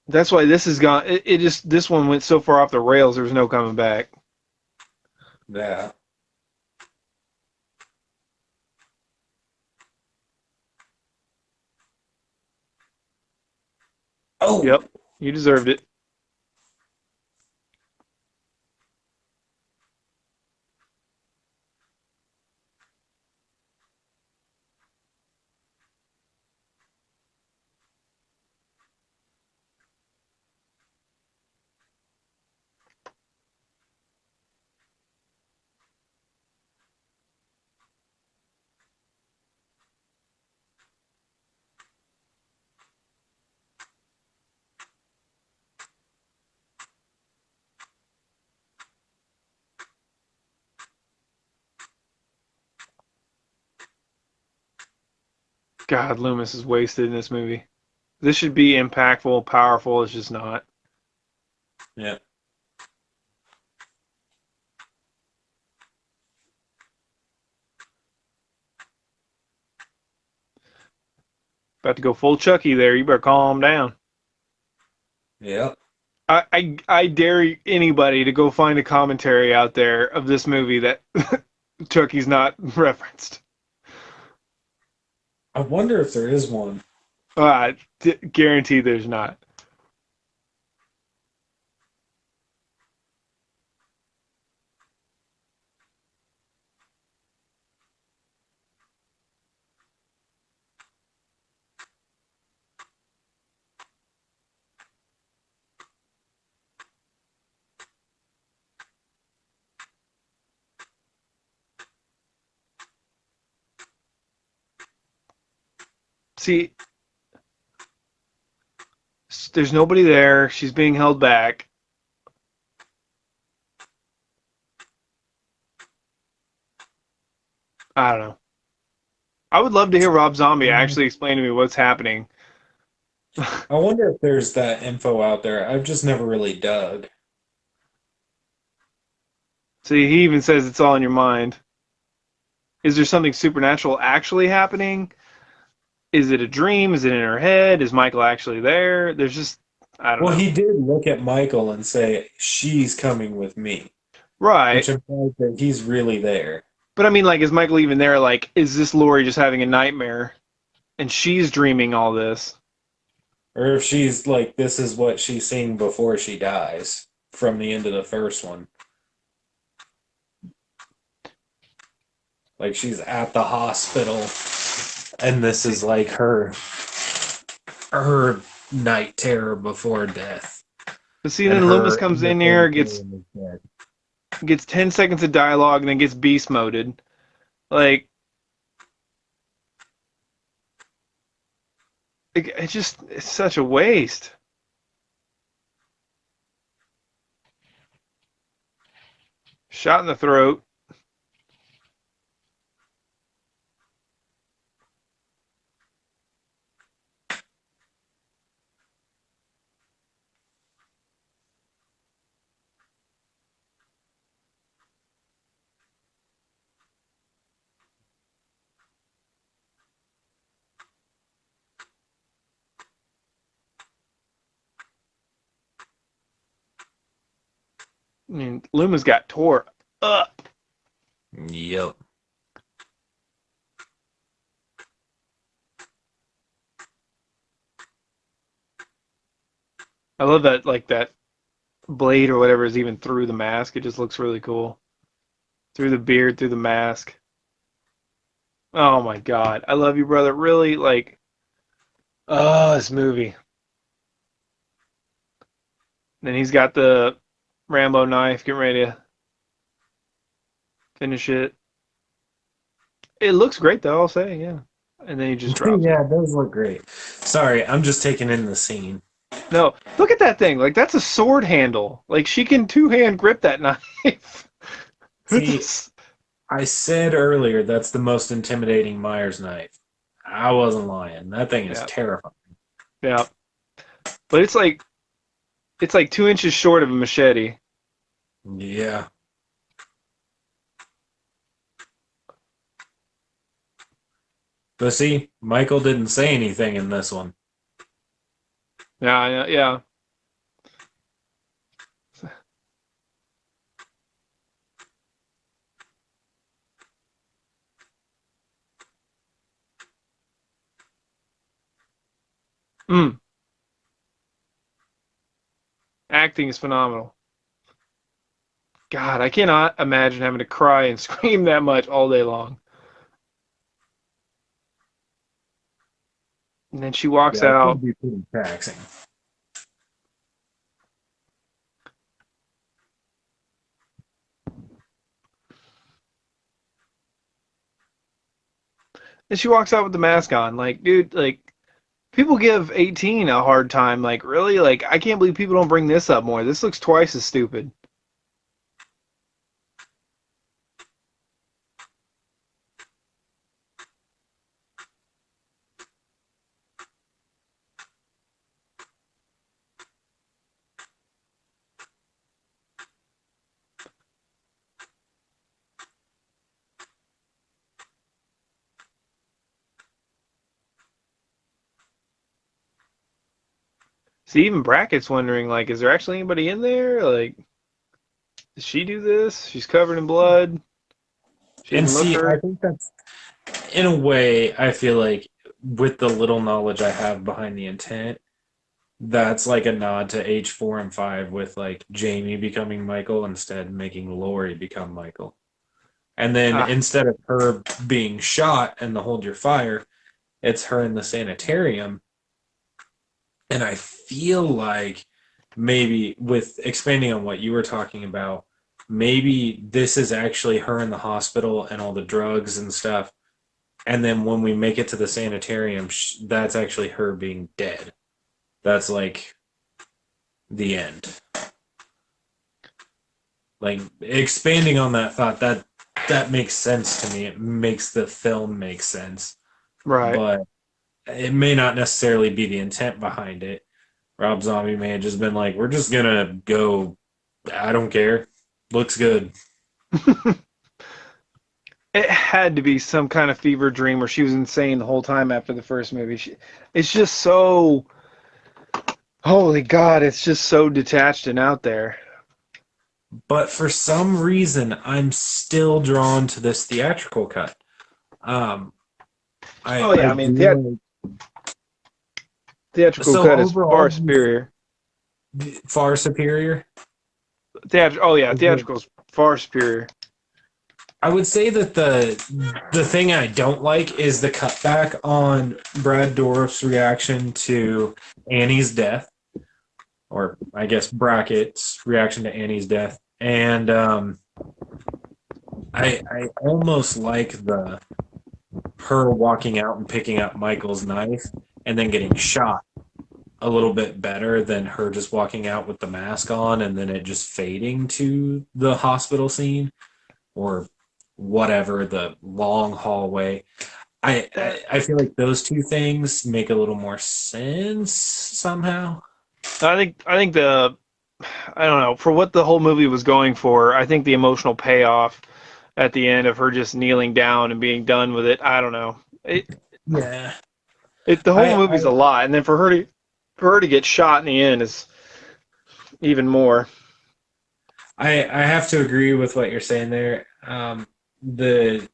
That's why this has gone. It just this one went so far off the rails. There's no coming back. yeah. Oh, Yep, you deserved it. God, Loomis is wasted in this movie. This should be impactful, powerful. It's just not. yeah. About to go full Chucky there. You better calm down. Yep. I dare anybody to go find a commentary out there of this movie that Chucky's not referenced. I wonder if there is one. Guarantee there's not. See, there's nobody there. She's being held back. I don't know. I would love to hear Rob Zombie Um, actually explain to me what's happening. I wonder if there's that info out there. I've just never really dug. See, he even says it's all in your mind. Is there something supernatural actually happening? Is it a dream? Is it in her head? Is Michael actually there? There's just, I don't Well, know. he did look at Michael and say, "She's coming with me," Right. which implies that he's really there. But I mean, like, is Michael even there? Like, is this Lori just having a nightmare and she's dreaming all this? Or if she's like, this is what she's seeing before she dies from the end of the first one. Like she's at the hospital and this See, is like her night terror before death. but see, And then Loomis her comes in the in here, sanitarium is dead. gets 10 seconds of dialogue, and then gets beast moded. Like, it's just, it's such a waste. Shot in the throat. I mean, Loomis got tore up. Yep. I love that, like, that blade or whatever is even through the mask. It just looks really cool. Through the beard, through the mask. Oh my god. I love you, brother. Really? Like, oh, this movie. Then he's got the Rambo knife, getting ready to finish it. It looks great, though, I'll say, yeah. And then he just drops it. Yeah, it does look great. Sorry, I'm just taking in the scene. No, look at that thing. Like that's a sword handle. Like she can two-hand grip that knife. It's See, a I said earlier that's the most intimidating Myers knife. I wasn't lying. That thing is yeah, terrifying. yeah. But it's like 2 inches short of a machete. Yeah. But see, Michael didn't say anything in this one. Yeah, yeah, yeah. Mm, acting is phenomenal. God, I cannot imagine having to cry and scream that much all day long. And then she walks Yeah, it out. could be pretty taxing. And she walks out with the mask on. Like, dude, like people give 18 a hard time. Like, really? Like, I can't believe people don't bring this up more. This looks twice as stupid. See, even Brackett's wondering, like, is there actually anybody in there? Like, did she do this? She's covered in blood. She And doesn't look see, I hurt. think that's in a way, I feel like with the little knowledge I have behind the intent, that's like a nod to H4 and 5 with like Jamie becoming Michael instead making Lori become Michael. And then Ah, instead of her being shot in the Hold Your Fire, it's her in the sanitarium. And I feel like maybe with expanding on what you were talking about, maybe this is actually her in the hospital and all the drugs and stuff. And then when we make it to the sanitarium, that's actually her being dead. That's like the end. Like expanding on that thought, that makes sense to me. It makes the film make sense, right. but it may not necessarily be the intent behind it. Rob Zombie may have just been like, "We're just gonna go. I don't care. Looks good." It had to be some kind of fever dream where she was insane the whole time after the first movie. It's just so, holy God, it's just so detached and out there. But for some reason, I'm still drawn to this theatrical cut. Um, Oh I yeah, I mean, do like. theatrical So cut is far overall, superior. far superior. Oh yeah, theatrical is far superior. I would say that the thing I don't like is the cutback on Brad Dourif's reaction to Annie's death, or I guess brackets reaction to Annie's death, and I almost like the her walking out and picking up Michael's knife and then getting shot a little bit better than her just walking out with the mask on and then it just fading to the hospital scene or whatever the long hallway. I, That, I I feel like those two things make a little more sense somehow. I think I don't know, for what the whole movie was going for, I think the emotional payoff at the end of her just kneeling down and being done with it, I don't know. Yeah, The whole I movie's a lot, and then for her to get shot in the end is even more. I have to agree with what you're saying there. The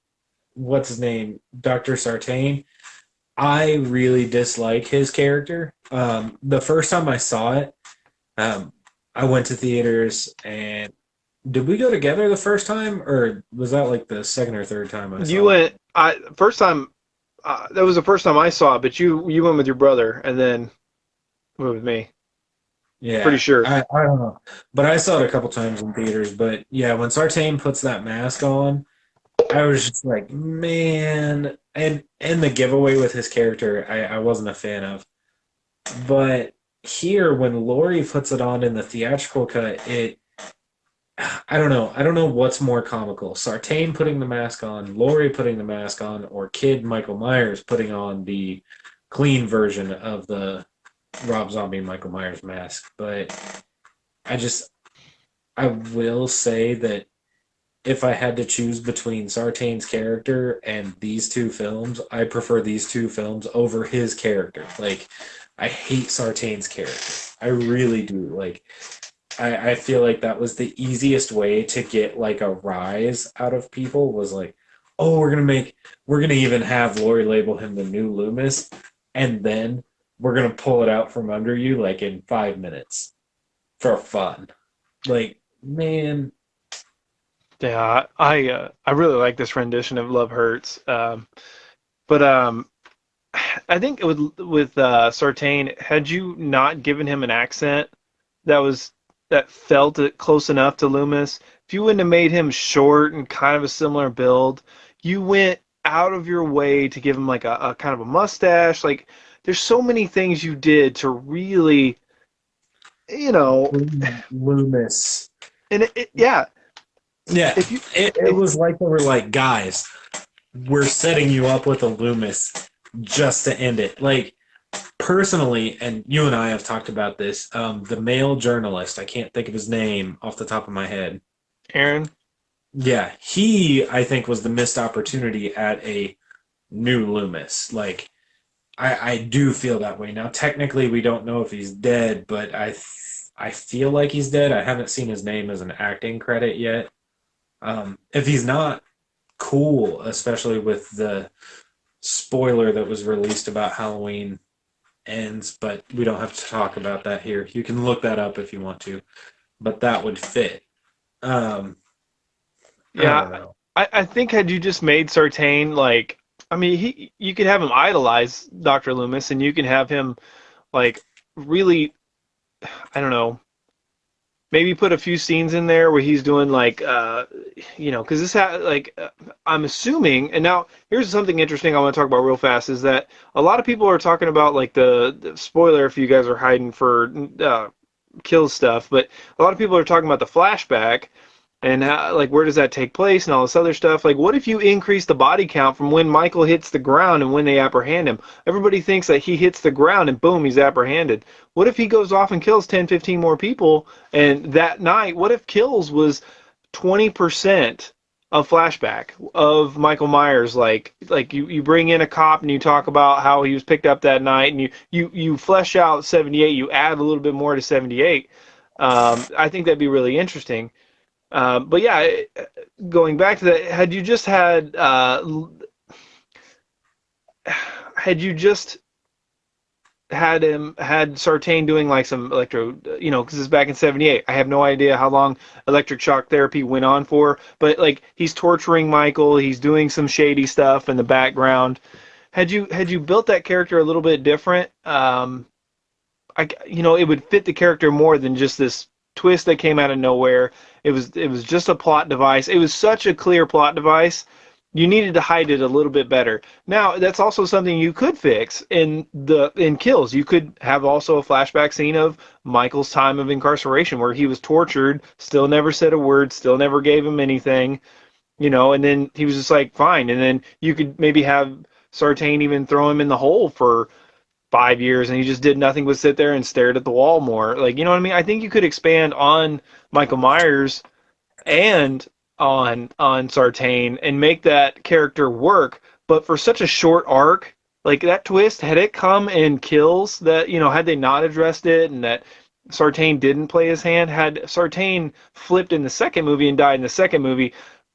what's his name, Dr. Sartain. I really dislike his character. The first time I saw it, um, I went to theaters and did we go together the first time, or was that like the second or third time I You saw it? went I first time that was the first time I saw it, but you went with your brother and then went with me. Pretty Yeah, sure. I don't know, but I saw it a couple times in theaters. But yeah, when Sartain puts that mask on, I was just like, man, and the giveaway with his character, I wasn't a fan of. But here when Laurie puts it on in the theatrical cut, it I don't know. I don't know what's more comical. Sartain putting the mask on, Laurie putting the mask on, or Kid Michael Myers putting on the clean version of the Rob Zombie Michael Myers mask. But I just I will say that if I had to choose between Sartain's character and these two films, I prefer these two films over his character. Like, I hate Sartain's character. I really do. Like, I feel like that was the easiest way to get like a rise out of people was like, oh, we're gonna even have Lori label him the new Loomis, and then we're gonna pull it out from under you like in 5 minutes for fun. Like, man, Yeah, I really like this rendition of Love Hurts. But I think with Sartain, had you not given him an accent that was that felt it close enough to Loomis, if you wouldn't have made him short and kind of a similar build, you went out of your way to give him like a kind of a mustache. Like there's so many things you did to really, you know, Loomis. and yeah, Yeah, if you it if was like they were like, guys, we're setting you up with a Loomis just to end it. Like, personally, and you and I have talked about this, the male journalist, I can't think of his name off the top of my head. Aaron, Yeah, he, I think, was the missed opportunity at a new Loomis. Like, I do feel that way. Now, technically, we don't know if he's dead, but I feel like he's dead. I haven't seen his name as an acting credit yet. If he's not, cool, especially with the spoiler that was released about Halloween ends, but we don't have to talk about that here. You can look that up if you want to, but that would fit. Um, I yeah, don't know. I think had you just made Sartain like, I mean, he you could have him idolize Dr. Loomis, and you can have him like really, I don't know, maybe put a few scenes in there where he's doing like because I'm assuming, and now here's something interesting I want to talk about real fast is that a lot of people are talking about like the spoiler if you guys are hiding for kill stuff, but a lot of people are talking about the flashback and how, like where does that take place and all this other stuff. Like what if you increase the body count from when Michael hits the ground and when they apprehend him? Everybody thinks that he hits the ground and boom, he's apprehended. What if he goes off and kills 10, 15 more people, and that night what if kills was 20% of flashback of Michael Myers? Like you bring in a cop and you talk about how he was picked up that night, and you flesh out 78, you add a little bit more to 78. I think that'd be really interesting. But yeah, going back to that, had you just had Sartain doing like some electro, because it's back in '78. I have no idea how long electric shock therapy went on for, but like he's torturing Michael, he's doing some shady stuff in the background. Had you built that character a little bit different, it would fit the character more than just this twist that came out of nowhere. It was just a plot device. It was such a clear plot device. You needed to hide it a little bit better. Now, that's also something you could fix in Kills. You could have also a flashback scene of Michael's time of incarceration where he was tortured, still never said a word, still never gave him anything, and then he was just like fine. And then you could maybe have Sartain even throw him in the hole for 5 years and he just did nothing but sit there and stared at the wall more. Like, you know what I mean? I think you could expand on Michael Myers and on Sartain and make that character work. But for such a short arc, like that twist, had it come in Kills, that had they not addressed it and that Sartain didn't play his hand, had Sartain flipped in the second movie and died in the second movie,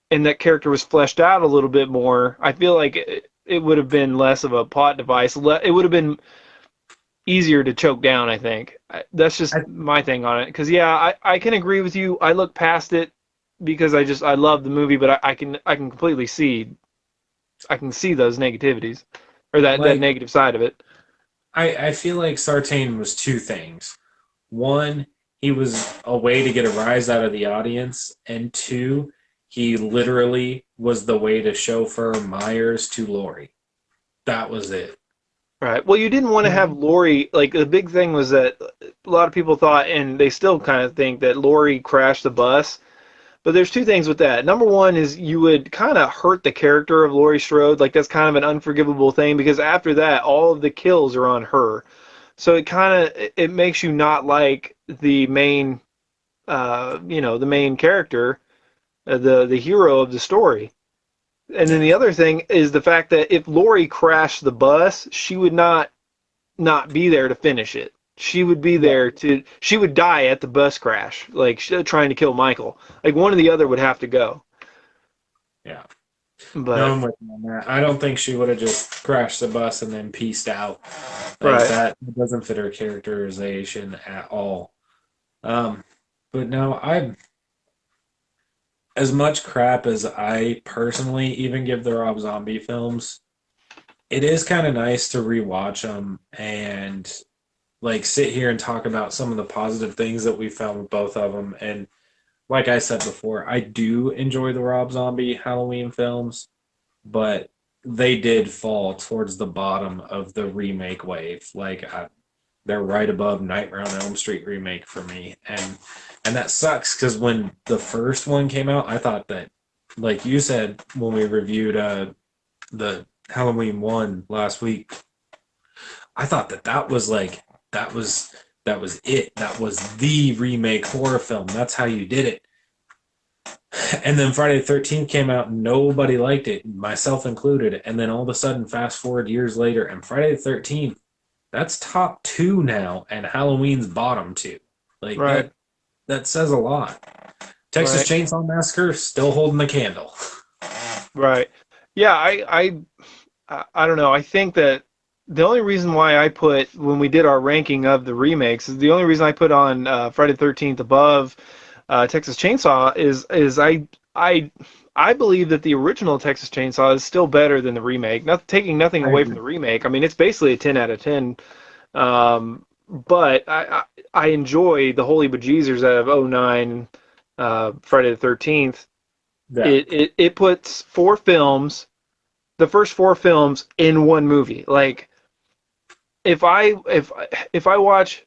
and that character was fleshed out a little bit more, I feel like it would have been less of a plot device. It would have been easier to choke down, I think. That's just I, my thing on it. Because yeah, I can agree with you. I look past it because I love the movie, but I can completely see those negativities or that like, negative side of it. I feel like Sartain was two things. One, he was a way to get a rise out of the audience, and two, he literally was the way to chauffeur Myers to Laurie. That was it. Right. Well, you didn't want to have Lori. Like the big thing was that a lot of people thought, and they still kind of think that Lori crashed the bus. But there's two things with that. Number one is you would kind of hurt the character of Laurie Strode. Like that's kind of an unforgivable thing because after that, all of the kills are on her. So it kind of it makes you not like the main, the main character, the hero of the story. And then Yeah. the other thing is the fact that if Laurie crashed the bus, she would not be there to finish it. She would be Yeah. there to. She would die at the bus crash, like trying to kill Michael. Like one or the other would have to go. Yeah. No, But I'm with you on that. I don't think she would have just crashed the bus and then pieced out. Like right, that doesn't fit her characterization at all. Um, but no, I as much crap as I personally even give the Rob Zombie films, it is kind of nice to rewatch them and like sit here and talk about some of the positive things that we found with both of them. And like I said before, I do enjoy the Rob Zombie Halloween films, but they did fall towards the bottom of the remake wave. They're right above Nightmare on Elm Street remake for me, and that sucks because when the first one came out, I thought that, like you said when we reviewed the Halloween one last week, I thought that that was that was it. That was the remake horror film. That's how you did it. And then Friday the 13th came out, nobody liked it, myself included. And then all of a sudden, fast forward years later, and Friday the 13th, that's top two now, and Halloween's bottom two. Like right, that says a lot. Texas right, Chainsaw Massacre still holding the candle. right. Yeah, I don't know. I think that the only reason why I put when we did our ranking of the remakes is the only reason I put on Friday the 13th above Texas Chainsaw is I believe that the original Texas Chainsaw is still better than the remake. Not taking nothing I away from agree. the remake. I mean, it's basically a 10 out of 10. But I enjoy the Holy Bejeezers out of '09, Friday the 13th. Yeah, It puts four films, the first four films in one movie. Like if I if if I watch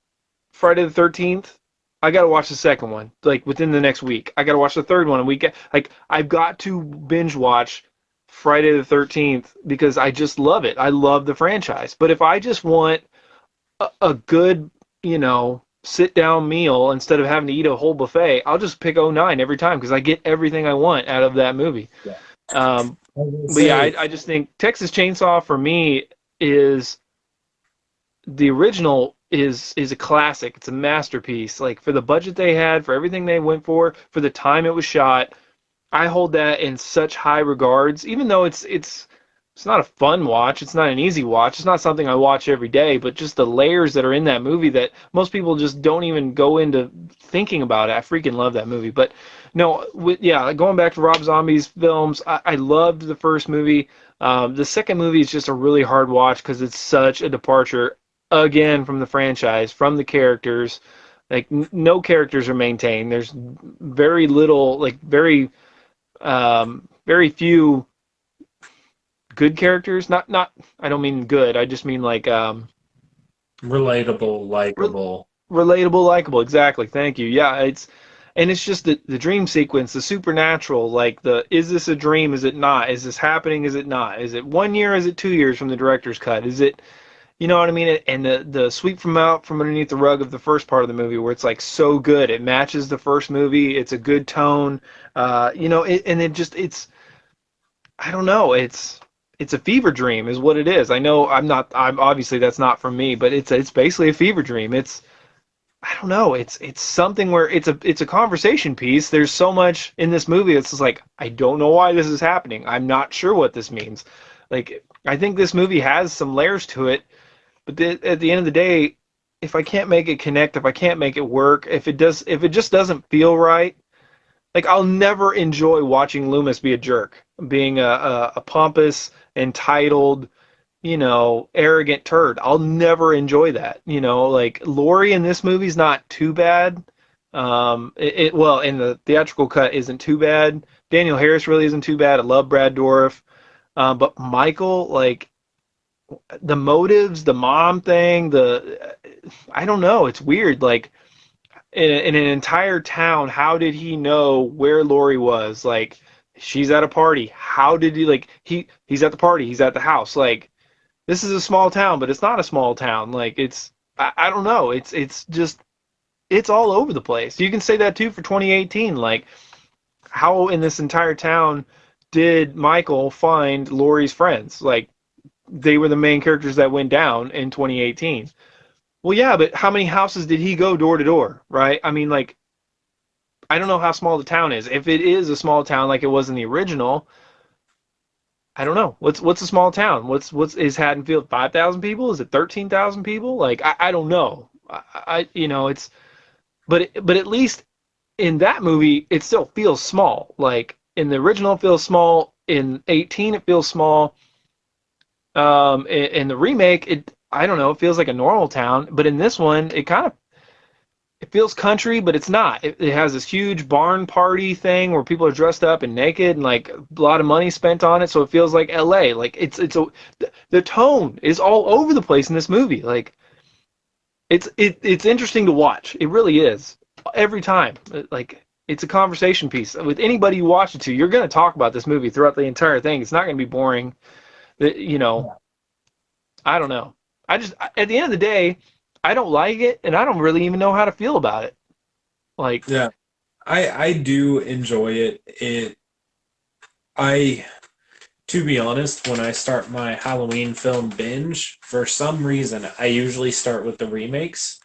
Friday the 13th, I got to watch the second one like within the next week. I got to watch the third one, and we get like I've got to binge watch Friday the 13th because I just love it. I love the franchise. But if I just want a good, sit down meal instead of having to eat a whole buffet, I'll just pick '09 every time because I get everything I want out of that movie. yeah. Um, I was gonna but yeah, say, I just think Texas Chainsaw for me is the original is a classic. It's a masterpiece. Like for the budget they had, for everything they went for the time it was shot, I hold that in such high regards. Even though it's not a fun watch, it's not an easy watch. It's not something I watch every day, but just the layers that are in that movie that most people just don't even go into thinking about it. I freaking love that movie. But no, yeah, going back to Rob Zombie's films, I loved the first movie. The second movie is just a really hard watch because it's such a departure again from the franchise, from the characters. Like no characters are maintained. There's very little, like very few good characters. Not. I don't mean good. I just mean like relatable, re- likable. relatable, likable. Exactly. Thank you. Yeah, it's just the dream sequence, the supernatural. Like the is this a dream? Is it not? Is this happening? Is it not? Is it 1 year? Is it 2 years from the director's cut? Is it you know what I mean? And the sweep from out from underneath the rug of the first part of the movie, where it's like so good, it matches the first movie. It's a good tone, and it just it's I don't know, it's a fever dream is what it is. I know I'm obviously that's not for me, but it's basically a fever dream. It's I don't know, it's something where it's a conversation piece. There's so much in this movie that's just like I don't know why this is happening. I'm not sure what this means. Like I think this movie has some layers to it but at the end of the day, if I can't make it connect, if I can't make it work, if it just doesn't feel right, like I'll never enjoy watching Loomis be a jerk, being a pompous, entitled, arrogant turd. I'll never enjoy that. Like Laurie in this movie's not too bad. Well, in the theatrical cut isn't too bad. Daniel Harris really isn't too bad. I love Brad Dourif. But Michael, like the motives, the mom thing, the I don't know. It's weird. Like in an entire town, how did he know where Lori was? Like she's at a party. How did he like he's at the party, he's at the house. Like this is a small town, but it's not a small town. Like it's I don't know. It's just it's all over the place. You can say that too for 2018. Like how in this entire town did Michael find Lori's friends? Like they were the main characters that went down in 2018. Well, yeah, but how many houses did he go door to door, right? I mean, like, I don't know how small the town is. If it is a small town like it was in the original, I don't know. What's a small town? What's is Haddonfield 5,000 people? Is it 13,000 people? Like I don't know. You know it's but at least in that movie it still feels small. Like in the original it feels small. In 18 it feels small. In the remake it I don't know, it feels like a normal town, but in this one it feels country, but it's not. It has this huge barn party thing where people are dressed up and naked and like a lot of money spent on it, so it feels like LA. Like the tone is all over the place in this movie. Like it's interesting to watch. It really is. Every time. Like it's a conversation piece. With anybody you watch it to, you're going to talk about this movie throughout the entire thing. It's not going to be boring. You know, I don't know. I just at the end of the day, I don't like it, and I don't really even know how to feel about it. Like, Yeah. I do enjoy it. I To be honest, when I start my Halloween film binge, for some reason I usually start with the remakes.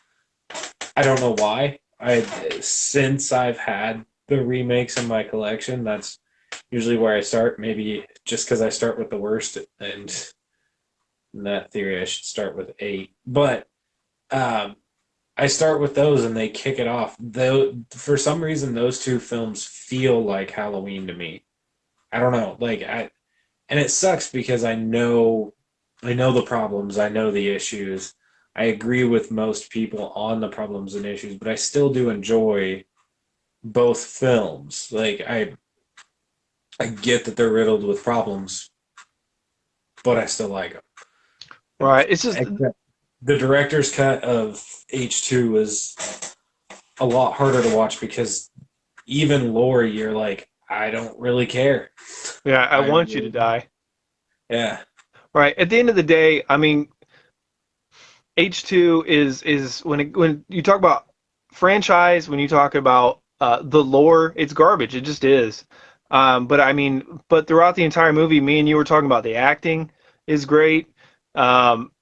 I don't know why. I Since I've had the remakes in my collection, that's usually where I start. Maybe just because I start with the worst, and in that theory, I should start with eight. But um, I start with those, and they kick it off. Though for some reason, those two films feel like Halloween to me. I don't know. And it sucks because I know the problems, I know the issues. I agree with most people on the problems and issues, but I still do enjoy both films. I get that they're riddled with problems, but I still like them. right? It's just Except the director's cut of H2 was a lot harder to watch because even Lori, you're like, I don't really care. yeah, I I want you to really, die. yeah, Right. At the end of the day, I mean, H2 is when you talk about franchise, when you talk about the lore, it's garbage. It just is. But I mean, but throughout the entire movie, me and you were talking about the acting is great.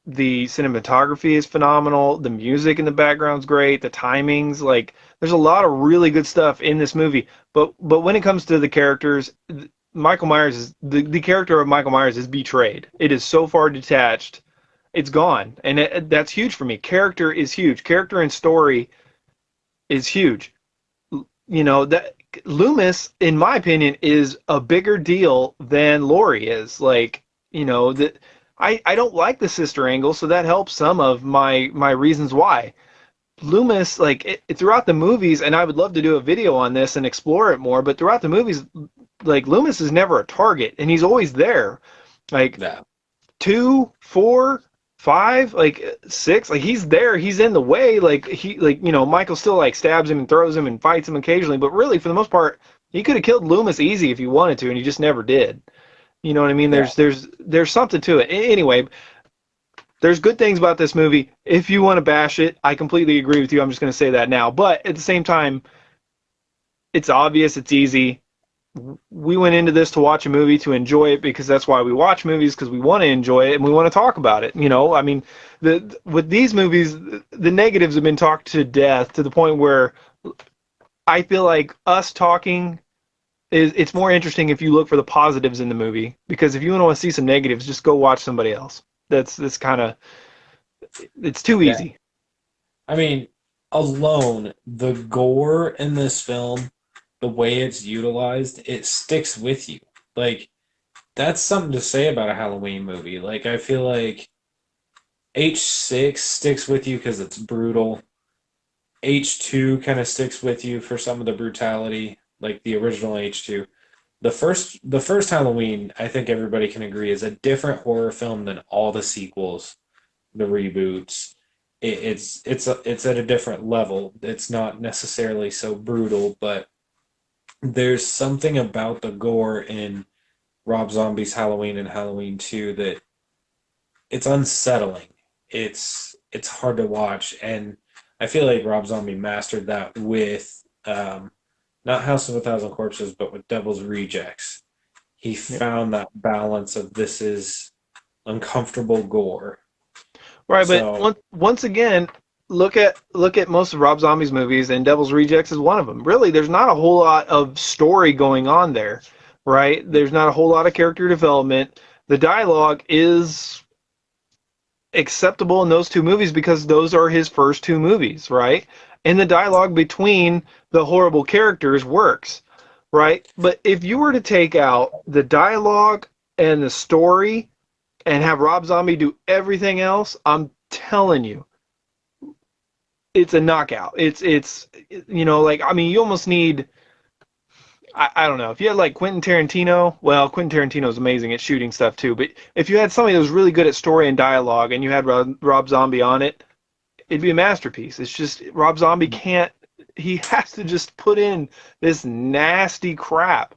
The cinematography is phenomenal. The music in the background's great. The timings, like, there's a lot of really good stuff in this movie. But when it comes to the characters, Michael Myers is the character of Michael Myers is betrayed. It is so far detached, it's gone, and that's huge for me. Character is huge. Character and story is huge. You know that Loomis, in my opinion, is a bigger deal than Laurie is. Like, you know that I don't like the sister angle, so that helps some of my reasons why. Loomis, like throughout the movies, and I would love to do a video on this and explore it more, but throughout the movies, like Loomis is never a target, and he's always there. Like no, 2, 4, 5, like 6, like he's there, he's in the way, like Michael still like stabs him and throws him and fights him occasionally, but really for the most part, he could have killed Loomis easy if he wanted to, and he just never did. You know what I mean? yeah, There's something to it. Anyway, there's good things about this movie. If you want to bash it, I completely agree with you. I'm just going to say that now. But at the same time, it's obvious, it's easy. We went into this to watch a movie to enjoy it because that's why we watch movies, because we want to enjoy it and we want to talk about it. I mean, with these movies, the negatives have been talked to death to the point where I feel like us talking is it's more interesting if you look for the positives in the movie, because if you want to see some negatives, just go watch somebody else. That's kind of it's too yeah. easy. I mean, alone, the gore in this film, the way it's utilized, it sticks with you. Like, that's something to say about a Halloween movie. Like, I feel like H6 sticks with you because it's brutal. H2 kind of sticks with you for some of the brutality, like the original H2. the first Halloween, I think everybody can agree, is a different horror film than all the sequels, the reboots. It's at a different level. It's not necessarily so brutal, but there's something about the gore in Rob Zombie's Halloween and Halloween 2 that it's unsettling. It's hard to watch, and I feel like Rob Zombie mastered that with not House of a Thousand Corpses, but with Devil's Rejects. He Yeah. found that balance of this is uncomfortable gore. Right, but So once again, look at most of Rob Zombie's movies, and Devil's Rejects is one of them. Really, there's not a whole lot of story going on there, right? There's not a whole lot of character development. The dialogue is acceptable in those two movies because those are his first two movies, right? And the dialogue between the horrible characters works, right? But if you were to take out the dialogue and the story and have Rob Zombie do everything else, I'm telling you, it's a knockout. It's like I mean, you almost need. I don't know if you had like Quentin Tarantino. Well, Quentin Tarantino is amazing at shooting stuff too. But if you had somebody that was really good at story and dialogue, and you had Rob Zombie on it, it'd be a masterpiece. It's just Rob Zombie can't. He has to just put in this nasty crap.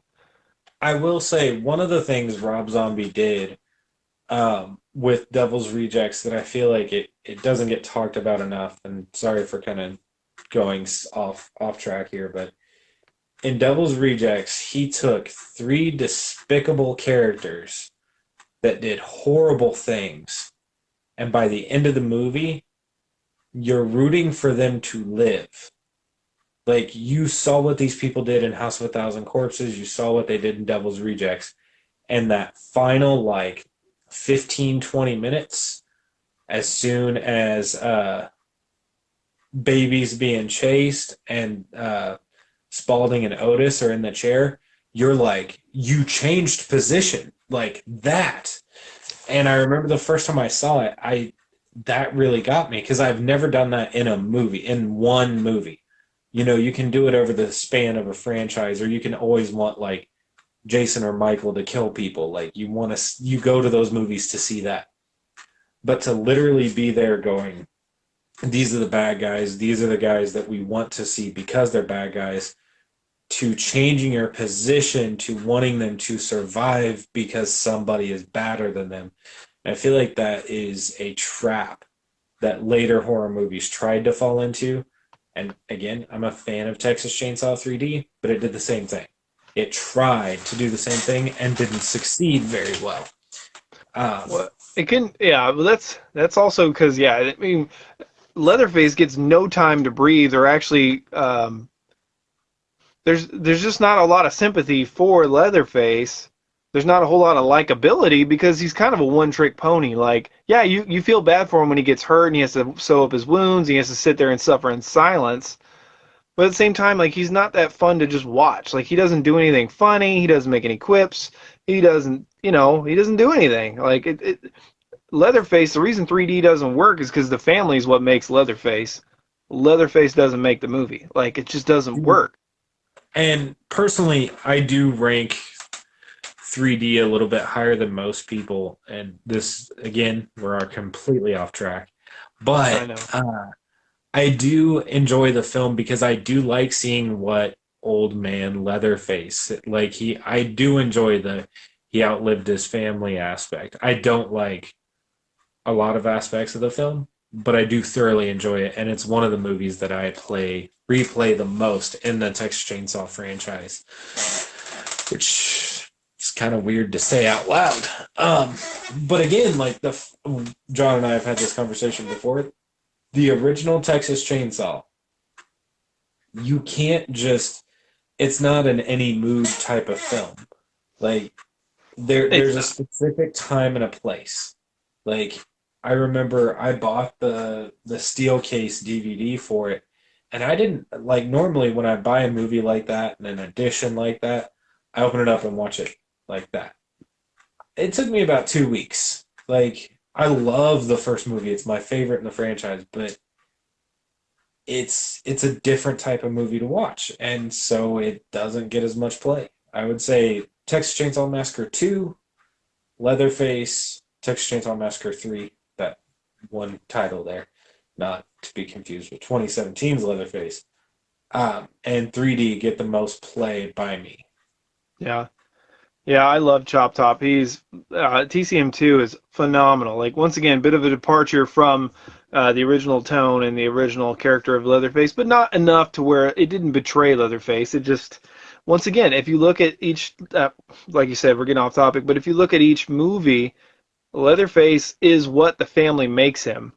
I will say one of the things Rob Zombie did with Devil's Rejects that I feel like it doesn't get talked about enough. And sorry for kind of going off track here, but in Devil's Rejects, he took three despicable characters that did horrible things, and by the end of the movie, you're rooting for them to live. Like you saw what these people did in House of a Thousand Corpses, you saw what they did in Devil's Rejects, and that final like 15, 20 minutes, as soon as baby's being chased and Spalding and Otis are in the chair, you're like, you changed position like that. And I remember the first time I saw it, I that really got me because I've never done that in a movie, in one movie. You can do it over the span of a franchise, or you can always want like Jason or Michael to kill people. Like you go to those movies to see that. But to literally be there going, these are the bad guys, these are the guys that we want to see because they're bad guys, to changing your position to wanting them to survive because somebody is badder than them. And I feel like that is a trap that later horror movies tried to fall into. And again, I'm a fan of Texas Chainsaw 3D, but it did the same thing. It tried to do the same thing and didn't succeed very well. Well, it can, yeah, but that's also because yeah, I mean, Leatherface gets no time to breathe or actually there's just not a lot of sympathy for Leatherface. There's not a whole lot of likability because he's kind of a one-trick pony. Like, yeah, you feel bad for him when he gets hurt and he has to sew up his wounds. He has to sit there and suffer in silence. But at the same time, like he's not that fun to just watch. Like he doesn't do anything funny. He doesn't make any quips. He doesn't do anything. Like Leatherface. The reason 3D doesn't work is because the family is what makes Leatherface. Leatherface doesn't make the movie. Like it just doesn't work. And personally, I do rank 3D a little bit higher than most people. And this, again, we're completely off track. I But know. I do enjoy the film because I do like seeing what old man Leatherface, like I do enjoy the he outlived his family aspect. I don't like a lot of aspects of the film, but I do thoroughly enjoy it. And it's one of the movies that I replay the most in the Texas Chainsaw franchise, which is kind of weird to say out loud. But again, like John and I have had this conversation before. The original Texas Chainsaw, you can't just. It's not an any mood type of film. Like It's there's a not. specific time and a place. Like I remember I bought the steel case DVD for it, and I didn't like normally when I buy a movie like that and an edition like that, I open it up and watch it like that. It took me about 2 weeks. Like I love the first movie; it's my favorite in the franchise, but it's a different type of movie to watch, and so it doesn't get as much play. I would say Texas Chainsaw Massacre 2, Leatherface, Texas Chainsaw Massacre 3, that one title there, not to be confused with 2017's Leatherface, and 3D get the most play by me. Yeah. Yeah, I love Chop Top. He's TCM2 is phenomenal. Like once again, bit of a departure from the original tone and the original character of Leatherface, but not enough to where it didn't betray Leatherface. It just once again, if you look at each, like you said, we're getting off topic, but if you look at each movie, Leatherface is what the family makes him.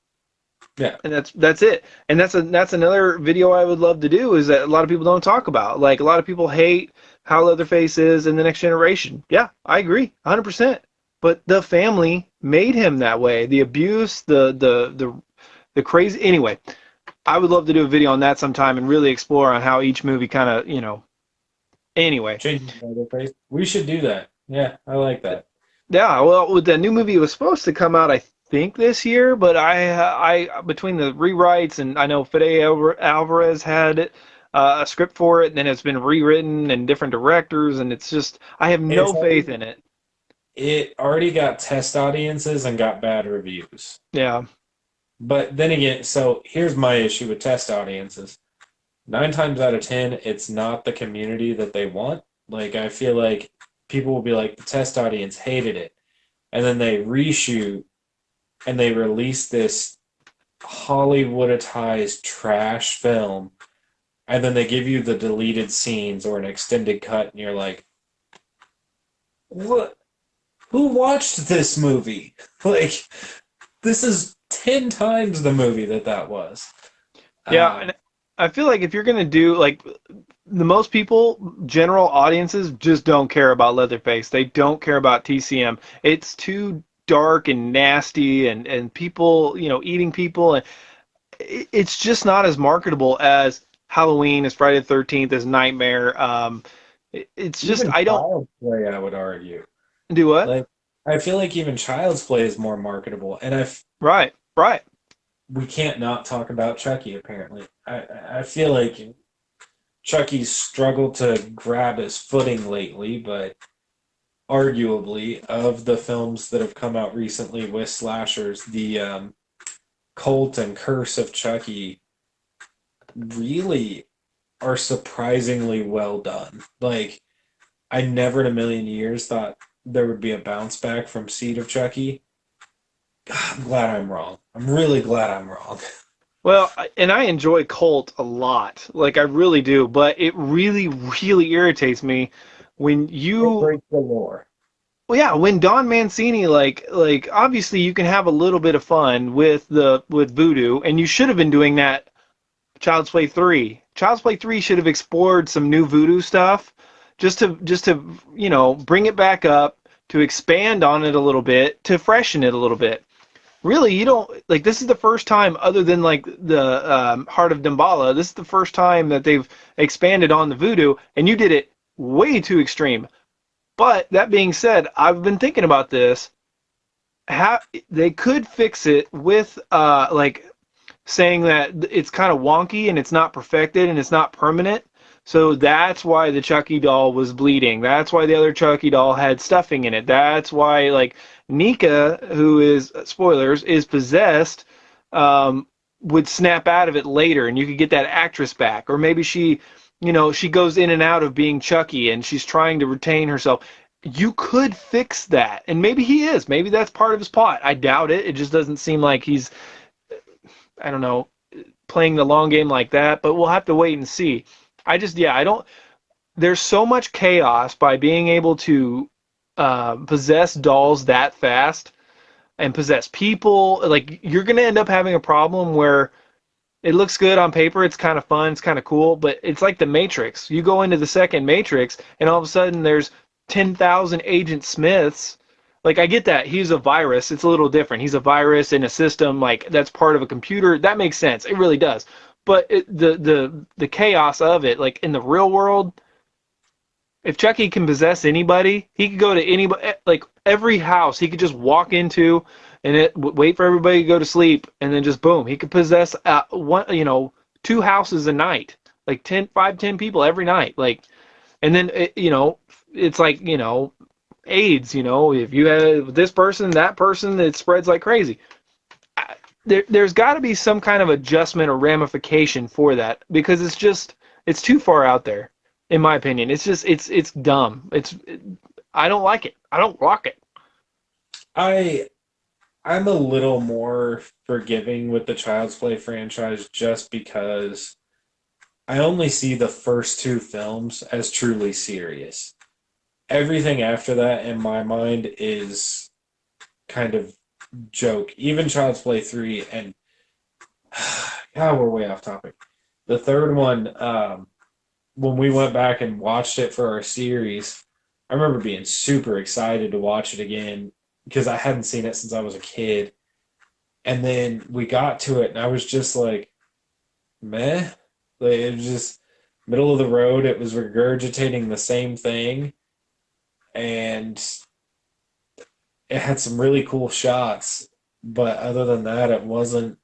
Yeah. And that's it. And that's another video I would love to do is that a lot of people don't talk about. Like a lot of people hate how Leatherface is in the next generation. Yeah, I agree, 100%. But the family made him that way. The abuse, the crazy. Anyway, I would love to do a video on that sometime and really explore on how each movie kind of, Anyway, Changing Leatherface. We should do that. Yeah, I like that. yeah, well, with the new movie, it was supposed to come out, I think, this year, but I between the rewrites and I know Fede Alvarez had it, a script for it, and then it's been rewritten and different directors, and it's just I have no It's faith in it. it already got test audiences and got bad reviews. Yeah, But then again, so here's my issue with test audiences. 9 times out of 10, it's not the community that they want. Like, I feel like people will be like, the test audience hated it. And then they reshoot and they release this Hollywooditized trash film. And then they give you the deleted scenes or an extended cut, and you're like, what? Who watched this movie? Like, this is 10 times the movie that was. yeah, Um, and I feel like if you're gonna do like the most people, general audiences just don't care about Leatherface. They don't care about TCM. It's too dark and nasty, and people, eating people, and it's just not as marketable as Halloween, as Friday the 13th, as Nightmare. It's just Even I don't Child's Play, I would argue. do what? Like, I feel like even Child's Play is more marketable, and Right, right. we can't not talk about Chucky. Apparently, I feel like Chucky's struggled to grab his footing lately, but arguably of the films that have come out recently with slashers, the Cult and Curse of Chucky really are surprisingly well done. Like, I never in a million years thought there would be a bounce back from Seed of Chucky. God, I'm glad I'm wrong. I'm really glad I'm wrong. Well, and I enjoy Cult a lot, like I really do, but it really, really irritates me when It you breaks the lore. well, yeah, when Don Mancini like obviously you can have a little bit of fun with voodoo, and you should have been doing that. Child's Play 3. Child's Play 3 should have explored some new voodoo stuff, just to bring it back up, to expand on it a little bit, to freshen it a little bit. Really, you don't like this is the first time, other than like the Heart of Damballa, this is the first time that they've expanded on the voodoo, and you did it way too extreme. But that being said, I've been thinking about this. How they could fix it with like saying that it's kind of wonky and it's not perfected and it's not permanent. So that's why the Chucky doll was bleeding. That's why the other Chucky doll had stuffing in it. That's why like Nika, who is spoilers, is possessed, would snap out of it later, and you could get that actress back. Or maybe she goes in and out of being Chucky, and she's trying to retain herself. You could fix that, and maybe he is. Maybe that's part of his plot. I doubt it. It just doesn't seem like he's, I don't know, playing the long game like that. But we'll have to wait and see. I don't. There's so much chaos by being able to possess dolls that fast and possess people. Like you're gonna end up having a problem where it looks good on paper, it's kind of fun, it's kind of cool, but it's like the Matrix. You go into the second Matrix, and all of a sudden there's 10,000 Agent Smiths. Like I get that he's a virus, it's a little different. He's a virus in a system like that's part of a computer. That makes sense. It really does. But the chaos of it, like in the real world, if Chucky can possess anybody, he could go to anybody, like every house he could just walk into, and wait for everybody to go to sleep, and then just boom, he could possess two houses a night, like 10 people every night, like, and then it's like, AIDS, if you have this person, that person, it spreads like crazy. There's got to be some kind of adjustment or ramification for that because it's too far out there, in my opinion. It's dumb. I don't like it. I don't rock it. I I'm a little more forgiving with the Child's Play franchise just because I only see the first two films as truly serious. Everything after that, in my mind, is kind of joke. Even Child's Play 3 and God, we're way off topic. The third one, when we went back and watched it for our series, I remember being super excited to watch it again because I hadn't seen it since I was a kid. And then we got to it, and I was just like, meh. Like, it was just middle of the road. It was regurgitating the same thing, and it had some really cool shots. But other than that, it wasn't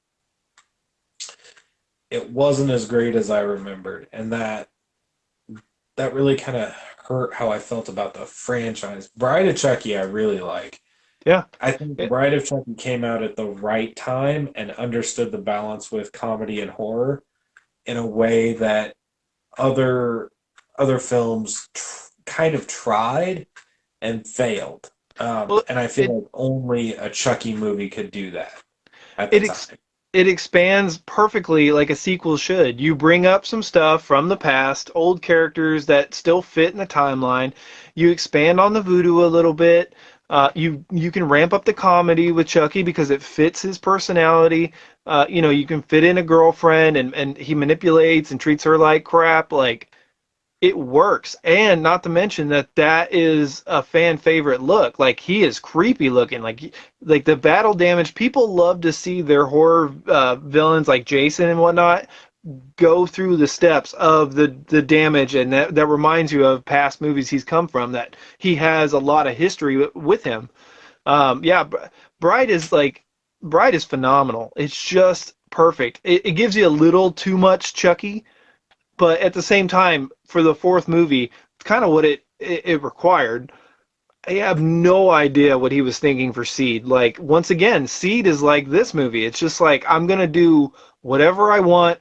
as great as I remembered, and that really kind of hurt how I felt about the franchise. Bride of Chucky, I really like. Yeah. I think It, Bride of Chucky came out at the right time and understood the balance with comedy and horror in a way that other other films kind of tried and failed. well, And I feel it like only a Chucky movie could do that at the it ex- time. it expands perfectly like a sequel should. You bring up some stuff from the past, old characters that still fit in the timeline. You expand on the voodoo a little bit. You can ramp up the comedy with Chucky because it fits his personality. You can fit in a girlfriend and he manipulates and treats her like crap. Like it works, and not to mention that is a fan favorite look. Like he is creepy looking. Like the battle damage. People love to see their horror villains like Jason and whatnot go through the steps of the damage, and that reminds you of past movies he's come from. That he has a lot of history with him. Yeah, Bride is phenomenal. It's just perfect. It gives you a little too much Chucky, but at the same time, for the fourth movie, it's kind of what it required. I have no idea what he was thinking for Seed. Like once again, Seed is like this movie. It's just like I'm gonna do whatever I want.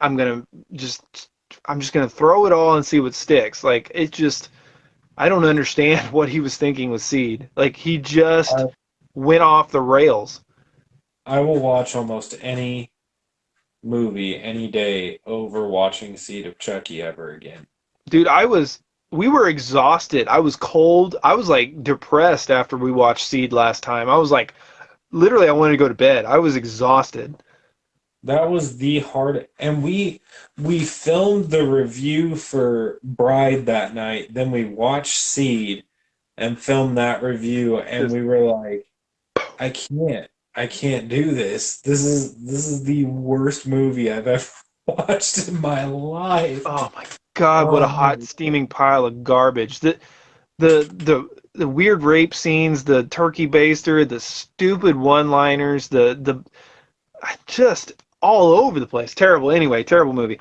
Just I'm just gonna throw it all and see what sticks. Like it just I don't understand what he was thinking with Seed. Like he just I, went off the rails. I will watch almost any movie any day over watching Seed of Chucky ever again. Dude, we were exhausted. I was cold. I was like depressed after we watched Seed last time. I was like literally I wanted to go to bed. I was exhausted. That was the hard, and we filmed the review for Bride that night. Then we watched Seed and filmed that review, and Just we were like, I can't do this. This is the worst movie I've ever watched in my life. oh my God, what a hot Oh, steaming pile of garbage. The weird rape scenes, the turkey baster, the stupid one-liners, the just all over the place. Terrible. Anyway, terrible movie.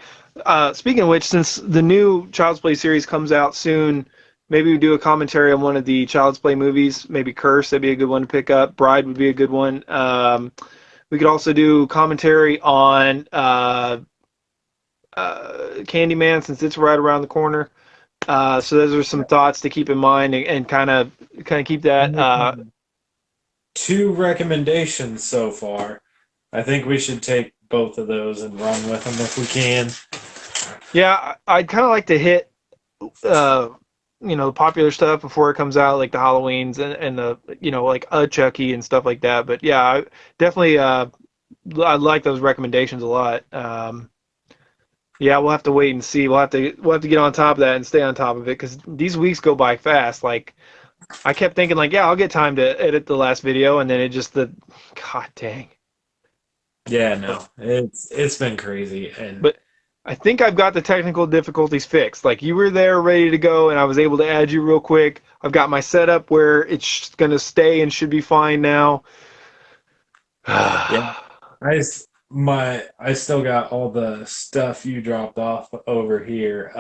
Speaking of which, since the new Child's Play series comes out soon, maybe we do a commentary on one of the Child's Play movies. Maybe Curse, that'd be a good one to pick up. Bride would be a good one. We could also do commentary on Candyman since it's right around the corner. So those are some thoughts to keep in mind and kind of keep that. making two recommendations so far. I think we should take both of those and run with them if we can. Yeah, I'd kind of like to hit uh, popular stuff before it comes out, like the Halloweens and the like a Chucky and stuff like that. But yeah, definitely I like those recommendations a lot. Yeah, we'll have to wait and see. We'll have to get on top of that and stay on top of it because these weeks go by fast. Like I kept thinking, like, yeah, I'll get time to edit the last video, and then God dang. Yeah, But no, it's been crazy, and but I think I've got the technical difficulties fixed. Like you were there ready to go, and I was able to add you real quick. I've got my setup where it's gonna stay and should be fine now. yeah, I still got all the stuff you dropped off over here.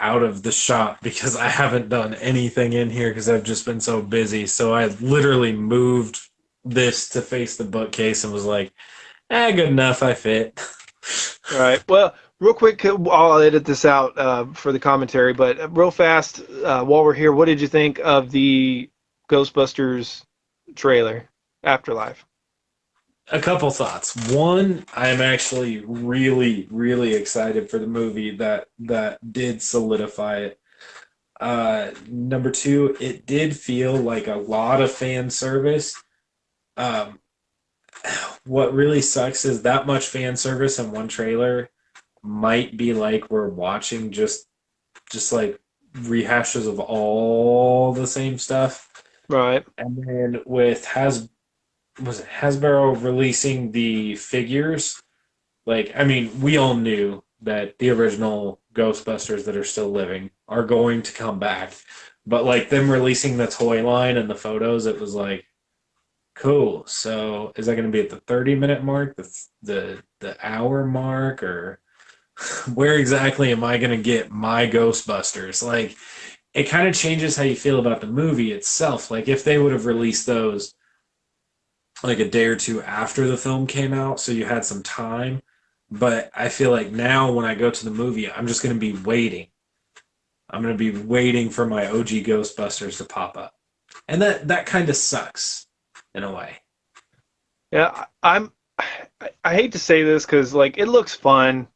out of the shop because I haven't done anything in here because I've just been so busy. So I literally moved this to face the bookcase and was like, good enough, I fit. All right. Well, real quick, I'll edit this out for the commentary, but real fast, while we're here, what did you think of the Ghostbusters trailer, Afterlife? A couple thoughts. One, I'm actually really, really excited for the movie that did solidify it. Number two, it did feel like a lot of fan service. Um, what really sucks is that much fan service in one trailer might be like we're watching just like rehashes of all the same stuff. Right. And then with Hasbro releasing the figures, like I mean, we all knew that the original Ghostbusters that are still living are going to come back. But like them releasing the toy line and the photos, it was like cool. So is that going to be at the 30-minute mark, the hour mark, or where exactly am I going to get my Ghostbusters? Like it kind of changes how you feel about the movie itself. Like if they would have released those like a day or two after the film came out, so you had some time. But I feel like now when I go to the movie, I'm just going to be waiting. I'm going to be waiting for my OG Ghostbusters to pop up, and that kind of sucks in a way. Yeah, I hate to say this because like it looks fun.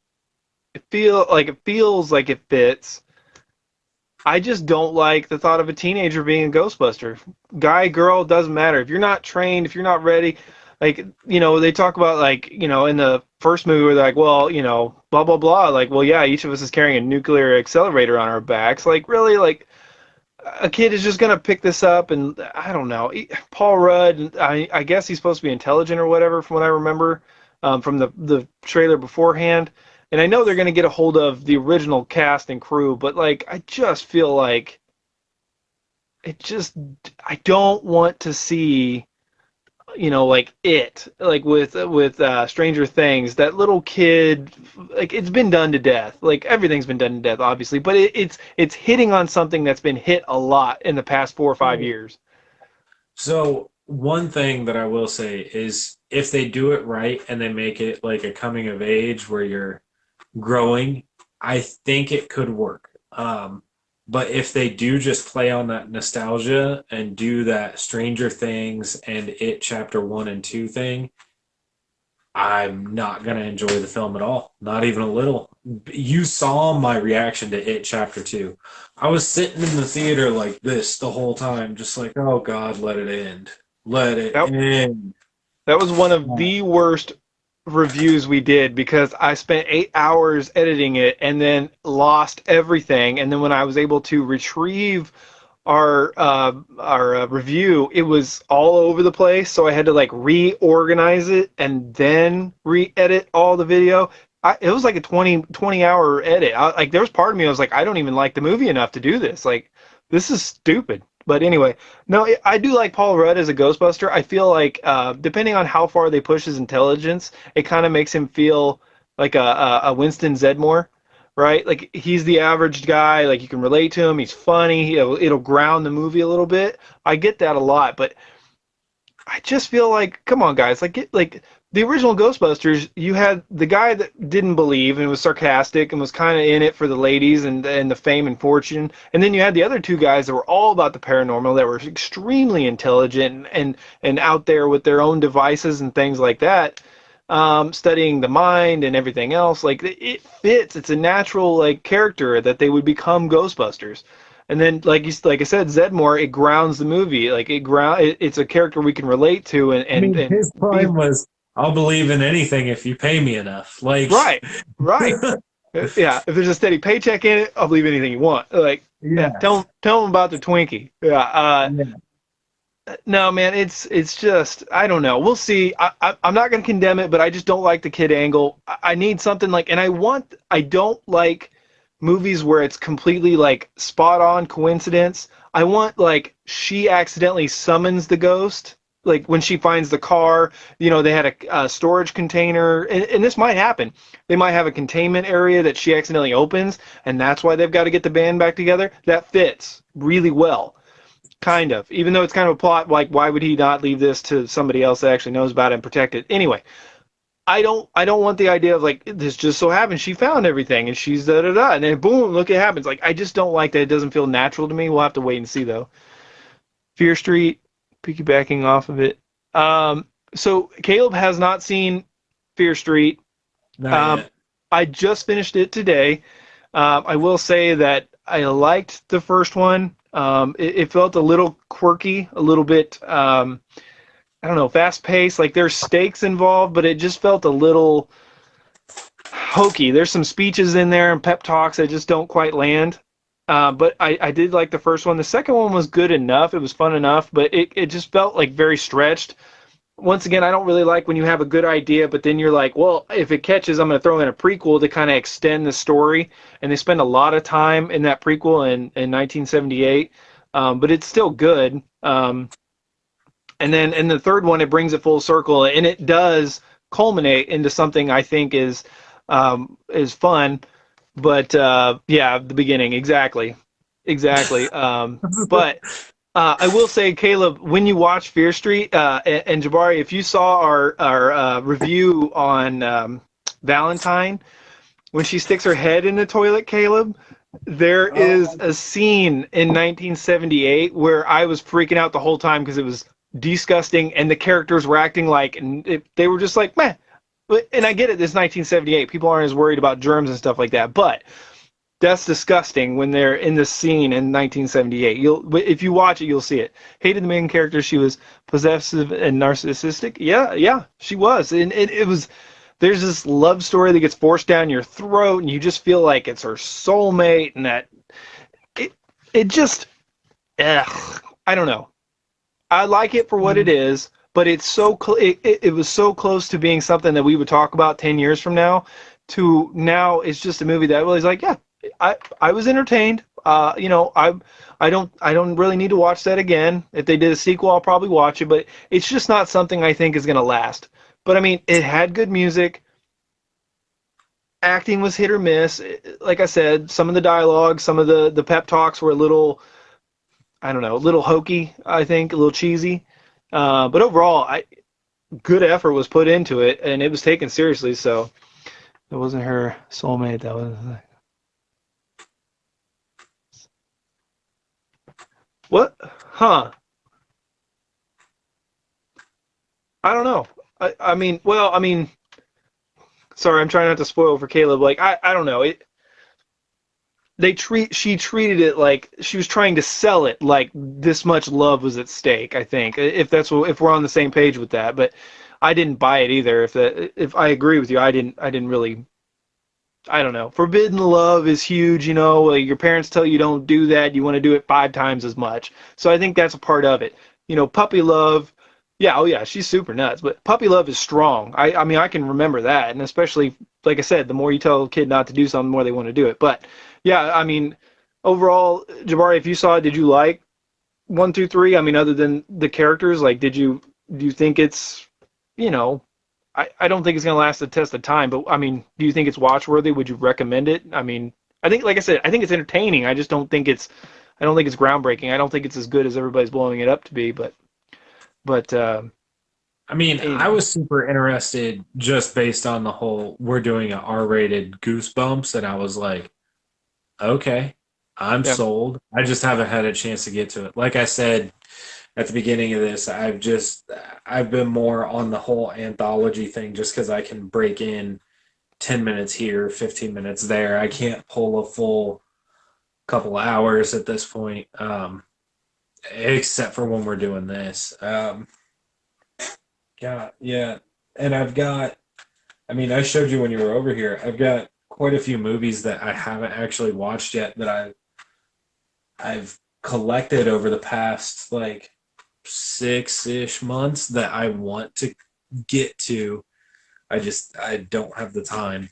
It feels like it fits. I just don't like the thought of a teenager being a Ghostbuster. Guy, girl, doesn't matter. If you're not trained, if you're not ready, like, they talk about like, in the first movie where they're like, well, blah blah blah. Like, well, yeah, each of us is carrying a nuclear accelerator on our backs. Like, really, like a kid is just gonna pick this up, and I don't know. Paul Rudd, I guess he's supposed to be intelligent or whatever, from what I remember, from the trailer beforehand. And I know they're gonna get a hold of the original cast and crew, but like I just feel like it just I don't want to see like like with Stranger Things, that little kid, like it's been done to death, like everything's been done to death obviously, but it's hitting on something that's been hit a lot in the past 4 or 5 years. So one thing that I will say is if they do it right and they make it like a coming of age where you're growing, I think it could work. But if they do just play on that nostalgia and do that Stranger Things and It Chapter 1 and 2 thing, I'm not going to enjoy the film at all. Not even a little. You saw my reaction to It Chapter 2. I was sitting in the theater like this the whole time, just like, oh God, let it end. Let it That end. that was one of the worst reviews we did because I spent 8 hours editing it and then lost everything. And then when I was able to retrieve our review, it was all over the place. So I had to like reorganize it and then re-edit all the video. It was like a 20 hour edit. Like there was part of me I was like, I don't even like the movie enough to do this. Like this is stupid. But anyway, no, I do like Paul Rudd as a Ghostbuster. I feel like depending on how far they push his intelligence, it kind of makes him feel like a Winston Zedmore, right? Like he's the average guy. Like you can relate to him. He's funny. It'll ground the movie a little bit. I get that a lot, but I just feel like, come on, guys, like the original Ghostbusters, you had the guy that didn't believe and was sarcastic and was kind of in it for the ladies and the fame and fortune, and then you had the other two guys that were all about the paranormal, that were extremely intelligent and out there with their own devices and things like that, studying the mind and everything else. Like it fits. It's a natural like character that they would become Ghostbusters. And then, like I said, Zedmore, it grounds the movie. Like it's a character we can relate to, and I and mean, and his be prime was, I'll believe in anything if you pay me enough. Like, right, right. Yeah, if there's a steady paycheck in it, I'll believe anything you want. Like, yeah, yeah. tell him about the Twinkie. Yeah, Yeah. no, man, it's just I don't know. We'll see. I'm not gonna condemn it, but I just don't like the kid angle. I need something like, and I don't like movies where it's completely like spot on coincidence. I want like she accidentally summons the ghost, like when she finds the car, they had a storage container, and this might happen. They might have a containment area that she accidentally opens, and that's why they've got to get the band back together. That fits really well, kind of. Even though it's kind of a plot, like why would he not leave this to somebody else that actually knows about it and protect it? Anyway, I don't want the idea of like this just so happens she found everything and she's da da da and then boom, look, it happens. Like I just don't like that. It doesn't feel natural to me. We'll have to wait and see though. Fear Street, piggybacking off of it. So Caleb has not seen Fear Street. Not Um, yet. I just finished it today. I will say that I liked the first one. It felt a little quirky, a little bit, I don't know, fast paced. Like there's stakes involved, but it just felt a little hokey. There's some speeches in there and pep talks that just don't quite land. But I did like the first one. The second one was good enough. It was fun enough, but it just felt like very stretched. Once again, I don't really like when you have a good idea, but then you're like, well, if it catches, I'm going to throw in a prequel to kind of extend the story. And they spend a lot of time in that prequel in 1978, but it's still good. And then in the third one, it brings it full circle, and it does culminate into something I think is fun. But yeah, the beginning exactly, exactly. But I will say, Caleb, when you watch Fear Street, and Jabari, if you saw our review on Valentine, when she sticks her head in the toilet, Caleb, there is Oh, a scene in 1978 where I was freaking out the whole time because it was disgusting and the characters were acting like, and they were just like, meh. And I get it, this 1978. People aren't as worried about germs and stuff like that, but that's disgusting when they're in the scene in 1978. If you watch it, you'll see it. Hated the main character. She was possessive and narcissistic. Yeah, yeah, she was. And it was, there's this love story that gets forced down your throat, and you just feel like it's her soulmate, and that it, it just, I don't know. I like it for what it is, but it's it was so close to being something that we would talk about 10 years from now to now it's just a movie that was like, yeah, I was entertained. I don't really need to watch that again. If they did a sequel, I'll probably watch it, but it's just not something I think is going to last. But I mean, it had good music. Acting was hit or miss. Like I said, some of the dialogue, some of the pep talks were a little, I don't know, a little hokey, I think, a little cheesy. But overall, good effort was put into it, and it was taken seriously. So it wasn't her soulmate. That was what? Huh? I don't know. I mean, sorry, I'm trying not to spoil for Caleb. Like, I don't know. She treated it like she was trying to sell it like this much love was at stake. I think if we're on the same page with that, but I didn't buy it either. If I agree with you, I didn't really. I don't know. Forbidden love is huge. Like your parents tell you don't do that. You want to do it 5 times as much. So I think that's a part of it. Puppy love. Yeah, oh yeah, she's super nuts. But puppy love is strong. I mean, I can remember that, and especially like I said, the more you tell a kid not to do something, the more they want to do it. But yeah, I mean, overall, Jabari, if you saw it, did you like one, two, three? I mean, other than the characters, like, do you think it's, you know, I don't think it's gonna last the test of time, but I mean, do you think it's watchworthy? Would you recommend it? I mean, I think, like I said, I think it's entertaining. I don't think it's groundbreaking. I don't think it's as good as everybody's blowing it up to be. But I mean, I anyway, was super interested just based on the whole we're doing an R-rated Goosebumps, and I was like, okay, I'm yeah, sold. I just haven't had a chance to get to it. Like I said at the beginning of this, I've been more on the whole anthology thing just because I can break in 10 minutes here, 15 minutes there. I can't pull a full couple of hours at this point, except for when we're doing this. Yeah, yeah. And I mean, I showed you when you were over here, I've got quite a few movies that I haven't actually watched yet that I've collected over the past like 6-ish months that I want to get to. I don't have the time.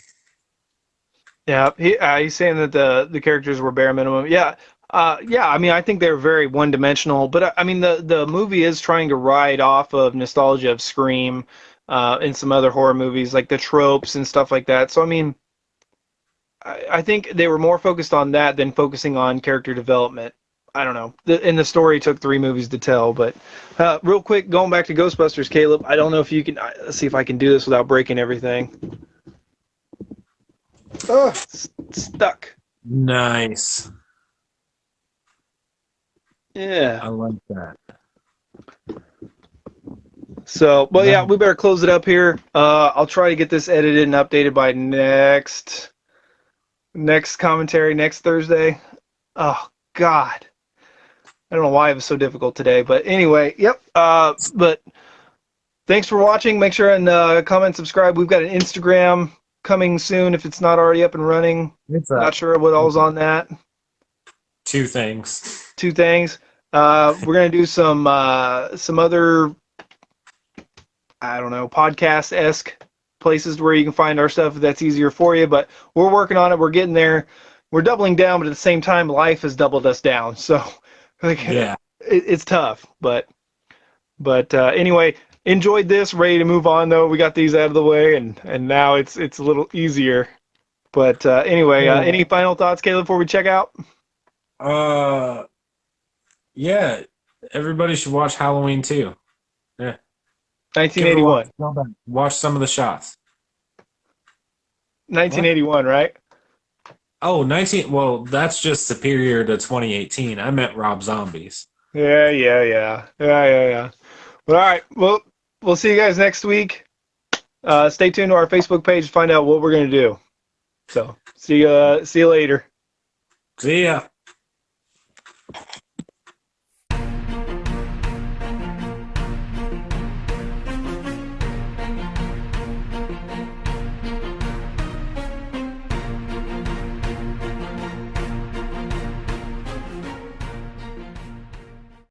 yeah. He's saying that the characters were bare minimum. Yeah, Yeah, I mean, I think they're very one-dimensional, but I mean, the movie is trying to ride off of nostalgia of Scream, and some other horror movies, like the tropes and stuff like that. So, I mean, I think they were more focused on that than focusing on character development. I don't know. And the story took 3 movies to tell, but real quick, going back to Ghostbusters, Caleb, I don't know if you can let's see if I can do this without breaking everything. Oh, stuck. Nice. Yeah. I like that. So, but yeah, No, we better close it up here. I'll try to get this edited and updated by next commentary next Thursday. Oh God, I don't know why it was so difficult today, but anyway, yep. But thanks for watching. Make sure and comment, subscribe. We've got an Instagram coming soon if it's not already up and running. it's Not up. sure what all's on that. Two things. 2 things. We're gonna do some other, I don't know, podcast esque places where you can find our stuff if that's easier for you. But we're working on it. We're getting there. We're doubling down, but at the same time, life has doubled us down. So, like, Yeah. it's tough. But anyway, enjoyed this. Ready to move on though. We got these out of the way, and now it's a little easier. But anyway, any So, final thoughts, Caleb, before we check out? uh, yeah, everybody should watch Halloween too. Yeah, give it a watch. 1981. Go back. Watch some of the shots. What? 1981, right? Oh, 19. Well, that's just superior to 2018. I meant Rob Zombies. Yeah. But all right, well, we'll see you guys next week. Stay tuned to our Facebook page to find out what we're gonna do. So see you later. See ya.